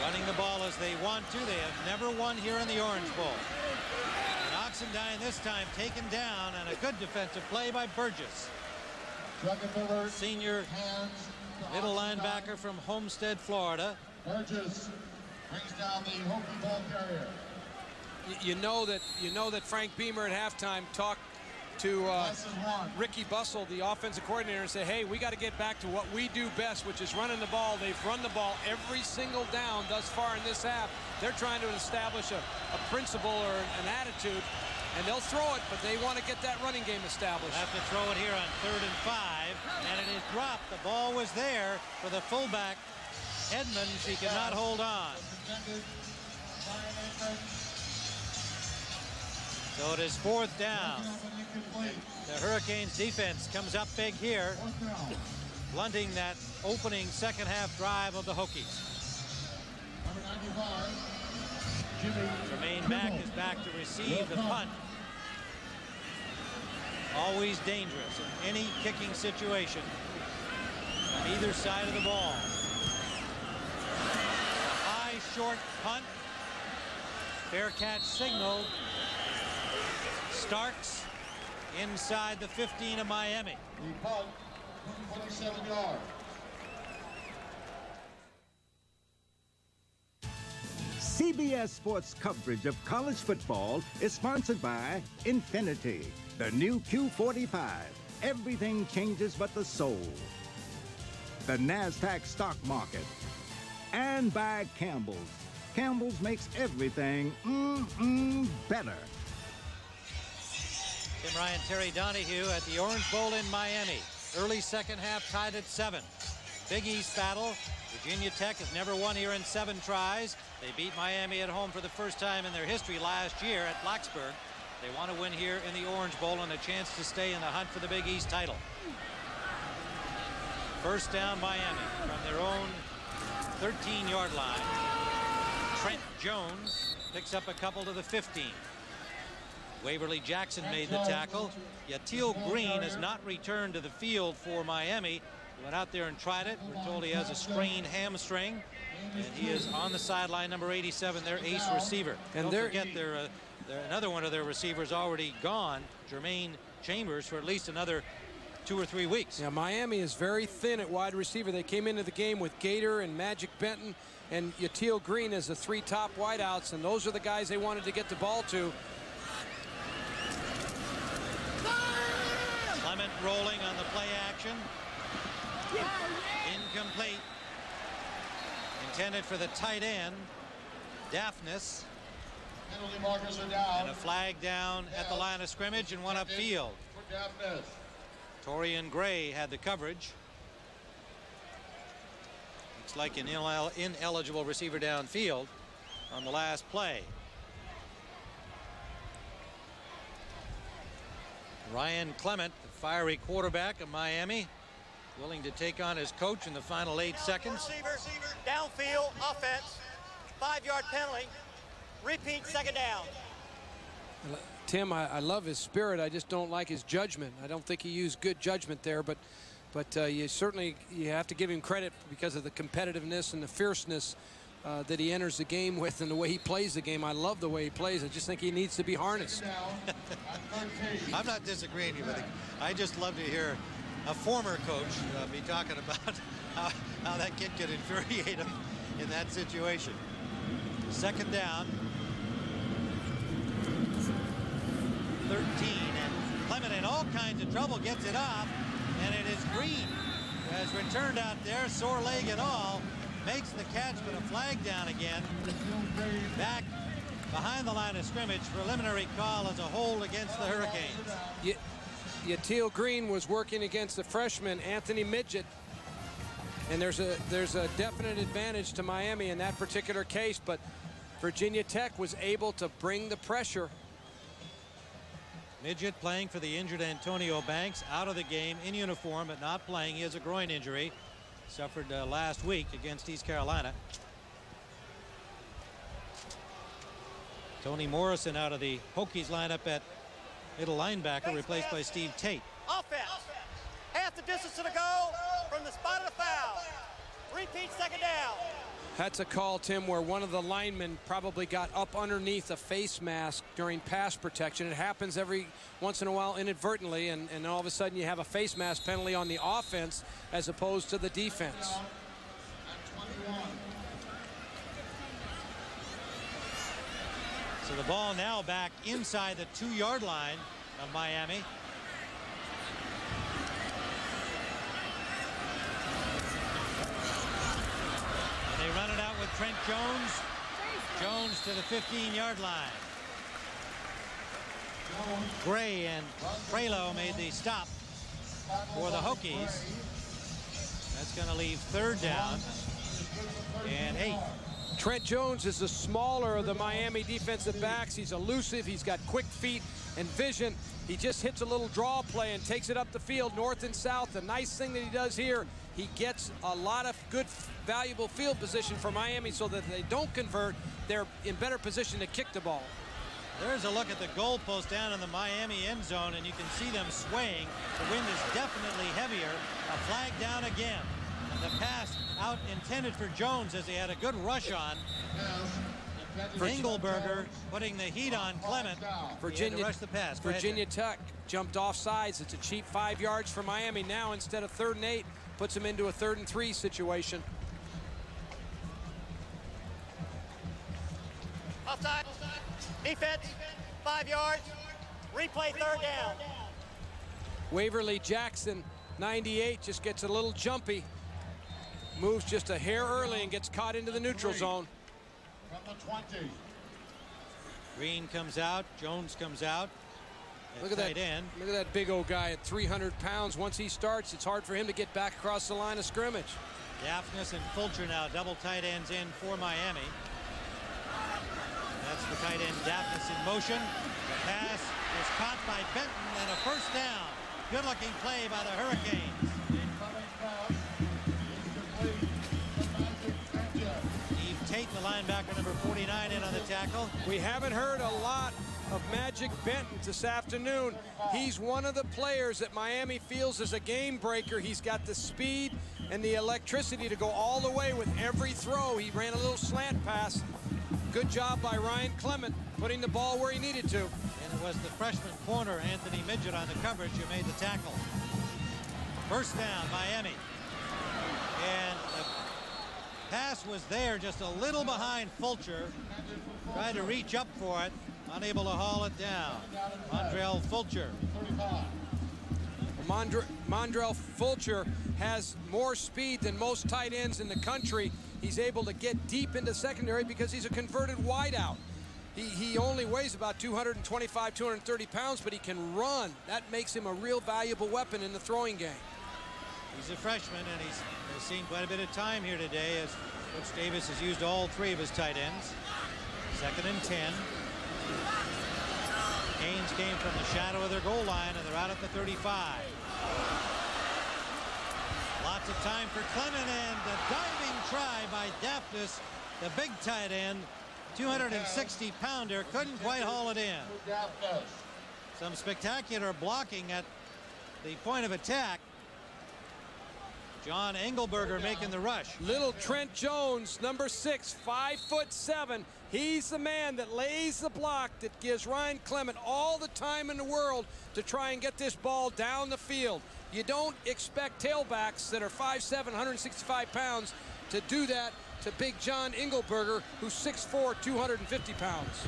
Running the ball as they want to. They have never won here in the Orange Bowl. And Oxendine this time taken down, and a good defensive play by Burgess. Senior middle linebacker from Homestead, Florida. Burgess brings down the Hokie ball carrier. You know that Frank Beamer at halftime talked to Ricky Bussell, the offensive coordinator, and say, hey, we got to get back to what we do best, which is running the ball. They've run the ball every single down thus far in this half. They're trying to establish a principle or an attitude, and they'll throw it, but they want to get that running game established. Have to throw it here on 3rd and 5, and it is dropped. The ball was there for the fullback, Edmonds. He could not hold on. So it is 4th down. The Hurricanes defense comes up big here, blunting that opening second half drive of the Hokies. Jermaine Mack is back to receive the punt. Always dangerous in any kicking situation on either side of the ball. A high short punt. Fair catch signal. Starks inside the 15 of Miami. The punt, 27 yards. CBS Sports coverage of college football is sponsored by Infiniti, the new Q45. Everything changes but the soul. The NASDAQ stock market. And by Campbell's. Campbell's makes everything better. Tim Ryan, Terry Donahue at the Orange Bowl in Miami. Early second half tied at 7. Big East battle. Virginia Tech has never won here in 7 tries. They beat Miami at home for the first time in their history last year at Blacksburg. They want to win here in the Orange Bowl and a chance to stay in the hunt for the Big East title. First down Miami from their own 13-yard line. Trent Jones picks up a couple to the 15. Waverly Jackson made the tackle. Yatil Green has not returned to the field for Miami. He went out there and tried it. We're told he has a sprained hamstring, and he is on the sideline, number 87, their ace receiver. And don't forget, another one of their receivers already gone, Jermaine Chambers, for at least another 2 or 3 weeks. Yeah, Miami is very thin at wide receiver. They came into the game with Gator and Magic Benton and Yatil Green as the 3 top wideouts, and those are the guys they wanted to get the ball to. Clement rolling on the play action. Incomplete. Intended for the tight end, Daphnis. Penalty markers are down. And a flag down at the line of scrimmage and one upfield. Torian Gray had the coverage. Looks like an ineligible receiver downfield on the last play. Ryan Clement, the fiery quarterback of Miami, willing to take on his coach in the final 8 seconds. Receiver, downfield, offense, 5-yard penalty, repeat, second down. Tim, I love his spirit. I just don't like his judgment. I don't think he used good judgment there, but But you have to give him credit because of the competitiveness and the fierceness that he enters the game with, and the way he plays the game. I love the way he plays. I just think he needs to be harnessed. I'm not disagreeing with you. I just love to hear a former coach be talking about how that kid could infuriate him in that situation. Second down. 13, and Clement in all kinds of trouble gets it off, and it is Green who has returned out there, sore leg and all, makes the catch, but a flag down again. Back behind the line of scrimmage. Preliminary call as a hold against the Hurricanes. Yatil Green was working against the freshman Anthony Midget, and there's a definite advantage to Miami in that particular case, but Virginia Tech was able to bring the pressure. Midget playing for the injured Antonio Banks, out of the game in uniform but not playing. He has a groin injury, suffered last week against East Carolina. Tony Morrison out of the Hokies lineup at middle linebacker, replaced by Steve Tate. Offense. Half the distance to the goal from the spot of the foul. Repeat, second down. That's a call, Tim, where one of the linemen probably got up underneath a face mask during pass protection. It happens every once in a while inadvertently, and all of a sudden you have a face mask penalty on the offense as opposed to the defense. So the ball now back inside the 2-yard line of Miami. They run it out with Trent Jones. Jones to the 15-yard line. Gray and Prelo made the stop for the Hokies. That's going to leave third down and 8. Trent Jones is the smaller of the Miami defensive backs. He's elusive. He's got quick feet and vision. He just hits a little draw play and takes it up the field north and south. The nice thing that he does here, he gets a lot of good, valuable field position for Miami so that they don't convert. They're in better position to kick the ball. There's a look at the goalpost down in the Miami end zone, and you can see them swaying. The wind is definitely heavier. A flag down again. And the pass out intended for Jones as he had a good rush on. Engelberger putting the heat on Clement. Virginia rush the pass. Virginia Tech jumped off sides. It's a cheap 5 yards for Miami. Now instead of 3rd and 8, puts them into a 3rd and 3 situation. Offside. Defense. 5 yards. Replay, third down. Waverly Jackson, 98, just gets a little jumpy. Moves just a hair early and gets caught into the neutral zone. From the 20. Green comes out. Jones comes out. Look at that end. Look at that big old guy at 300 pounds. Once he starts, it's hard for him to get back across the line of scrimmage. Daphnis and Fulcher now double tight ends in for Miami. That's the tight end Daphnis in motion. The pass is caught by Benton and a first down. Good looking play by the Hurricanes. Steve Tate, the linebacker, number 49, in on the tackle. We haven't heard a lot of Magic Benton this afternoon. He's one of the players that Miami feels is a game breaker. He's got the speed and the electricity to go all the way with every throw. He ran a little slant pass. Good job by Ryan Clement putting the ball where he needed to. And it was the freshman corner, Anthony Midget, on the coverage who made the tackle. First down, Miami. And the pass was there, just a little behind Fulcher. Tried to reach up for it. Unable to haul it down. Mondrell Fulcher. Mondrell Fulcher has more speed than most tight ends in the country. He's able to get deep into secondary because he's a converted wideout. He only weighs about 225, 230 pounds, but he can run. That makes him a real valuable weapon in the throwing game. He's a freshman, and he's seen quite a bit of time here today as Coach Davis has used all 3 of his tight ends. 2nd and 10. Canes came from the shadow of their goal line, and they're out at the 35. Lots of time for Clement, and a diving try by Daphnis, the big tight end, 260-pounder, couldn't quite haul it in. Some spectacular blocking at the point of attack. John Engelberger making the rush. Little Trent Jones, number 6, 5'7". He's the man that lays the block that gives Ryan Clement all the time in the world to try and get this ball down the field. You don't expect tailbacks that are 5'7", 165 pounds to do that to big John Engelberger, who's 6'4", 250 pounds.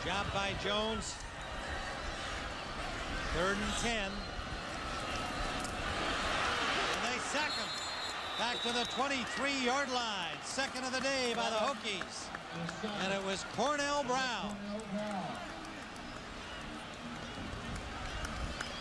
Job by Jones. 3rd and 10. And they sack him. Back to the 23-yard line. Second of the day by the Hokies. And it was Cornell Brown.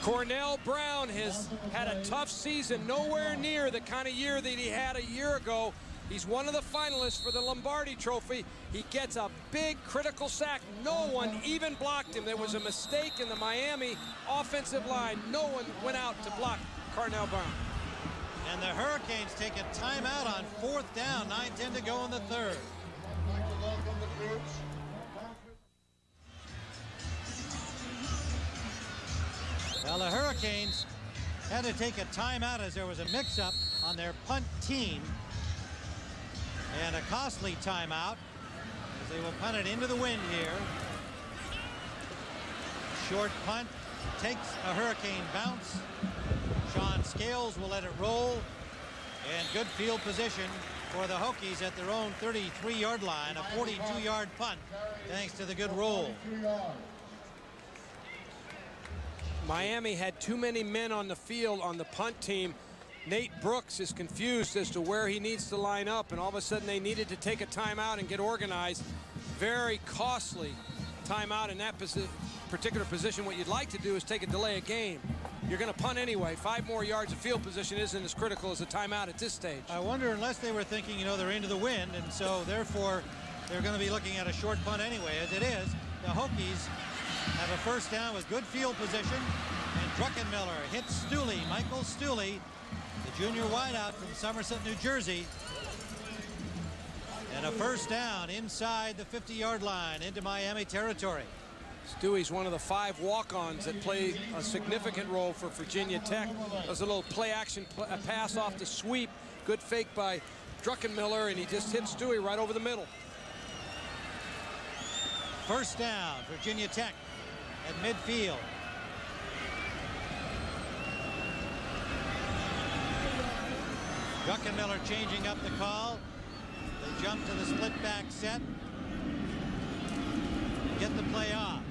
Cornell Brown has had a tough season, nowhere near the kind of year that he had a year ago. He's one of the finalists for the Lombardi Trophy. He gets a big critical sack. No one even blocked him. There was a mistake in the Miami offensive line. No one went out to block Cornell Brown. And the Hurricanes take a timeout on 4th down, 9:10 to go in the 3rd. Well, the Hurricanes had to take a timeout as there was a mix-up on their punt team. And a costly timeout as they will punt it into the wind here. Short punt takes a Hurricane bounce. Sean Scales will let it roll. And good field position for the Hokies at their own 33-yard line. A 42-yard punt thanks to the good roll. Miami had too many men on the field on the punt team. Nate Brooks is confused as to where he needs to line up, and all of a sudden they needed to take a timeout and get organized. Very costly timeout in that particular position. What you'd like to do is take a delay of game. You're going to punt anyway. 5 more yards of field position isn't as critical as a timeout at this stage. I wonder, unless they were thinking, you know, they're into the wind, and so therefore they're going to be looking at a short punt anyway. As it is, the Hokies have a 1st down with good field position, and Druckenmiller hits Stooley, Michael Stooley, the junior wideout from Somerset, New Jersey. And a 1st down inside the 50-yard line into Miami territory. Stewie's one of the 5 walk-ons that play a significant role for Virginia Tech. There's a little play-action pass off the sweep. Good fake by Druckenmiller, and he just hit Stewie right over the middle. 1st down, Virginia Tech at midfield. Druckenmiller changing up the call. They jump to the split back set. Get the play off.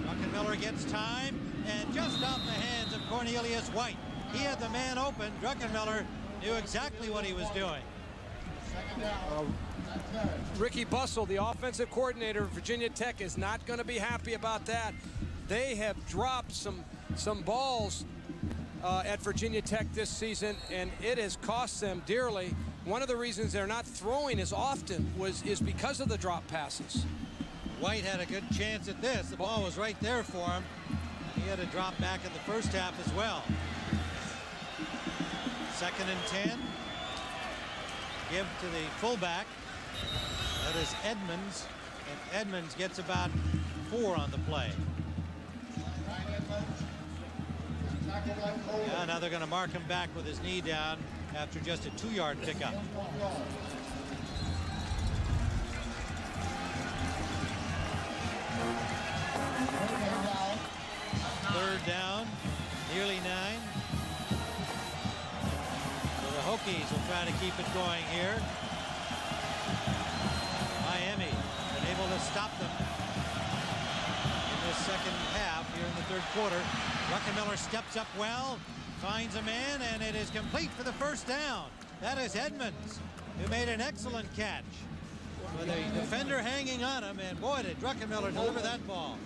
Druckenmiller gets time, and just off the hands of Cornelius White. He had the man open. Druckenmiller knew exactly what he was doing. Ricky Bussell, the offensive coordinator of Virginia Tech, is not going to be happy about that. They have dropped some balls at Virginia Tech this season, and it has cost them dearly. One of the reasons they're not throwing as often is because of the drop passes. White had a good chance at this. The ball was right there for him. He had a drop back in the 1st half as well. 2nd and 10. Give to the fullback. That is Edmonds. And Edmonds gets about 4 on the play. Yeah, now they're going to mark him back with his knee down after just a 2-yard pickup. 3rd down, nearly 9. So the Hokies will try to keep it going here. Miami been able to stop them in this 2nd half here in the 3rd quarter. Druckenmiller steps up well, finds a man, and it is complete for the 1st down. That is Edmonds, who made an excellent catch with a defender hanging on him, and boy, did Druckenmiller deliver that ball.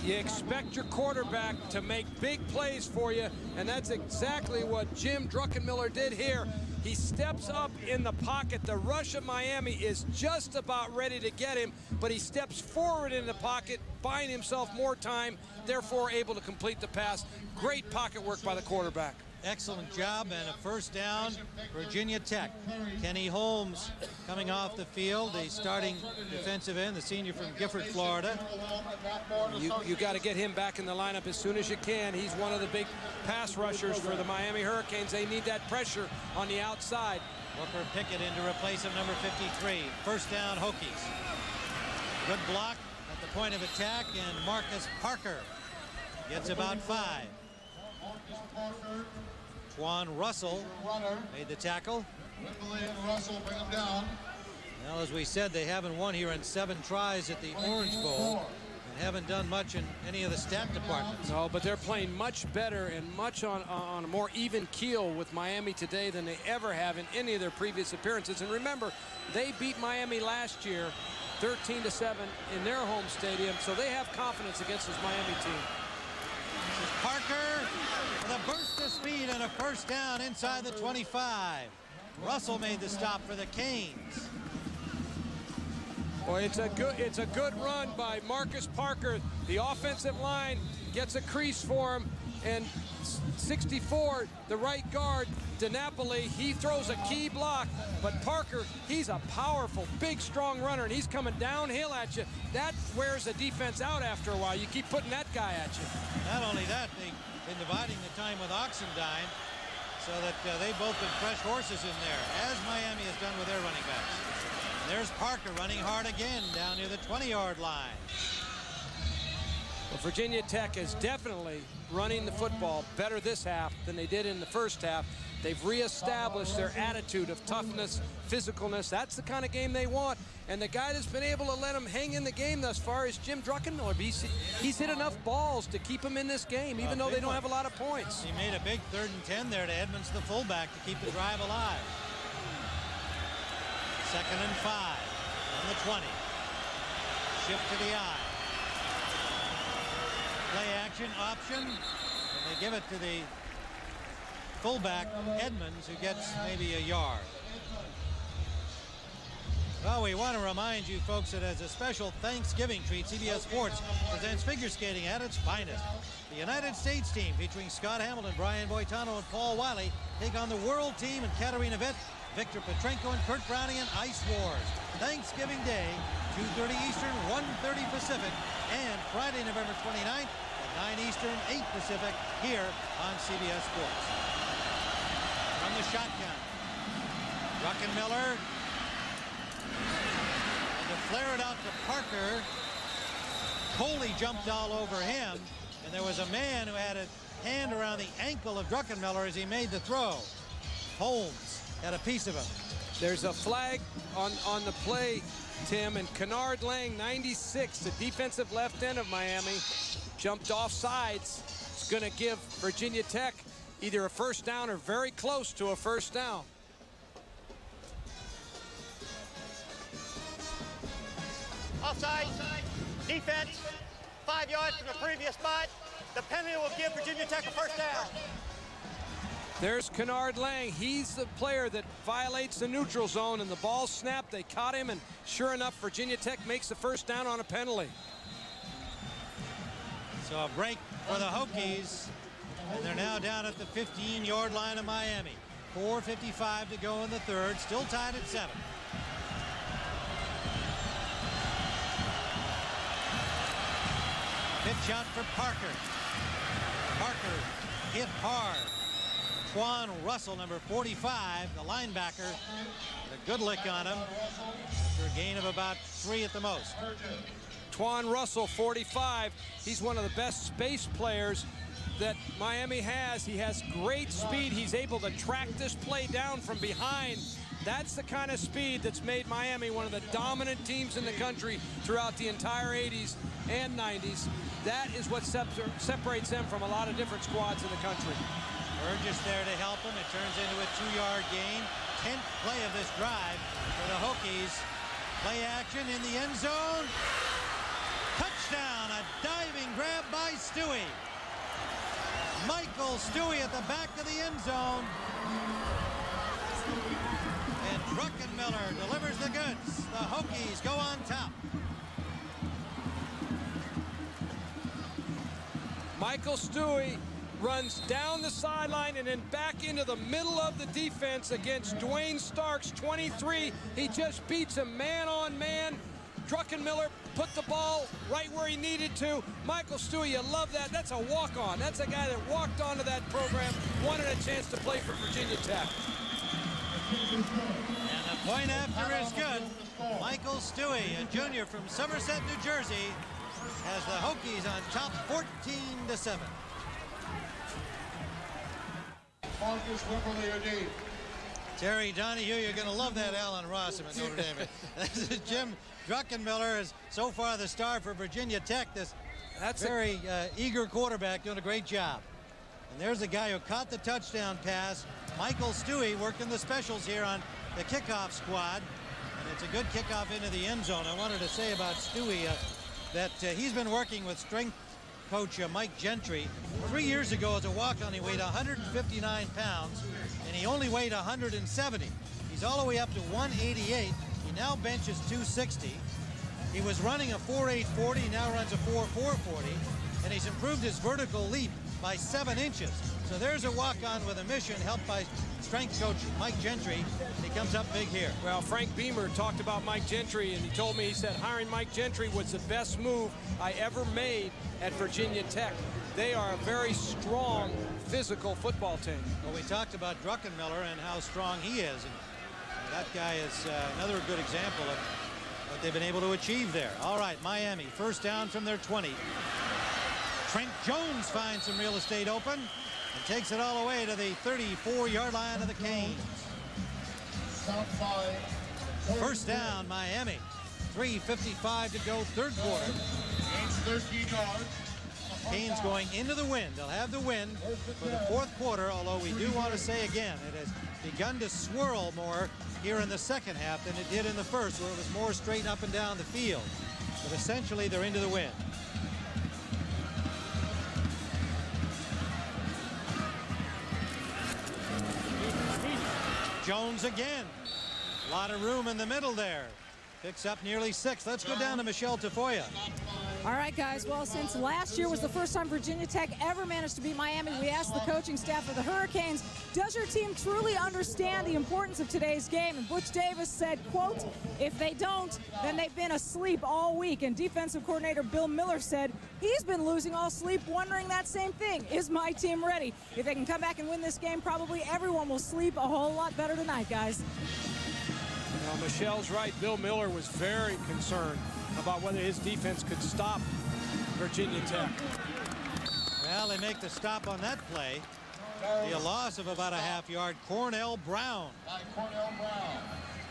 You expect your quarterback to make big plays for you, and that's exactly what Jim Druckenmiller did here. He steps up in the pocket. The rush of Miami is just about ready to get him, but he steps forward in the pocket, buying himself more time, therefore able to complete the pass. Great pocket work by the quarterback. excellent job, and a first down, Virginia Tech. Kenny Holmes coming off the field, the starting defensive end, the senior from Gifford, Florida. You got to get him back in the lineup as soon as you can. He's one of the big pass rushers for the Miami Hurricanes. They need that pressure on the outside. Booker Pickett in to replace him, number 53. First down, Hokies. Good block at the point of attack, and Marcus Parker gets about 5. Twan Russell made the tackle. Russell, bring him down. Well, as we said, they haven't won here in 7 tries at the Orange Bowl and haven't done much in any of the stat departments. No, but they're playing much better and much on a more even keel with Miami today than they ever have in any of their previous appearances. And remember, they beat Miami last year 13-7 in their home stadium, so they have confidence against this Miami team. This is Parker with a burst of speed and a first down inside the 25. Russell made the stop for the Canes. Boy, it's a good run by Marcus Parker. The offensive line gets a crease for him, and 64, the right guard, DiNapoli, he throws a key block, but Parker, he's a powerful, big, strong runner, and he's coming downhill at you. That wears the defense out after a while. You keep putting that guy at you. Not only that, they've been dividing the time with Oxendine so that they've both been fresh horses in there, as Miami has done with their running backs. There's Parker running hard again down near the 20-yard line. Well, Virginia Tech is definitely running the football better this half than they did in the first half. They've reestablished their attitude of toughness, physicalness. That's the kind of game they want. And the guy that's been able to let them hang in the game thus far is Jim Druckenmiller. He's hit enough balls to keep them in this game, even though they don't have a lot of points. He made a big 3rd and 10 there to Edmonds, the fullback, to keep the drive alive. 2nd and 5 on the 20. Shift to the eye. Play action option, and they give it to the fullback Edmonds, who gets maybe a yard. Well, we want to remind you folks that as a special Thanksgiving treat, CBS Sports presents figure skating at its finest. The United States team, featuring Scott Hamilton, Brian Boitano, and Paul Wiley, take on the world team and Katarina Witt, Victor Petrenko, and Kurt Browning in Ice Wars. Thanksgiving Day, 2:30 Eastern, 1:30 Pacific, and Friday, November 29th at 9 Eastern, 8 Pacific, here on CBS Sports. From the shotgun, Druckenmiller, and to flare it out to Parker, Coley jumped all over him, and there was a man who had a hand around the ankle of Druckenmiller as he made the throw. Holmes had a piece of him. There's a flag on the play, Tim, and Kennard Lang, 96, the defensive left end of Miami, jumped off sides. It's going to give Virginia Tech either a first down or very close to a first down. Offside, defense, 5 yards from the previous spot. The penalty will give Virginia Tech a first down. There's Kennard Lang. He's the player that violates the neutral zone, and the ball snapped. They caught him, and sure enough, Virginia Tech makes the first down on a penalty. So a break for the Hokies, and they're now down at the 15-yard line of Miami. 4:55 to go in the 3rd, still tied at 7. Pitch out for Parker. Parker hit hard. Twan Russell, number 45, the linebacker, a good lick on him after a gain of about 3 at the most. Twan Russell, 45. He's one of the best space players that Miami has. He has great speed. He's able to track this play down from behind. That's the kind of speed that's made Miami one of the dominant teams in the country throughout the entire 80s and 90s. That is what separates them from a lot of different squads in the country. Burgess there to help him. It turns into a 2-yard gain. 10th play of this drive for the Hokies. Play action in the end zone. Touchdown, a diving grab by Stewie. Michael Stewie at the back of the end zone. And Druckenmiller delivers the goods. The Hokies go on top. Michael Stewie runs down the sideline and then back into the middle of the defense against Dwayne Starks, 23. He just beats him man on man. Druckenmiller put the ball right where he needed to. Michael Stewie, you love that. That's a walk-on. That's a guy that walked onto that program, wanted a chance to play for Virginia Tech. And the point after is good. Michael Stewie, a junior from Somerset, New Jersey, has the Hokies on top 14-7. Marcus Wimberly. Terry Donahue, you're going to love that Alan Rossum at Notre Dame. This is Jim Druckenmiller, is so far the star for Virginia Tech. That's very eager quarterback doing a great job. And there's the guy who caught the touchdown pass. Michael Stewie working the specials here on the kickoff squad. And it's a good kickoff into the end zone. I wanted to say about Stewie that he's been working with strength coach Mike Gentry. 3 years ago as a walk-on, he weighed 159 pounds, and he only weighed 170. He's all the way up to 188. He now benches 260. He was running a 4.840, he now runs a 4.440, and he's improved his vertical leap by 7 inches. So there's a walk-on with a mission, helped by strength coach Mike Gentry. He comes up big here. Well, Frank Beamer talked about Mike Gentry, and he told me, he said, hiring Mike Gentry was the best move I ever made at Virginia Tech. They are a very strong, physical football team. Well, we talked about Druckenmiller and how strong he is, and that guy is another good example of what they've been able to achieve there. All right, Miami, first down from their 20. Trent Jones finds some real estate open and takes it all the way to the 34-yard line of the Canes. First down, Miami. 3:55 to go, third quarter. 13 yards. Canes going into the wind. They'll have the wind for the fourth quarter, although we do want to say again, it has begun to swirl more here in the second half than it did in the first, where it was more straight up and down the field. But essentially, they're into the wind. Jones again. A lot of room in the middle there. Picks up nearly 6. Let's go down to Michelle Tafoya. All right, guys. Well, since last year was the first time Virginia Tech ever managed to beat Miami, we asked the coaching staff of the Hurricanes, does your team truly understand the importance of today's game? And Butch Davis said, quote, if they don't, then they've been asleep all week. And defensive coordinator Bill Miller said he's been losing all sleep, wondering that same thing. Is my team ready? If they can come back and win this game, probably everyone will sleep a whole lot better tonight, guys. Well, Michelle's right. Bill Miller was very concerned about whether his defense could stop Virginia Tech. Well, they make the stop on that play. The loss of about a half-yard. Cornell Brown.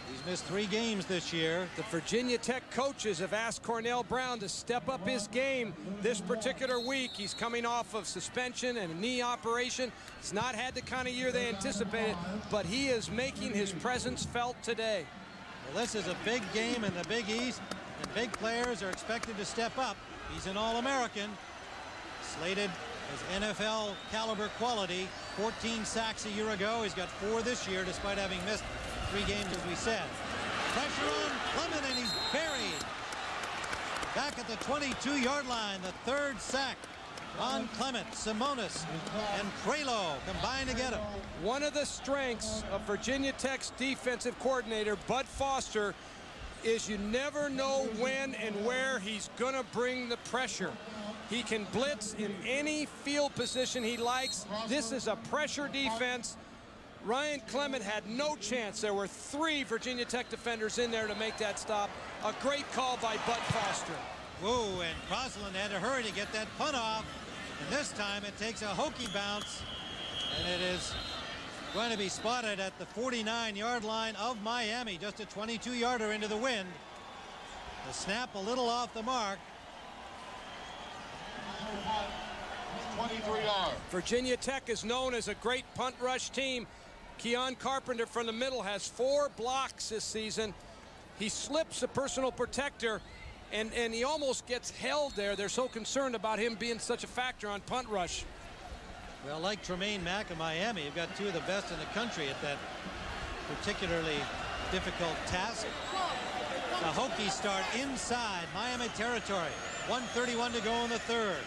He's missed 3 games this year. The Virginia Tech coaches have asked Cornell Brown to step up his game this particular week. He's coming off of suspension and a knee operation. He's not had the kind of year they anticipated, but he is making his presence felt today. Well, this is a big game in the Big East, and big players are expected to step up. He's an All-American, slated as NFL caliber quality. 14 sacks a year ago. He's got 4 this year, despite having missed 3 games, as we said. Pressure on Clement, and he's buried. Back at the 22-yard line, the 3rd sack. Ron Clement, Simonis, and Prelo combine to get him. One of the strengths of Virginia Tech's defensive coordinator, Bud Foster, is you never know when and where he's going to bring the pressure. He can blitz in any field position he likes. This is a pressure defense. Ryan Clement had no chance. There were 3 Virginia Tech defenders in there to make that stop. A great call by Bud Foster. Whoa, and Crosland had to hurry to get that punt off. And this time it takes a Hokie bounce, and it is going to be spotted at the 49-yard line of Miami, just a 22-yarder into the wind. The snap a little off the mark. 23 yards. Virginia Tech is known as a great punt rush team. Keon Carpenter from the middle has 4 blocks this season. He slips a personal protector, and he almost gets held there. They're so concerned about him being such a factor on punt rush. Well, like Tremaine Mack of Miami, you've got 2 of the best in the country at that particularly difficult task. The Hokies start inside Miami territory. 1:31 to go in the 3rd.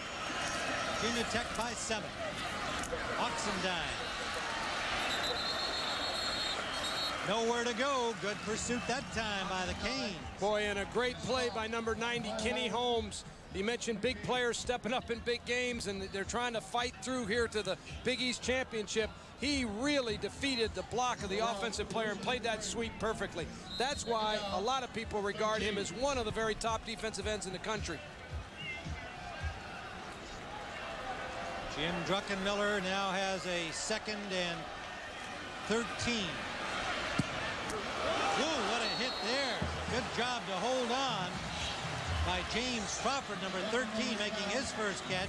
Virginia Tech by 7. Oxendine. Nowhere to go. Good pursuit that time by the Canes. Boy, and a great play by number 90, Kenny Holmes. You mentioned big players stepping up in big games, and they're trying to fight through here to the Big East Championship. He really defeated the block of the offensive player and played that sweep perfectly. That's why a lot of people regard him as one of the very top defensive ends in the country. Jim Druckenmiller now has a 2nd and 13. Ooh, what a hit there. Good job to hold on by James Crawford, number 13, making his first catch.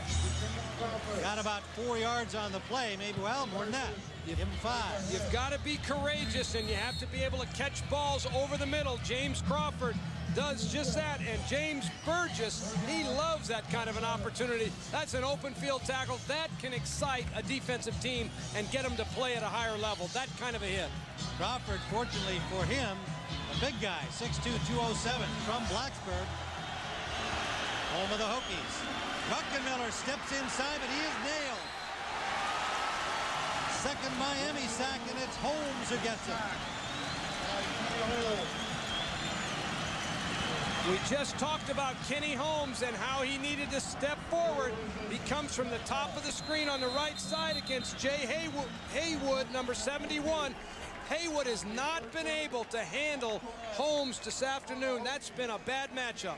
Got about 4 yards on the play, maybe, well, more than that. Give him 5. You've got to be courageous, and you have to be able to catch balls over the middle. James Crawford does just that, and James Burgess, he loves that kind of an opportunity. That's an open field tackle. That can excite a defensive team and get them to play at a higher level. That kind of a hit. Crawford, fortunately for him, a big guy, 6'2", 207 from Blacksburg. Home of the Hokies. Druckenmiller steps inside, but he is nailed. 2nd Miami sack, and it's Holmes who gets it. We just talked about Kenny Holmes and how he needed to step forward. He comes from the top of the screen on the right side against Jay Haywood, number 71. Haywood has not been able to handle Holmes this afternoon. That's been a bad matchup.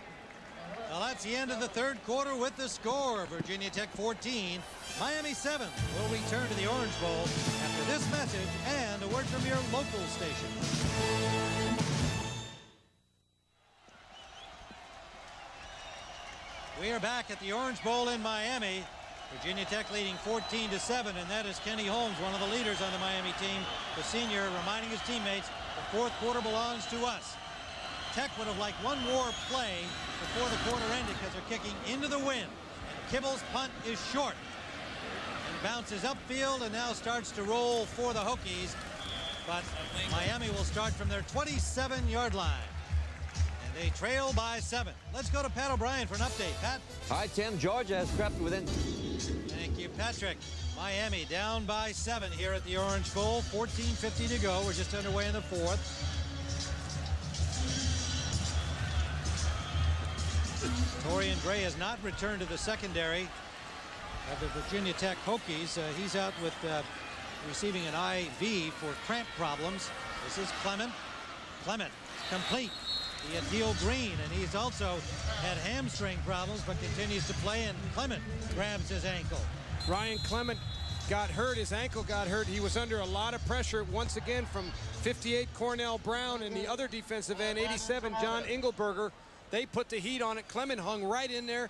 Well, that's the end of the 3rd quarter with the score. Virginia Tech 14, Miami 7. We'll return to the Orange Bowl after this message and a word from your local station. We are back at the Orange Bowl in Miami. Virginia Tech leading 14-7, and that is Kenny Holmes, one of the leaders on the Miami team, the senior, reminding his teammates the 4th quarter belongs to us. Tech would have liked one more play before the quarter ended because they're kicking into the wind. And Kibble's punt is short and bounces upfield and now starts to roll for the Hokies. But Miami will start from their 27-yard line. And they trail by 7. Let's go to Pat O'Brien for an update. Pat? All right, Tim, Georgia has crept within. Thank you, Patrick. Miami down by 7 here at the Orange Bowl. 14:50 to go. We're just underway in the 4th. Torian Gray has not returned to the secondary of the Virginia Tech Hokies. He's out with receiving an IV for cramp problems. This is Clement. Clement complete. The Adil Green, and he's also had hamstring problems but continues to play, and Clement grabs his ankle. Ryan Clement got hurt. His ankle got hurt. He was under a lot of pressure once again from 58 Cornell Brown and the other defensive end, 87 John Engelberger. They put the heat on it. Clement hung right in there.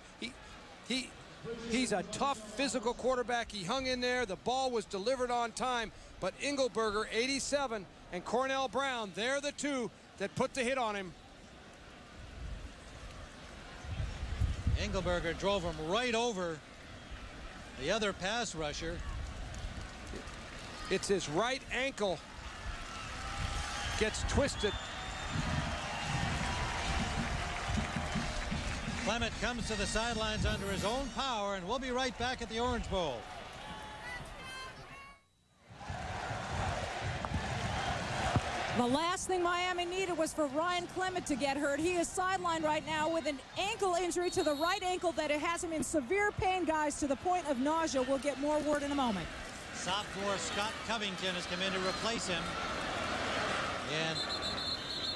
He's a tough physical quarterback. He hung in there. The ball was delivered on time. But Engelberger, 87, and Cornell Brown, they're the two that put the hit on him. Engelberger drove him right over the other pass rusher. It's his right ankle gets twisted. Clement comes to the sidelines under his own power, and we'll be right back at the Orange Bowl. The last thing Miami needed was for Ryan Clement to get hurt. He is sidelined right now with an ankle injury to the right ankle that it has him in severe pain, guys, to the point of nausea. We'll get more word in a moment. Sophomore Scott Covington has come in to replace him. And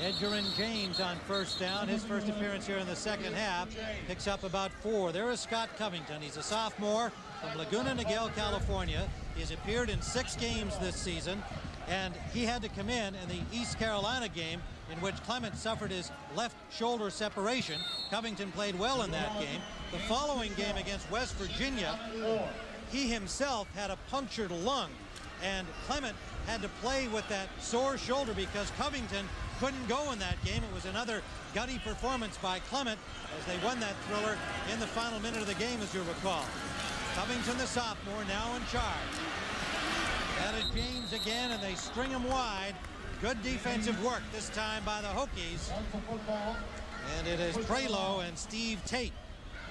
Edgerrin James on first down. His first appearance here in the 2nd half. Picks up about 4. There is Scott Covington. He's a sophomore from Laguna Niguel, California. He's appeared in 6 games this season. And he had to come in the East Carolina game in which Clement suffered his left shoulder separation. Covington played well in that game. The following game against West Virginia, he himself had a punctured lung. And Clement had to play with that sore shoulder because Covington couldn't go in that game. It was another gutty performance by Clement as they won that thriller in the final minute of the game, as you recall. Covington, the sophomore, now in charge. That is James again, and they string him wide. Good defensive work this time by the Hokies. And it is Prelo and Steve Tate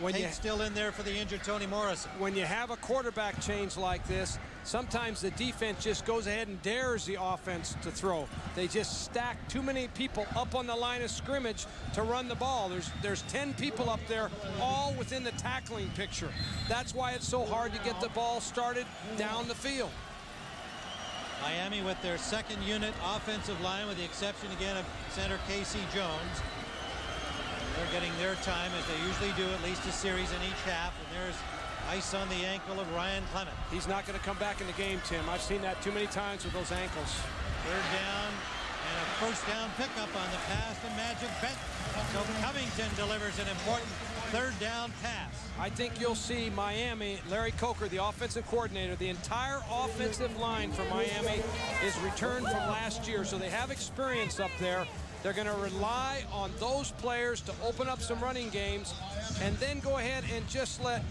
Tate's still in there for the injured Tony Morrison. When you have a quarterback change like this, sometimes the defense just goes ahead and dares the offense to throw. They just stack too many people up on the line of scrimmage to run the ball. There's 10 people up there, all within the tackling picture. That's why it's so hard to get the ball started down the field. Miami with their second unit offensive line, with the exception again of center Casey Jones. They're getting their time, as they usually do, at least a series in each half. And there's ice on the ankle of Ryan Clement. He's not going to come back in the game, Tim. I've seen that too many times with those ankles. Third down and a first down pickup on the pass to Magic Benton. So Covington delivers an important third down pass. I think you'll see Miami, Larry Coker, the offensive coordinator, the entire offensive line for Miami is returned from last year. So they have experience up there. They're going to rely on those players to open up some running games, and then go ahead and just let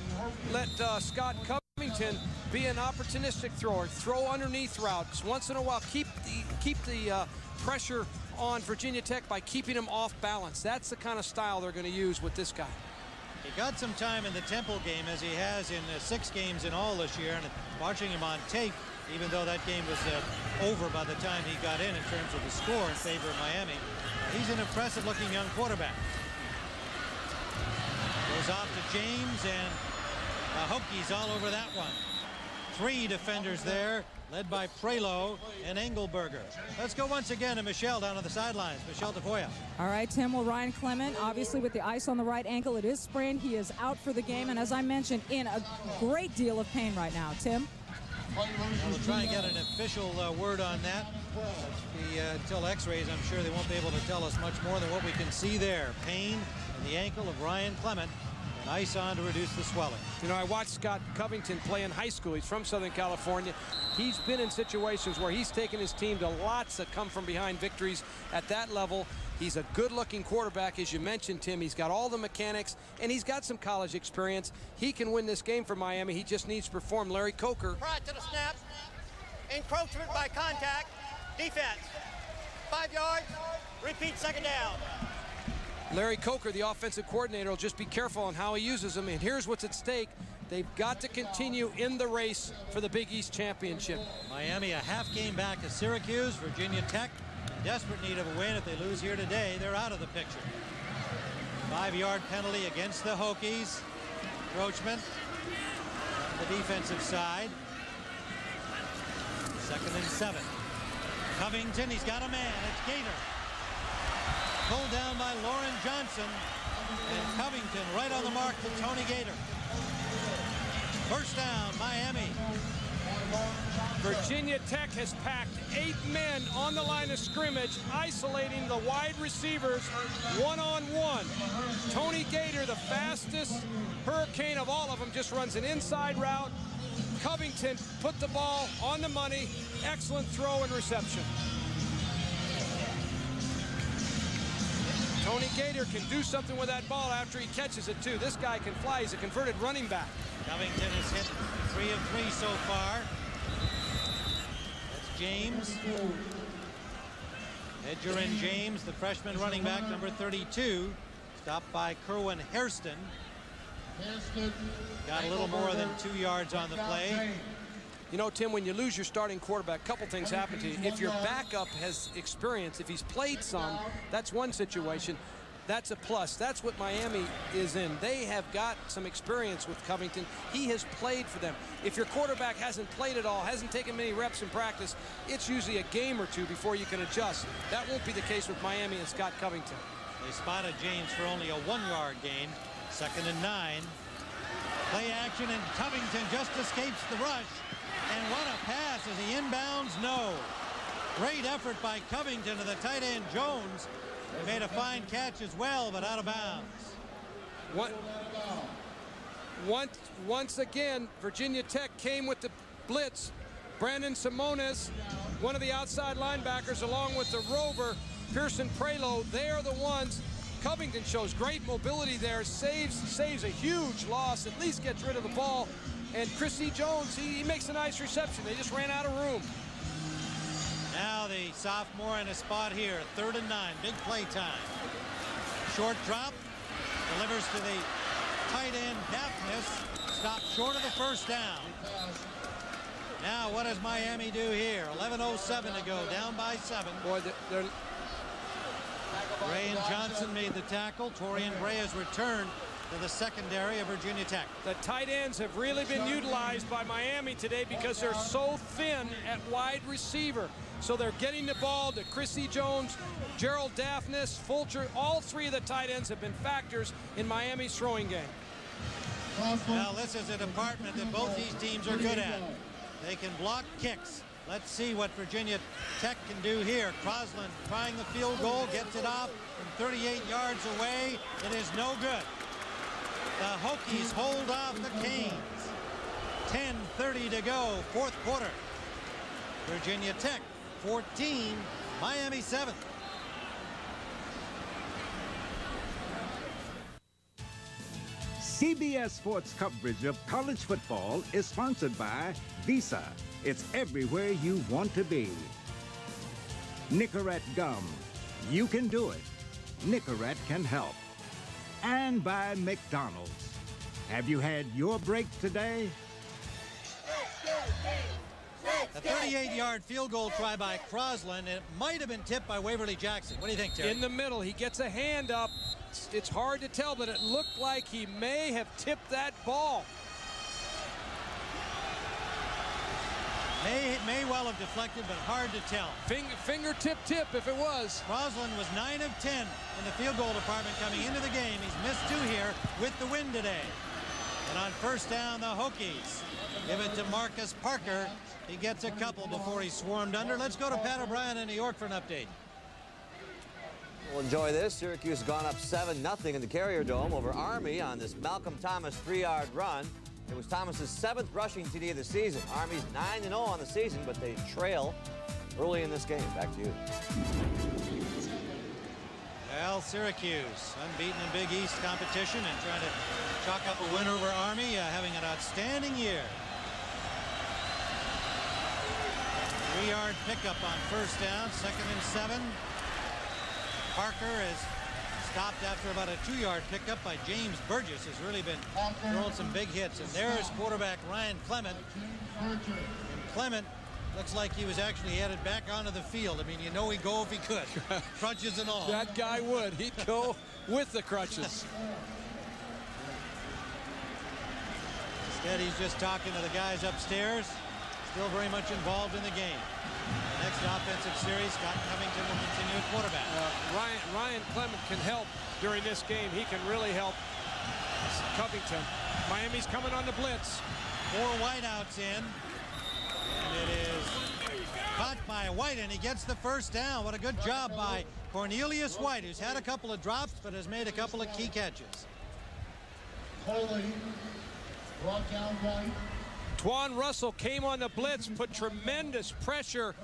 Scott Covington be an opportunistic thrower. Throw underneath routes once in a while. Keep the pressure on Virginia Tech by keeping them off balance. That's the kind of style they're going to use with this guy. He got some time in the Temple game, as he has in 6 games in all this year, and watching him on tape, even though that game was over by the time he got in terms of the score in favor of Miami, he's an impressive-looking young quarterback. Goes off to James, and Hokies all over that one. 3 defenders there, led by Prelo and Engelberger. Let's go once again to Michelle down on the sidelines. Michelle Tafoya. All right, Tim. Well, Ryan Clement, obviously with the ice on the right ankle, it is sprained. He is out for the game, and as I mentioned, in a great deal of pain right now. Tim? We'll try and get an official word on that. Until x-rays, I'm sure they won't be able to tell us much more than what we can see there. Pain in the ankle of Ryan Clement, and ice on to reduce the swelling. You know, I watched Scott Covington play in high school. He's from Southern California. He's been in situations where he's taken his team to lots of come-from-behind victories at that level. He's a good-looking quarterback, as you mentioned, Tim. He's got all the mechanics, and he's got some college experience. He can win this game for Miami. He just needs to perform. Larry Coker. Prior to the snap, encroachment by contact, defense. 5 yards, repeat second down. Larry Coker, the offensive coordinator, will just be careful on how he uses them. And here's what's at stake. They've got to continue in the race for the Big East Championship. Miami a half game back of Syracuse. Virginia Tech in desperate need of a win. If they lose here today, they're out of the picture. 5-yard penalty against the Hokies. Encroachment on the defensive side. 2nd and 7. Covington, he's got a man. It's Gator. Pulled down by Lauren Johnson. And Covington right on the mark to Tony Gator. First down, Miami. Virginia Tech has packed 8 men on the line of scrimmage, isolating the wide receivers one-on-one. Tony Gator, the fastest hurricane of all of them, just runs an inside route. Covington put the ball on the money. Excellent throw and reception. Tony Gator can do something with that ball after he catches it, too. This guy can fly. He's a converted running back. Covington has hit 3 of 3 so far. That's James. Edgerrin James, the freshman running back, number 32. Stopped by Kerwin Hairston. Got a little more than 2 yards on the play. You know, Tim, when you lose your starting quarterback, a couple things happen to you. If your backup has experience, if he's played some, that's one situation. That's a plus. That's what Miami is in. They have got some experience with Covington. He has played for them. If your quarterback hasn't played at all, hasn't taken many reps in practice, it's usually a game or two before you can adjust. That won't be the case with Miami and Scott Covington. They spotted James for only a 1-yard gain. 2nd and 9. Play action, and Covington just escapes the rush. And what a pass as he inbounds. No. Great effort by Covington to the tight end Jones. He made a fine catch as well, but out of bounds. Once again, Virginia Tech came with the blitz. Brandon Simones, one of the outside linebackers, along with the rover, Pearson Prelo, they are the ones. Covington shows great mobility there, saves a huge loss, at least gets rid of the ball. And Chrissy Jones, he makes a nice reception. They just ran out of room. Now the sophomore in a spot here. 3rd and 9. Big play time. Short drop. Delivers to the tight end Daphnis stopped short of the first down. Now what does Miami do here? 11:07 to go, down by 7. Boy, they're Gray and Johnson made the tackle. Torian Gray has returned to the secondary of Virginia Tech. The tight ends have really been utilized by Miami today because they're so thin at wide receiver. So they're getting the ball to Chrissy Jones, Gerald Daphnis, Fulcher. All 3 of the tight ends have been factors in Miami's throwing game. Now this is a department that both these teams are good at. They can block kicks. Let's see what Virginia Tech can do here. Crosland trying the field goal, gets it off from 38 yards away. It is no good. The Hokies hold off the Canes. 10:30 to go, 4th quarter. Virginia Tech 14, Miami 7. CBS Sports coverage of college football is sponsored by Visa. It's everywhere you want to be. Nicorette Gum. You can do it. Nicorette can help. And by McDonald's. Have you had your break today? A 38-yard field goal try by Crosland. It might have been tipped by Waverly Jackson. What do you think, Terry? In the middle, he gets a hand up. It's hard to tell, but it looked like he may have tipped that ball. May well have deflected, but hard to tell. Fingertip tip if it was. Crosland was 9 of 10 in the field goal department coming into the game. He's missed 2 here with the win today. And on first down, the Hokies give it to Marcus Parker. He gets a couple before he's swarmed under. Let's go to Pat O'Brien in New York for an update. We'll enjoy this. Syracuse has gone up 7-0 in the Carrier Dome over Army on this Malcolm Thomas 3-yard run. It was Thomas's 7th rushing TD of the season. Army's 9-0 on the season, but they trail early in this game. Back to you. Well, Syracuse, unbeaten in Big East competition and trying to chalk up a win over Army, having an outstanding year. 3-yard pickup on first down, 2nd and 7. Parker is stopped after about a 2-yard pickup by James Burgess, has really been throwing some big hits. And there's quarterback Ryan Clement. And Clement looks like he was actually headed back onto the field. I mean, you know he'd go if he could. Crutches and all. That guy would. He'd go with the crutches. Instead, he's just talking to the guys upstairs. Still very much involved in the game. The next offensive series, Scott Covington will continue at quarterback. Ryan Clement can help during this game. He can really help Covington. Miami's coming on the blitz. 4 wideouts in. And it is caught by White, and he gets the first down. What a good job by Cornelius White, who's had a couple of drops, but has made a couple of key catches. Coley brought down White. Twan Russell came on the blitz, put tremendous pressure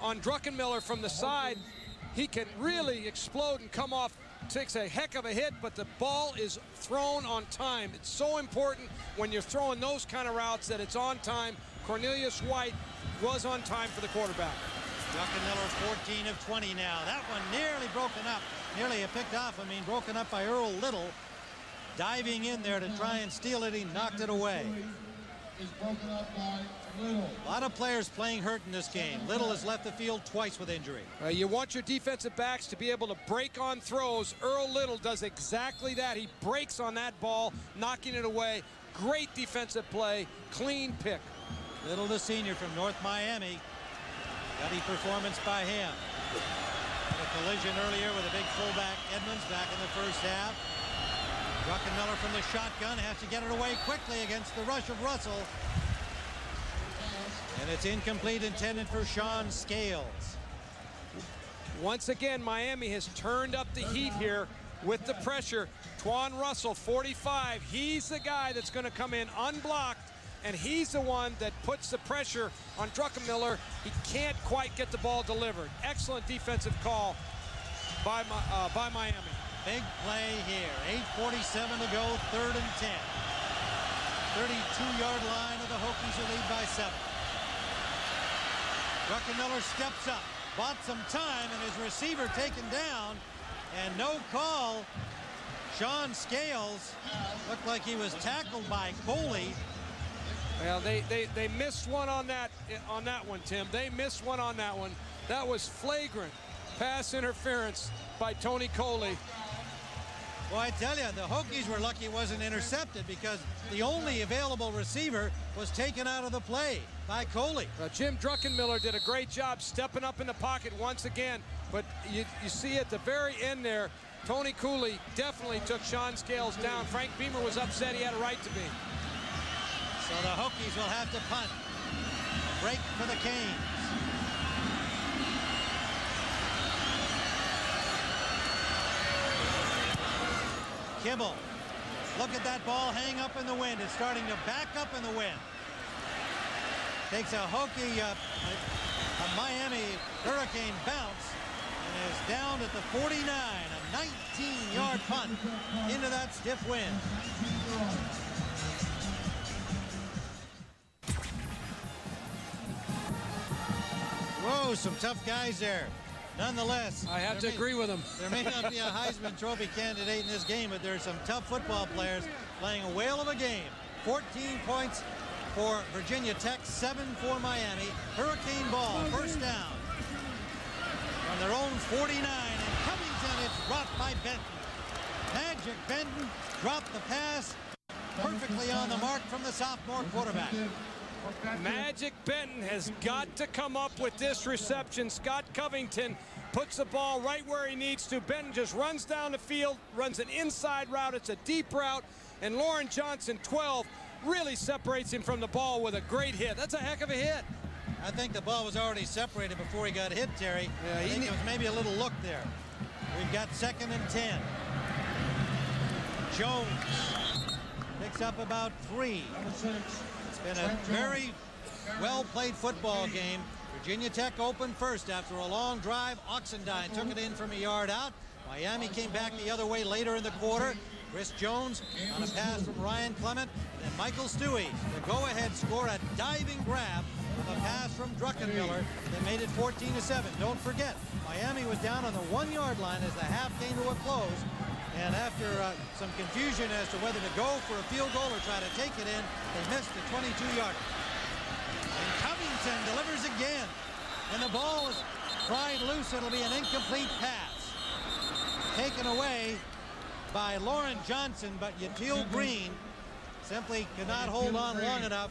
on Druckenmiller from the side. He can really explode and come off, takes a heck of a hit, but the ball is thrown on time. It's so important when you're throwing those kind of routes that it's on time. Cornelius White was on time for the quarterback. Druckenmiller 14 of 20 now. That one nearly broken up, nearly picked off. I mean, broken up by Earl Little. Diving in there to try and steal it, he knocked it away. Is broken up by Little. A lot of players playing hurt in this game. Little has left the field twice with injury. You want your defensive backs to be able to break on throws. Earl Little does exactly that. He breaks on that ball, knocking it away. Great defensive play, clean pick. Little, the senior from North Miami. Gutty performance by him. Had a collision earlier with a big fullback Edmonds back in the first half. Druckenmiller from the shotgun has to get it away quickly against the rush of Russell. And it's incomplete, intended for Sean Scales. Once again, Miami has turned up the heat here with the pressure. Twan Russell, 45. He's the guy that's going to come in unblocked, and he's the one that puts the pressure on Druckenmiller. He can't quite get the ball delivered. Excellent defensive call by Miami. Big play here. 8:47 to go, 3rd and 10. 32-yard line of the Hokies who lead by 7. Druckenmiller steps up, bought some time, and his receiver taken down, and no call. Sean Scales looked like he was tackled by Coley. Well, they missed one on that one, Tim. They missed one on that one. That was flagrant pass interference by Tony Coley. Well, I tell you, the Hokies were lucky it wasn't intercepted because the only available receiver was taken out of the play by Coley. Jim Druckenmiller did a great job stepping up in the pocket once again, but you see at the very end there, Tony Cooley definitely took Sean Scales down. Frank Beamer was upset. He had a right to be. So the Hokies will have to punt. Break for the Canes. Kibble. Look at that ball hang up in the wind. It's starting to back up in the wind. Takes a Hokie, a Miami Hurricane bounce and is down at the 49. A 19-yard punt into that stiff wind. Whoa, some tough guys there. Nonetheless, I have to agree with him. There may not be a Heisman Trophy candidate in this game, but there's some tough football players playing a whale of a game. 14 points for Virginia Tech, 7 for Miami. Hurricane ball, first down. From their own 49, and Covington, it's dropped by Benton. Magic Benton dropped the pass perfectly on the mark from the sophomore quarterback. Magic Benton has got to come up with this reception. Scott Covington puts the ball right where he needs to. Benton just runs down the field, runs an inside route. It's a deep route, and Lauren Johnson, 12, really separates him from the ball with a great hit. That's a heck of a hit. I think the ball was already separated before he got hit, Terry. Yeah, I think it was maybe a little look there. We've got 2nd and 10. Jones picks up about 3. It's been a very well-played football game. Virginia Tech opened first after a long drive. Oxendine took it in from a yard out. Miami came back the other way later in the quarter. Chris Jones on a pass from Ryan Clement. And then Michael Stewie, the go-ahead score, a diving grab of a pass from Druckenmiller that made it 14-7. Don't forget, Miami was down on the 1-yard line as the half came to a close. And after some confusion as to whether to go for a field goal or try to take it in, they missed the 22-yarder. And Covington delivers again. And the ball is pried loose. It'll be an incomplete pass. Taken away by Lauren Johnson, but Yatil Green simply could not hold on long enough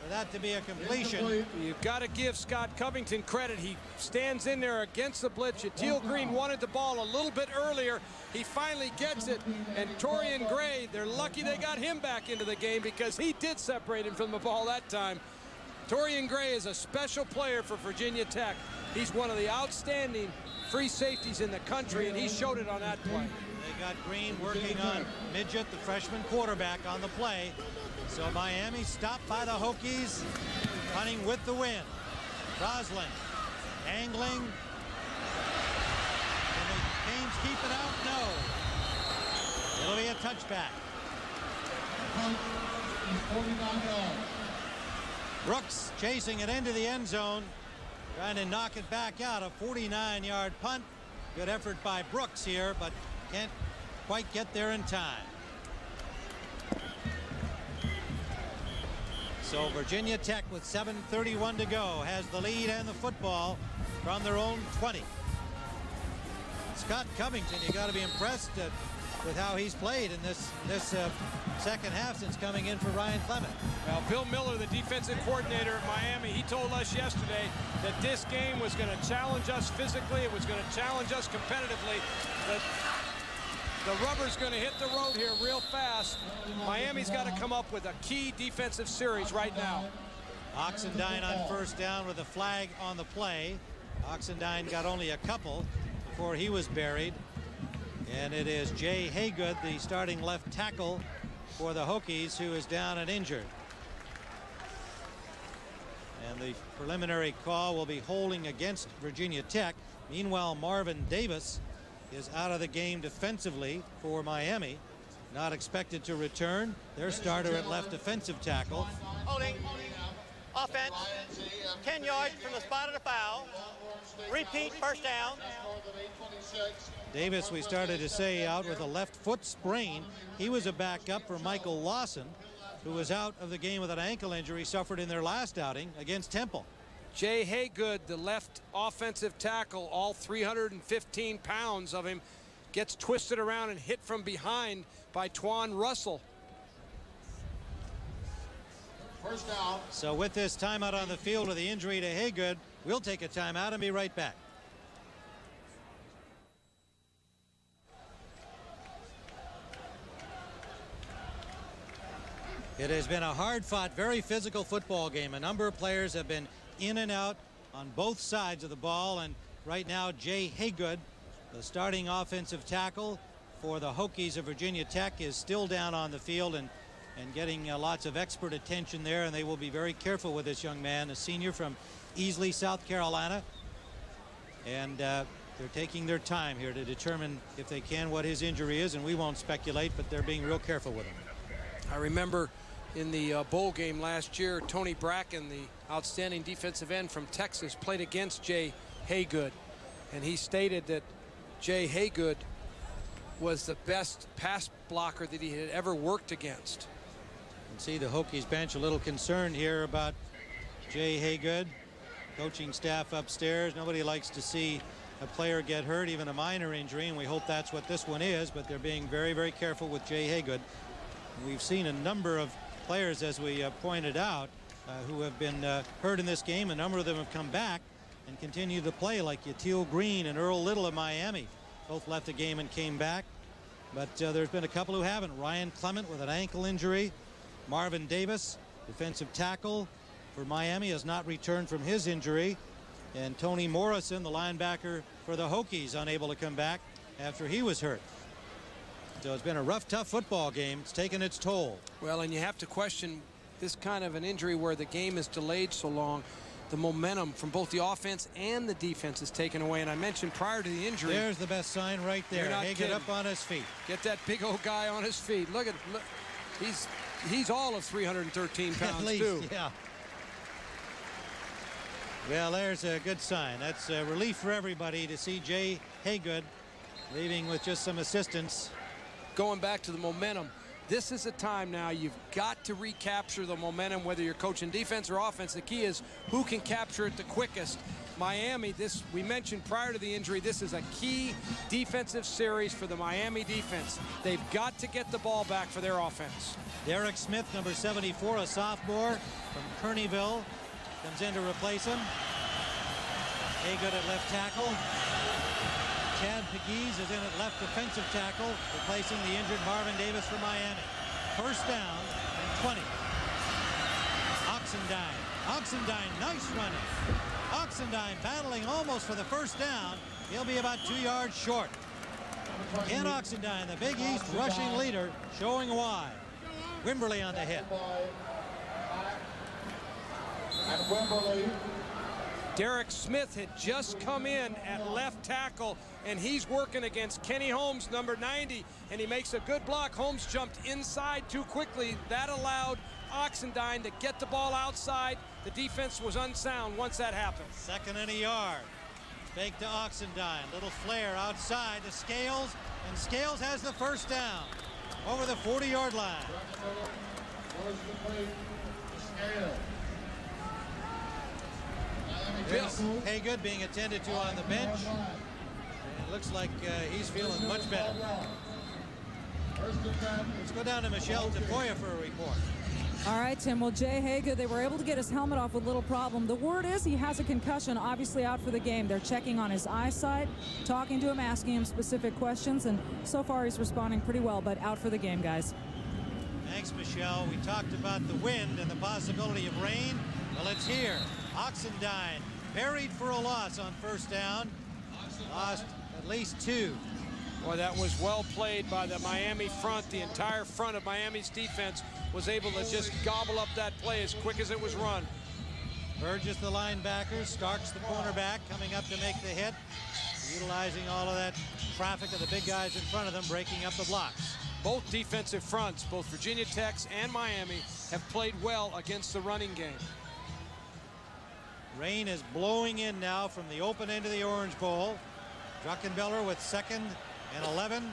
for that to be a completion. You've got to give Scott Covington credit. He stands in there against the blitz. Yatil Green wanted the ball a little bit earlier. He finally gets it, and Torian Gray, they're lucky they got him back into the game because he did separate him from the ball that time. Torian Gray is a special player for Virginia Tech. He's one of the outstanding free safeties in the country, and he showed it on that play. They got Green working on Midget, the freshman quarterback, on the play. So Miami stopped by the Hokies, punting with the wind. Roslin angling. Will the Canes keep it out? No. It'll be a touchback. Brooks chasing it into the end zone, trying to knock it back out. A 49-yard punt. Good effort by Brooks here, but can't quite get there in time. So Virginia Tech, with 7:31 to go, has the lead and the football from their own 20. Scott Covington, you got to be impressed with how he's played in this second half since coming in for Ryan Clement. Well, Bill Miller, the defensive coordinator at Miami, he told us yesterday that this game was going to challenge us physically. It was going to challenge us competitively. That the rubber's going to hit the road here real fast. Miami's got to come up with a key defensive series right now. Oxendine on first down with a flag on the play. Oxendine got only a couple before he was buried. And it is Jay Haygood, the starting left tackle for the Hokies, who is down and injured. And the preliminary call will be holding against Virginia Tech. Meanwhile, Marvin Davis is out of the game defensively for Miami. Not expected to return. Their starter at left defensive tackle. Holding. Offense, 10 yards from the spot of the foul. Repeat, first down. Davis, we started to say, out with a left foot sprain. He was a backup for Michael Lawson, who was out of the game with an ankle injury suffered in their last outing against Temple. Jay Haygood, the left offensive tackle, all 315 pounds of him, gets twisted around and hit from behind by Twan Russell. First down. So with this timeout on the field with the injury to Haygood, we'll take a timeout and be right back. It has been a hard-fought, very physical football game. A number of players have been in and out on both sides of the ball, and right now Jay Haygood, the starting offensive tackle for the Hokies of Virginia Tech, is still down on the field and getting lots of expert attention there, and they will be very careful with this young man, a senior from Easley, South Carolina. And they're taking their time here to determine, if they can, what his injury is, and we won't speculate, but they're being real careful with him. I remember in the bowl game last year, Tony Bracken, the outstanding defensive end from Texas, played against Jay Haygood, and he stated that Jay Haygood was the best pass blocker that he had ever worked against. And see the Hokies bench a little concerned here about Jay Haygood. Coaching staff upstairs, nobody likes to see a player get hurt, even a minor injury, and we hope that's what this one is, but they're being very, very careful with Jay Haygood. We've seen a number of players, as we pointed out, who have been hurt in this game. A number of them have come back and continue to play, like Yatil Green and Earl Little of Miami. Both left the game and came back. But there's been a couple who haven't. Ryan Clement with an ankle injury. Marvin Davis, defensive tackle for Miami, has not returned from his injury. And Tony Morrison, the linebacker for the Hokies, unable to come back after he was hurt. So it's been a rough, tough football game. It's taken its toll. Well, and you have to question this kind of an injury where the game is delayed so long. The momentum from both the offense and the defense is taken away. And I mentioned prior to the injury. There's the best sign right there. Haygood up on his feet. Get that big old guy on his feet. Look, he's all of 313 pounds, at least, too. Yeah. Well, there's a good sign. That's a relief for everybody to see Jay Haygood leaving with just some assistance. Going back to the momentum, this is a time now you've got to recapture the momentum, whether you're coaching defense or offense. The key is who can capture it the quickest. Miami, this we mentioned prior to the injury, this is a key defensive series for the Miami defense. They've got to get the ball back for their offense. Derek Smith, number 74, a sophomore from Kearneyville, comes in to replace him. Haygood at left tackle. Chad Pegues is in at left defensive tackle, replacing the injured Marvin Davis for Miami. First down and 20. Oxendine, nice running. Oxendine battling almost for the first down. He'll be about 2 yards short. Ken Oxendine, the Big East rushing leader, showing why. Wimberly on the hit. And Wimberly. Derek Smith had just come in at left tackle, and he's working against Kenny Holmes, number 90, and he makes a good block. Holmes jumped inside too quickly. That allowed Oxendine to get the ball outside. The defense was unsound once that happened. Second and a yard. Fake to Oxendine. Little flare outside to Scales, and Scales has the first down over the 40-yard line. Haygood being attended to on the bench. And it looks like he's feeling much better. Let's go down to Michelle Tafoya for a report. All right, Tim. Well, Jay Haygood, they were able to get his helmet off with little problem. The word is he has a concussion, obviously out for the game. They're checking on his eyesight, talking to him, asking him specific questions, and so far he's responding pretty well, but out for the game, guys. Thanks, Michelle. We talked about the wind and the possibility of rain. Well, it's here. Oxendine buried for a loss on first down. Lost at least 2. Boy, that was well played by the Miami front. The entire front of Miami's defense was able to just gobble up that play as quick as it was run. Burgess, the linebacker, Starks, the cornerback, coming up to make the hit, utilizing all of that traffic of the big guys in front of them, breaking up the blocks. Both defensive fronts, both Virginia Tech and Miami, have played well against the running game. Rain is blowing in now from the open end of the Orange Bowl. Druckenmiller with 2nd and 11,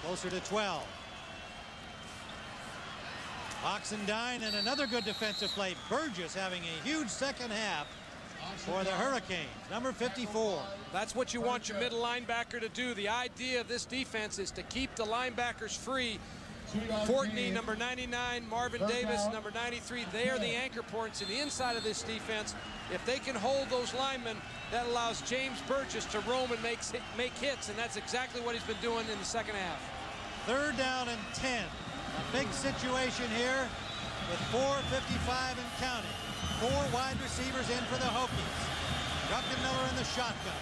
closer to 12. Oxendine and another good defensive play. Burgess having a huge second half for the Hurricanes, number 54. That's what you want your middle linebacker to do. The idea of this defense is to keep the linebackers free. Fortney, number 99, Marvin Davis, number 93, they are the anchor points in the inside of this defense. If they can hold those linemen, that allows James Burgess to roam and make hits, and that's exactly what he's been doing in the second half. 3rd down and 10. A big situation here with 4:55 and counting. 4 wide receivers in for the Hokies. Druckenmiller in the shotgun.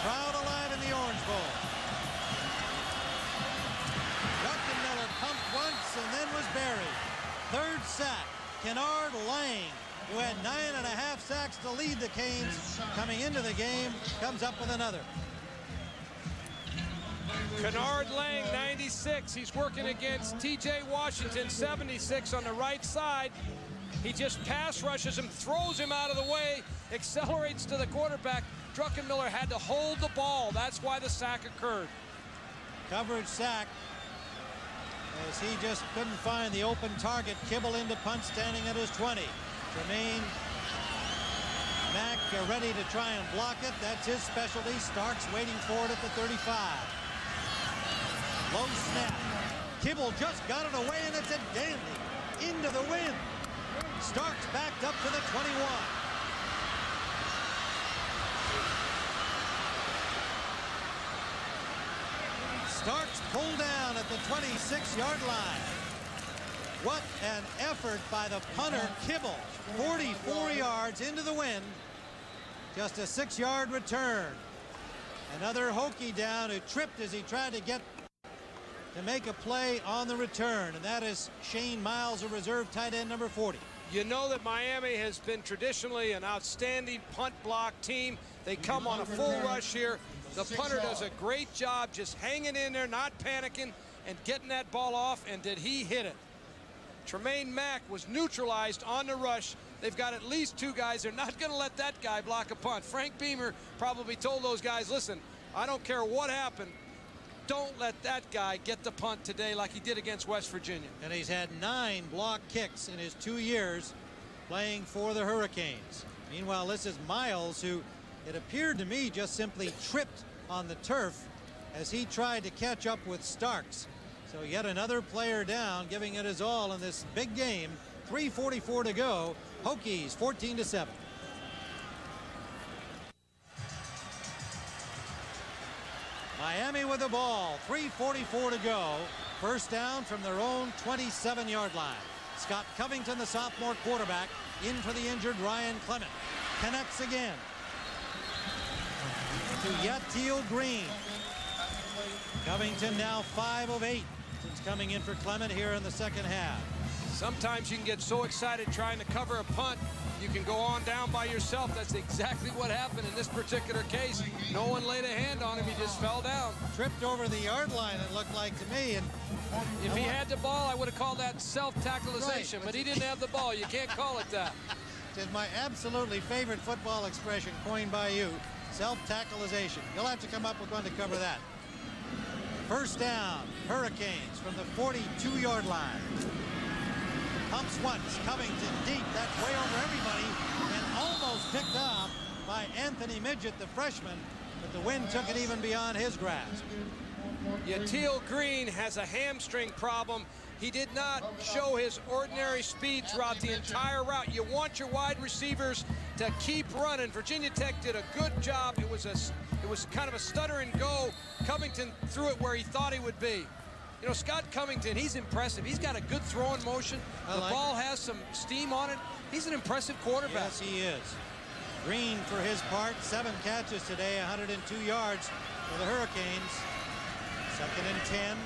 Crowd alive in the Orange Bowl. Druckenmiller pumped once and then was buried. 3rd sack. Kennard Lang, who had 9.5 sacks to lead the Canes coming into the game, comes up with another. Kennard Lang, 96. He's working against T.J. Washington, 76 on the right side. He just pass rushes him, throws him out of the way, accelerates to the quarterback. Druckenmiller had to hold the ball. That's why the sack occurred. Coverage sack as he just couldn't find the open target. Kibble into punt, standing at his 20. Tremaine Mack ready to try and block it. That's his specialty. Starks waiting for it at the 35. Low snap. Kibble just got it away, and it's a dandy into the wind. Starks backed up to the 21. Starks pulled down at the 26-yard line. What an effort by the punter, Kibble. 44 yards into the wind. Just a 6-yard return. Another Hokie down who tripped as he tried to get to make a play on the return, and that is Shane Miles, a reserve tight end, number 40. You know that Miami has been traditionally an outstanding punt block team. They come on a full rush here. The punter does a great job just hanging in there, not panicking, and getting that ball off, and did he hit it? Tremaine Mack was neutralized on the rush. They've got at least 2 guys. They're not going to let that guy block a punt. Frank Beamer probably told those guys, listen, I don't care what happened. Don't let that guy get the punt today like he did against West Virginia. And he's had 9 block kicks in his 2 years playing for the Hurricanes. Meanwhile, this is Miles, who it appeared to me just simply tripped on the turf as he tried to catch up with Starks. So yet another player down, giving it his all in this big game. 3:44 to go. Hokies 14-7. Miami with the ball. 3:44 to go. First down from their own 27-yard line. Scott Covington, the sophomore quarterback, in for the injured Ryan Clement. Connects again to Yatil Green. Covington now 5 of 8 since coming in for Clement here in the second half. Sometimes you can get so excited trying to cover a punt, you can go on down by yourself. That's exactly what happened in this particular case. No one laid a hand on him. He just fell down. Tripped over the yard line, it looked like to me. And if he had the ball, I would have called that self-tackleization, right, but he didn't have the ball. You can't call it that. It's my absolutely favorite football expression coined by you, self-tackleization. You'll have to come up with one to cover that. First down, Hurricanes from the 42-yard line. Pumps once, Covington deep, that's way over everybody, and almost picked off by Anthony Midget, the freshman, but the wind took it even beyond his grasp. Yatil Green has a hamstring problem. He did not show his ordinary speed throughout the entire route. You want your wide receivers to keep running. Virginia Tech did a good job. It was kind of a stutter and go. Covington threw it where he thought he would be. You know, Scott Covington, he's impressive. He's got a good throwing motion. The ball has some steam on it. He's an impressive quarterback. Yes, he is. Green, for his part, 7 catches today, 102 yards for the Hurricanes. 2nd and 10.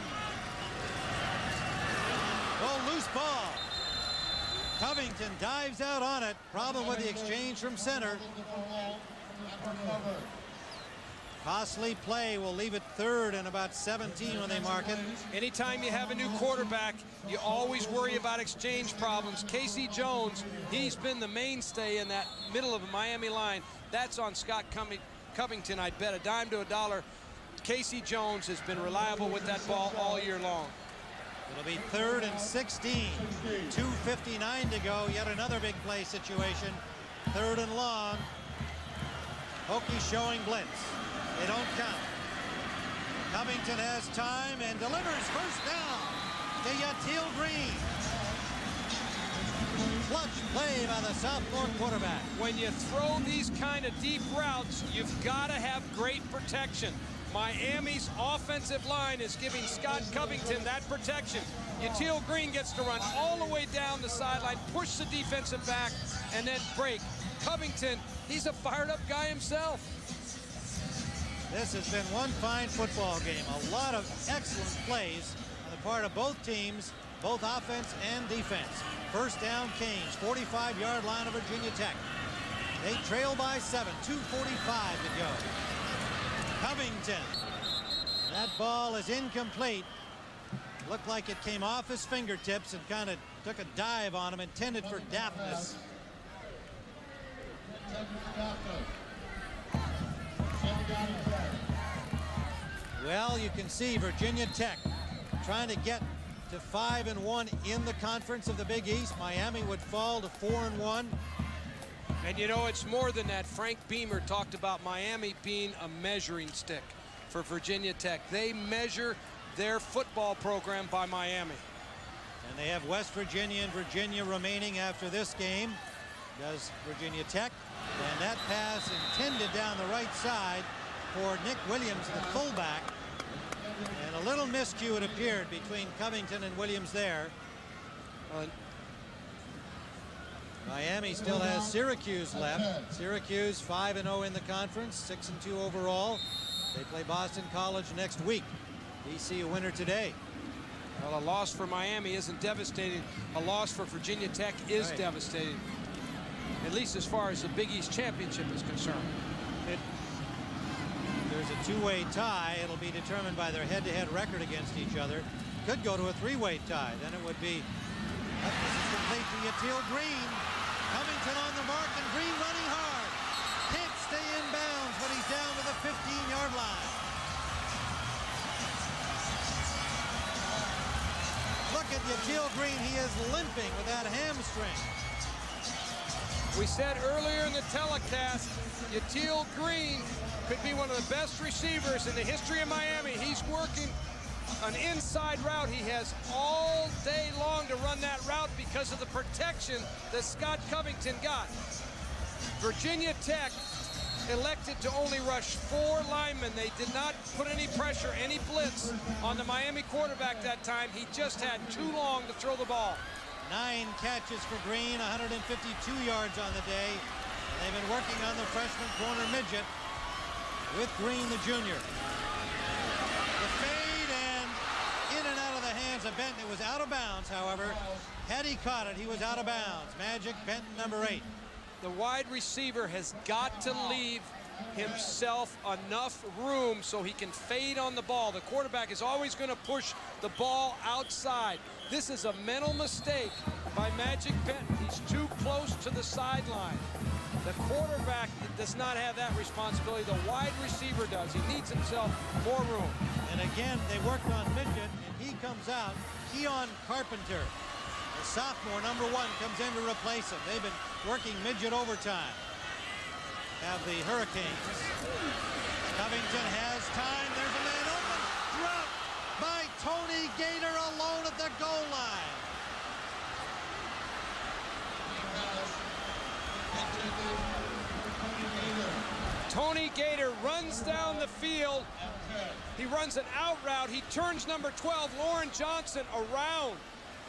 Oh, loose ball. Covington dives out on it. Problem with the exchange from center. Costly play will leave it third and about 17 when they mark it. Anytime you have a new quarterback, you always worry about exchange problems. Casey Jones, he's been the mainstay in that middle of the Miami line. That's on Scott Covington. I'd bet a dime to a dollar. Casey Jones has been reliable with that ball all year long. It'll be third and 16. 2:59 to go. Yet another big play situation. Third and long. Hokie showing blitz. They don't count. Covington has time and delivers first down to Yatil Green. Clutch play by the South Florida quarterback. When you throw these kind of deep routes, you've got to have great protection. Miami's offensive line is giving Scott Covington that protection. Yatil Green gets to run all the way down the sideline, push the defensive back, and then break. Covington, he's a fired-up guy himself. This has been one fine football game. A lot of excellent plays on the part of both teams, both offense and defense. First down, Canes, 45-yard line of Virginia Tech. They trail by 7, 2:45 to go. Covington. That ball is incomplete. Looked like it came off his fingertips and kind of took a dive on him, intended for Daphnis. Well, you can see Virginia Tech trying to get to 5-1 in the conference of the Big East. Miami would fall to 4-1. And you know, it's more than that. Frank Beamer talked about Miami being a measuring stick for Virginia Tech. They measure their football program by Miami. And they have West Virginia and Virginia remaining after this game. Does Virginia Tech. And that pass intended down the right side for Nick Williams, the fullback. And a little miscue, it appeared, between Covington and Williams there. Miami still has Syracuse left. Syracuse 5-0 in the conference, 6-2 overall. They play Boston College next week. BC a winner today. Well, a loss for Miami isn't devastating. A loss for Virginia Tech is devastating. At least as far as the Big East Championship is concerned. There's a two-way tie. It'll be determined by their head-to-head record against each other. Could go to a three-way tie. Then it would be. This is complete to Yatil Green. Covington on the mark and Green running hard. Can't stay in bounds, but he's down to the 15-yard line. Look at Yatil Green. He is limping with that hamstring. We said earlier in the telecast, Yatil Green could be one of the best receivers in the history of Miami. He's working an inside route. He has all day long to run that route because of the protection that Scott Covington got. Virginia Tech elected to only rush 4 linemen. They did not put any pressure, any blitz on the Miami quarterback that time. He just had too long to throw the ball. 9 catches for Green, 152 yards on the day. And they've been working on the freshman corner midget with Green, the junior. The fade and in and out of the hands of Benton. It was out of bounds, however. Had he caught it, he was out of bounds. Magic Benton, number 8. The wide receiver has got to leave himself enough room so he can fade on the ball. The quarterback is always going to push the ball outside. This is a mental mistake by Magic Benton. He's too close to the sideline. The quarterback does not have that responsibility. The wide receiver does. He needs himself more room. And again, they worked on midget, and he comes out. Keon Carpenter, the sophomore, number 1, comes in to replace him. They've been working midget overtime. Have the Hurricanes. Covington has time. There's a man open. Dropped by Tony Gator alone at the goal line. Tony Gator runs down the field. He runs an out route. He turns number 12, Lauren Johnson, around.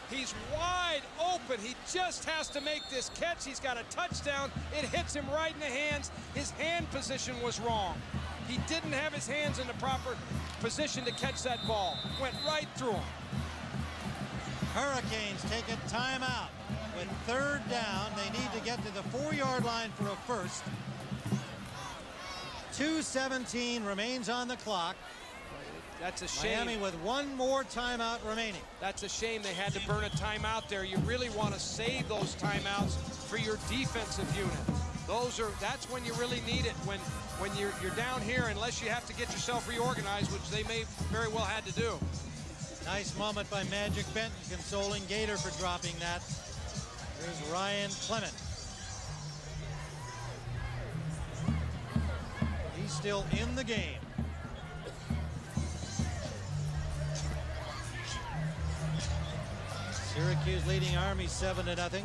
He's wide open. He just has to make this catch. He's got a touchdown. It hits him right in the hands. His hand position was wrong. He didn't have his hands in the proper position to catch that ball. Went right through him. Hurricanes take a timeout. With 3rd down, they need to get to the 4-yard line for a first. 2:17 remains on the clock. That's a shame. Miami with one more timeout remaining. That's a shame they had to burn a timeout there. You really want to save those timeouts for your defensive unit. That's when you really need it, when you're down here, unless you have to get yourself reorganized, which they may very well had to do. Nice moment by Magic Benton, consoling Gator for dropping that. Here's Ryan Clement. He's still in the game. Syracuse leading Army 7-0.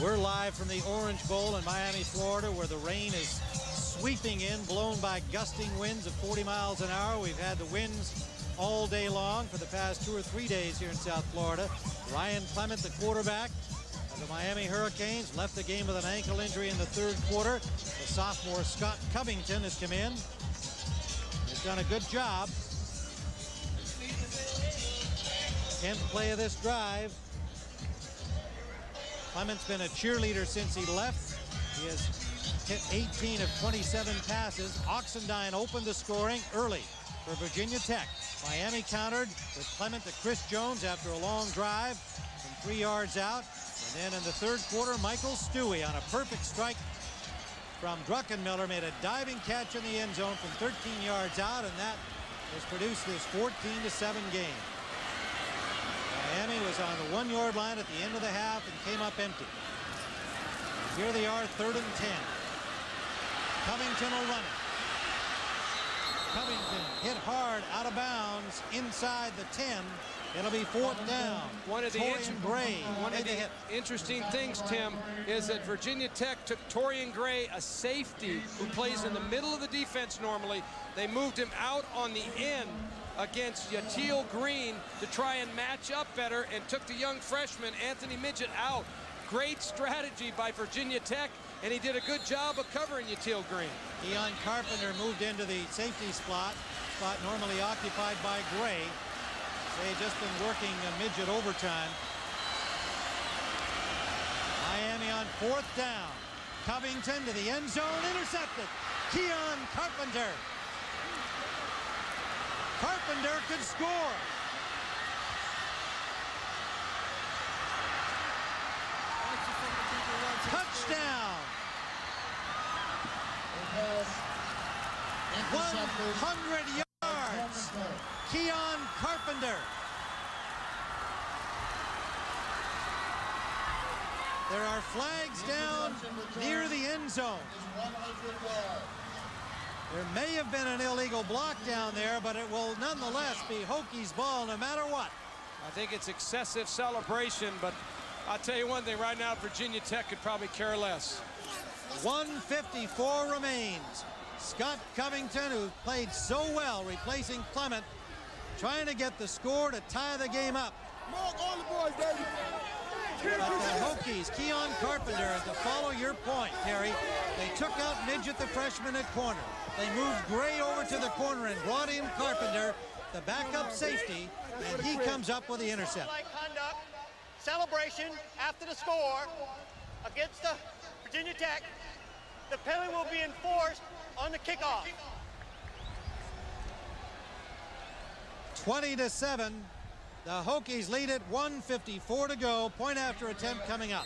We're live from the Orange Bowl in Miami, Florida, where the rain is sweeping in, blown by gusting winds of 40 miles an hour. We've had the winds all day long for the past 2 or 3 days here in South Florida. Ryan Clement, the quarterback of the Miami Hurricanes, left the game with an ankle injury in the third quarter. The sophomore Scott Covington has come in. He's done a good job. 10th play of this drive. Clement's been a cheerleader since he left. He has hit 18 of 27 passes. Oxendine opened the scoring early for Virginia Tech. Miami countered with Clement to Chris Jones after a long drive from 3 yards out. And then in the third quarter, Michael Stewie on a perfect strike from Druckenmiller made a diving catch in the end zone from 13 yards out, and that has produced this 14-7 game. Miami was on the 1-yard line at the end of the half and came up empty. Here they are, 3rd and 10. Covington will run it. Covington hit hard out of bounds inside the 10. It'll be 4th down. One of the interesting things, Tim, is that Virginia Tech took Torian Gray, a safety who plays in the middle of the defense normally. They moved him out on the end against Yatil Green to try and match up better, and took the young freshman Anthony Midget out. Great strategy by Virginia Tech, and he did a good job of covering Yatil Green. Keon Carpenter moved into the safety spot normally occupied by Gray. They had just been working a Midget overtime. Miami on 4th down. Covington to the end zone, intercepted. Keon Carpenter. Carpenter could score. Touchdown. 100 yards. Keon Carpenter. There are flags down near the end zone. There may have been an illegal block down there, but it will nonetheless be Hokies ball no matter what. I think it's excessive celebration, but I'll tell you one thing, right now Virginia Tech could probably care less. 1:54 remains. Scott Covington, who played so well replacing Clement, trying to get the score to tie the game up. But the Hokies, Keon Carpenter, to follow your point, Terry, they took out Midget, the freshman, at corner. They moved Gray over to the corner and brought in Carpenter, the backup safety, and he comes up with the intercept. Conduct, celebration after the score against the Virginia Tech. The penalty will be enforced on the kickoff. 20-7. The Hokies lead it, 1:54 to go. Point after attempt coming up.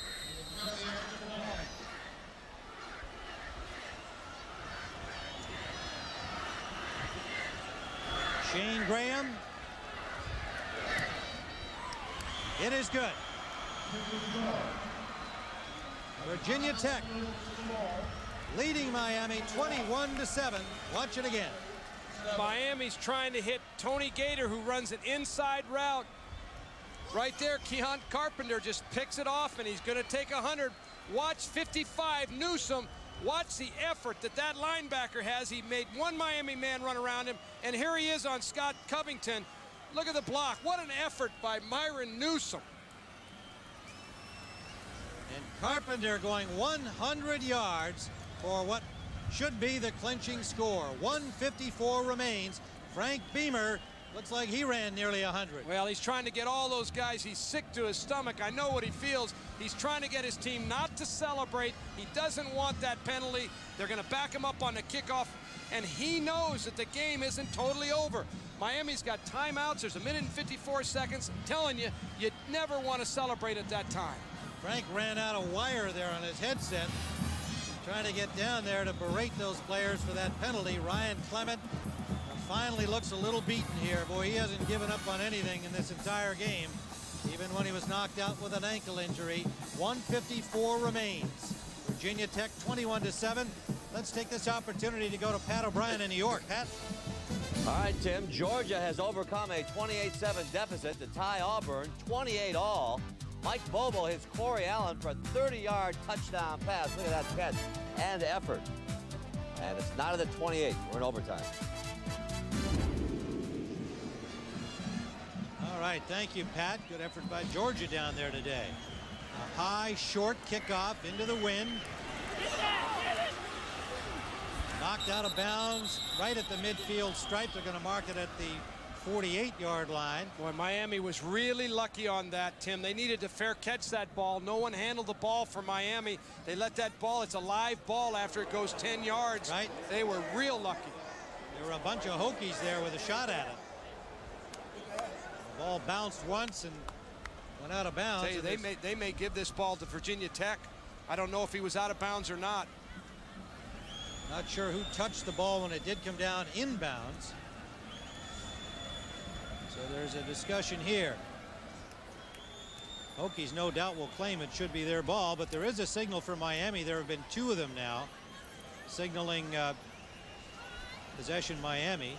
Shane Graham. It is good. Virginia Tech leading Miami 21-7. Watch it again. Miami's trying to hit Tony Gator, who runs an inside route. Right there, Keon Carpenter just picks it off, and he's going to take 100. Watch 55, Newsome. Watch the effort that linebacker has. He made one Miami man run around him, and here he is on Scott Covington. Look at the block. What an effort by Myron Newsome. And Carpenter going 100 yards for what should be the clinching score. 1:54 remains. Frank Beamer Looks like he ran nearly 100. Well, he's trying to get all those guys. He's sick to his stomach. I know what he feels. He's trying to get his team not to celebrate. He doesn't want that penalty. They're going to back him up on the kickoff, and he knows that the game isn't totally over. Miami's got timeouts. There's 1 minute and 54 seconds. I'm telling you, you never want to celebrate at that time. Frank ran out of wire there on his headset, trying to get down there to berate those players for that penalty. Ryan Clement finally looks a little beaten here. Boy, he hasn't given up on anything in this entire game, even when he was knocked out with an ankle injury. 1:54 remains. Virginia Tech 21-7. Let's take this opportunity to go to Pat O'Brien in New York. Pat? All right, Tim. Georgia has overcome a 28-7 deficit to tie Auburn, 28-all. Mike Bobo hits Corey Allen for a 30-yard touchdown pass. Look at that catch and effort. And it's not at the 28. We're in overtime. All right, thank you, Pat. Good effort by Georgia down there today. A high, short kickoff into the wind. Knocked out of bounds right at the midfield stripe. They're going to mark it at the 48-yard line. Boy, Miami was really lucky on that, Tim. They needed to fair catch that ball. No one handled the ball for Miami. They let that ball. It's a live ball after it goes 10 yards. Right. They were real lucky. There were a bunch of Hokies there with a shot at it. The ball bounced once and went out of bounds. You, they may give this ball to Virginia Tech. I don't know if he was out of bounds or not. Not sure who touched the ball when it did come down inbounds. So there's a discussion here. Hokies no doubt will claim it should be their ball, but there is a signal for Miami. There have been 2 of them now, signaling possession Miami.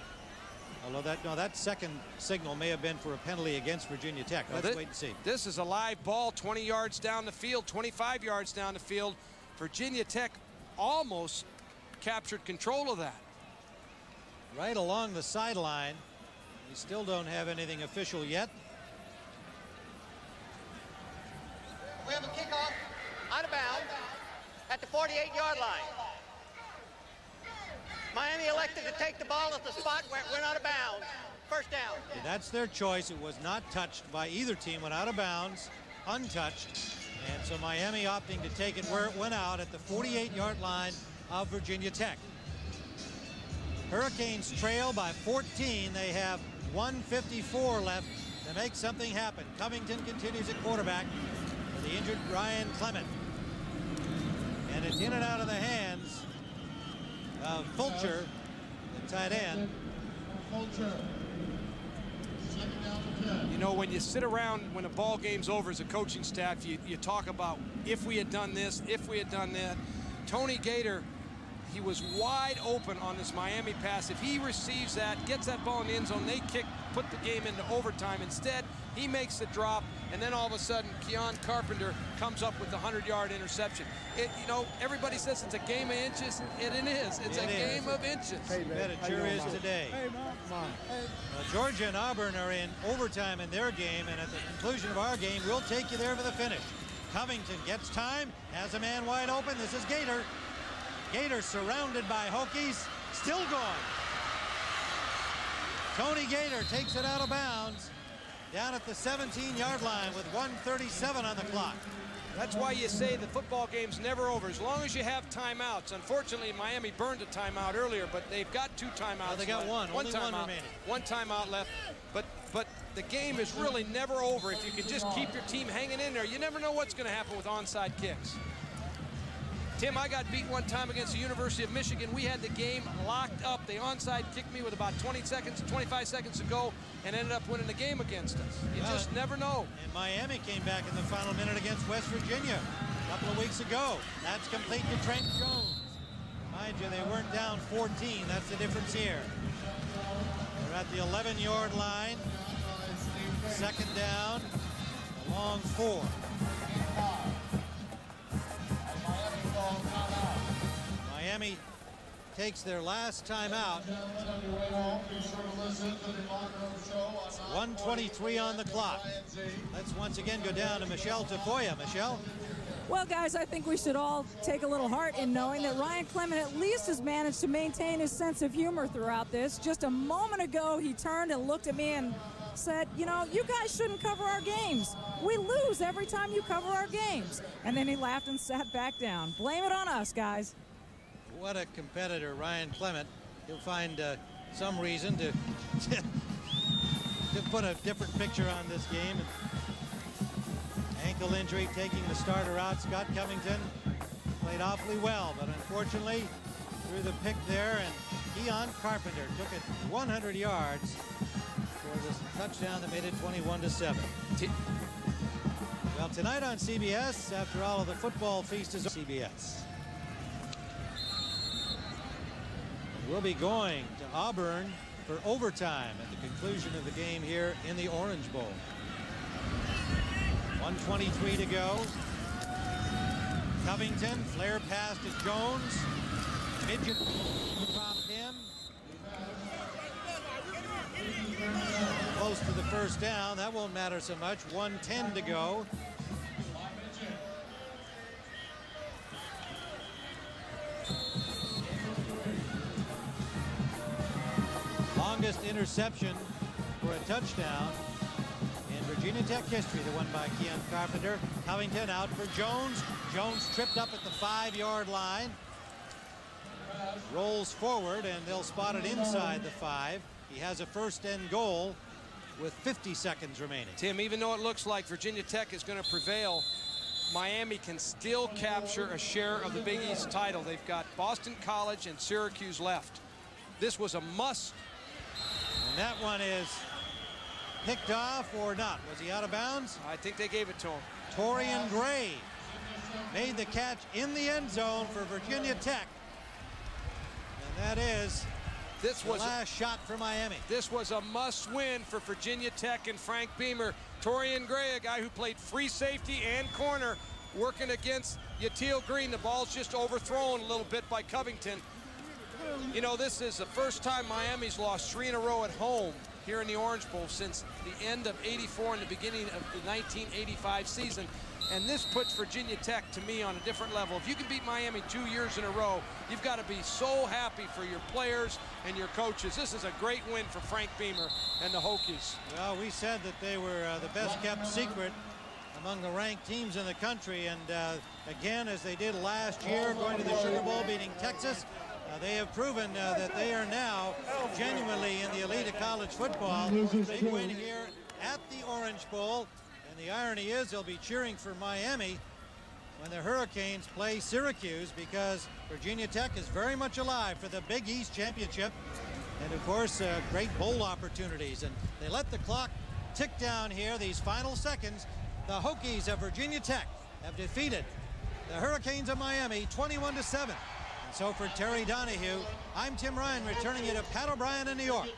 Although that second signal may have been for a penalty against Virginia Tech. Let's wait and see. This is a live ball 20 yards down the field, 25 yards down the field. Virginia Tech almost captured control of that. Right along the sideline. We still don't have anything official yet. We have a kickoff out of bounds at the 48-yard line. Miami elected to take the ball at the spot where it went out of bounds. First down. Yeah, that's their choice. It was not touched by either team. Went out of bounds, untouched. And so Miami opting to take it where it went out at the 48-yard line of Virginia Tech. Hurricanes trail by 14. They have 1:54 left to make something happen. Covington continues at quarterback for the injured Ryan Clement. And it's in and out of the hands of Fulcher, the tight end. Fulcher. You know, when you sit around when a ball game's over as a coaching staff, you talk about if we had done this, if we had done that. Tony Gator, he was wide open on this Miami pass. If he receives that, gets that ball in the end zone, they put the game into overtime. Instead, he makes the drop, and then all of a sudden, Keon Carpenter comes up with the 100-yard interception. You know, everybody says it's a game of inches. It is. It's a game of inches. Hey, bet it sure is today. Hey, Mom. Come on. Hey. Georgia and Auburn are in overtime in their game, and at the conclusion of our game, we'll take you there for the finish. Covington gets time, has a man wide open. This is Gator. Gator surrounded by Hokies, still going. Tony Gator takes it out of bounds down at the 17-yard line with 1:37 on the clock. That's why you say the football game's never over as long as you have timeouts. Unfortunately, Miami burned a timeout earlier, but they've got 2 timeouts. Well, they got left. only one remaining. 1 timeout left, but the game is really never over if you can just keep your team hanging in there. You never know what's going to happen with onside kicks. Tim, I got beat one time against the University of Michigan. We had the game locked up. They onside kicked me with about 25 seconds to go and ended up winning the game against us. You just never know. And Miami came back in the final minute against West Virginia a couple of weeks ago. That's complete to Trent Jones. Mind you, they weren't down 14. That's the difference here. They're at the 11-yard line. Second down, a long 4. Miami takes their last time out. 1:23 on the clock. Let's once again go down to Michelle Tafoya. Michelle? Well, guys, I think we should all take a little heart in knowing that Ryan Clement at least has managed to maintain his sense of humor throughout this. Just a moment ago, he turned and looked at me and said, you know, you guys shouldn't cover our games. We lose every time you cover our games. And then he laughed and sat back down. Blame it on us, guys. What a competitor, Ryan Clement. He'll find some reason to put a different picture on this game. Ankle injury taking the starter out. Scott Covington played awfully well, but unfortunately threw the pick there, and Keon Carpenter took it 100 yards for this touchdown that made it 21-7. Well, tonight on CBS, after all of the football feast is on CBS. We'll be going to Auburn for overtime at the conclusion of the game here in the Orange Bowl. 1:23 to go. Covington, flare pass to Jones. Midget popped him. Close to the first down. That won't matter so much. 1:10 to go. Longest interception for a touchdown in Virginia Tech history, the one by Keon Carpenter. Covington out for Jones. Jones tripped up at the 5-yard line. Rolls forward, and they'll spot it inside the 5. He has a first and goal with 50 seconds remaining. Tim, even though it looks like Virginia Tech is going to prevail, Miami can still capture a share of the Big East title. They've got Boston College and Syracuse left. This was a must. And that one is picked off or not. Was he out of bounds? I think they gave it to him. Torian Gray made the catch in the end zone for Virginia Tech. And that is the last shot for Miami. This was a must-win for Virginia Tech and Frank Beamer. Torian Gray, a guy who played free safety and corner, working against Yatil Green. The ball's just overthrown a little bit by Covington. You know, this is the first time Miami's lost 3 in a row at home here in the Orange Bowl since the end of '84 and the beginning of the 1985 season. And this puts Virginia Tech, to me, on a different level. If you can beat Miami 2 years in a row, you've got to be so happy for your players and your coaches. This is a great win for Frank Beamer and the Hokies. Well, we said that they were the best kept secret among the ranked teams in the country. And again, as they did last year, going to the Sugar Bowl, beating Texas, they have proven that they are now genuinely in the elite of college football. They win here at the Orange Bowl. And the irony is they'll be cheering for Miami when the Hurricanes play Syracuse, because Virginia Tech is very much alive for the Big East Championship. And of course, great bowl opportunities. And they let the clock tick down here, these final seconds. The Hokies of Virginia Tech have defeated the Hurricanes of Miami 21-7. And so for Terry Donahue, I'm Tim Ryan, returning you to Pat O'Brien in New York.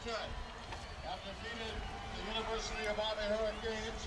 Have defeated the University of Miami Hurricanes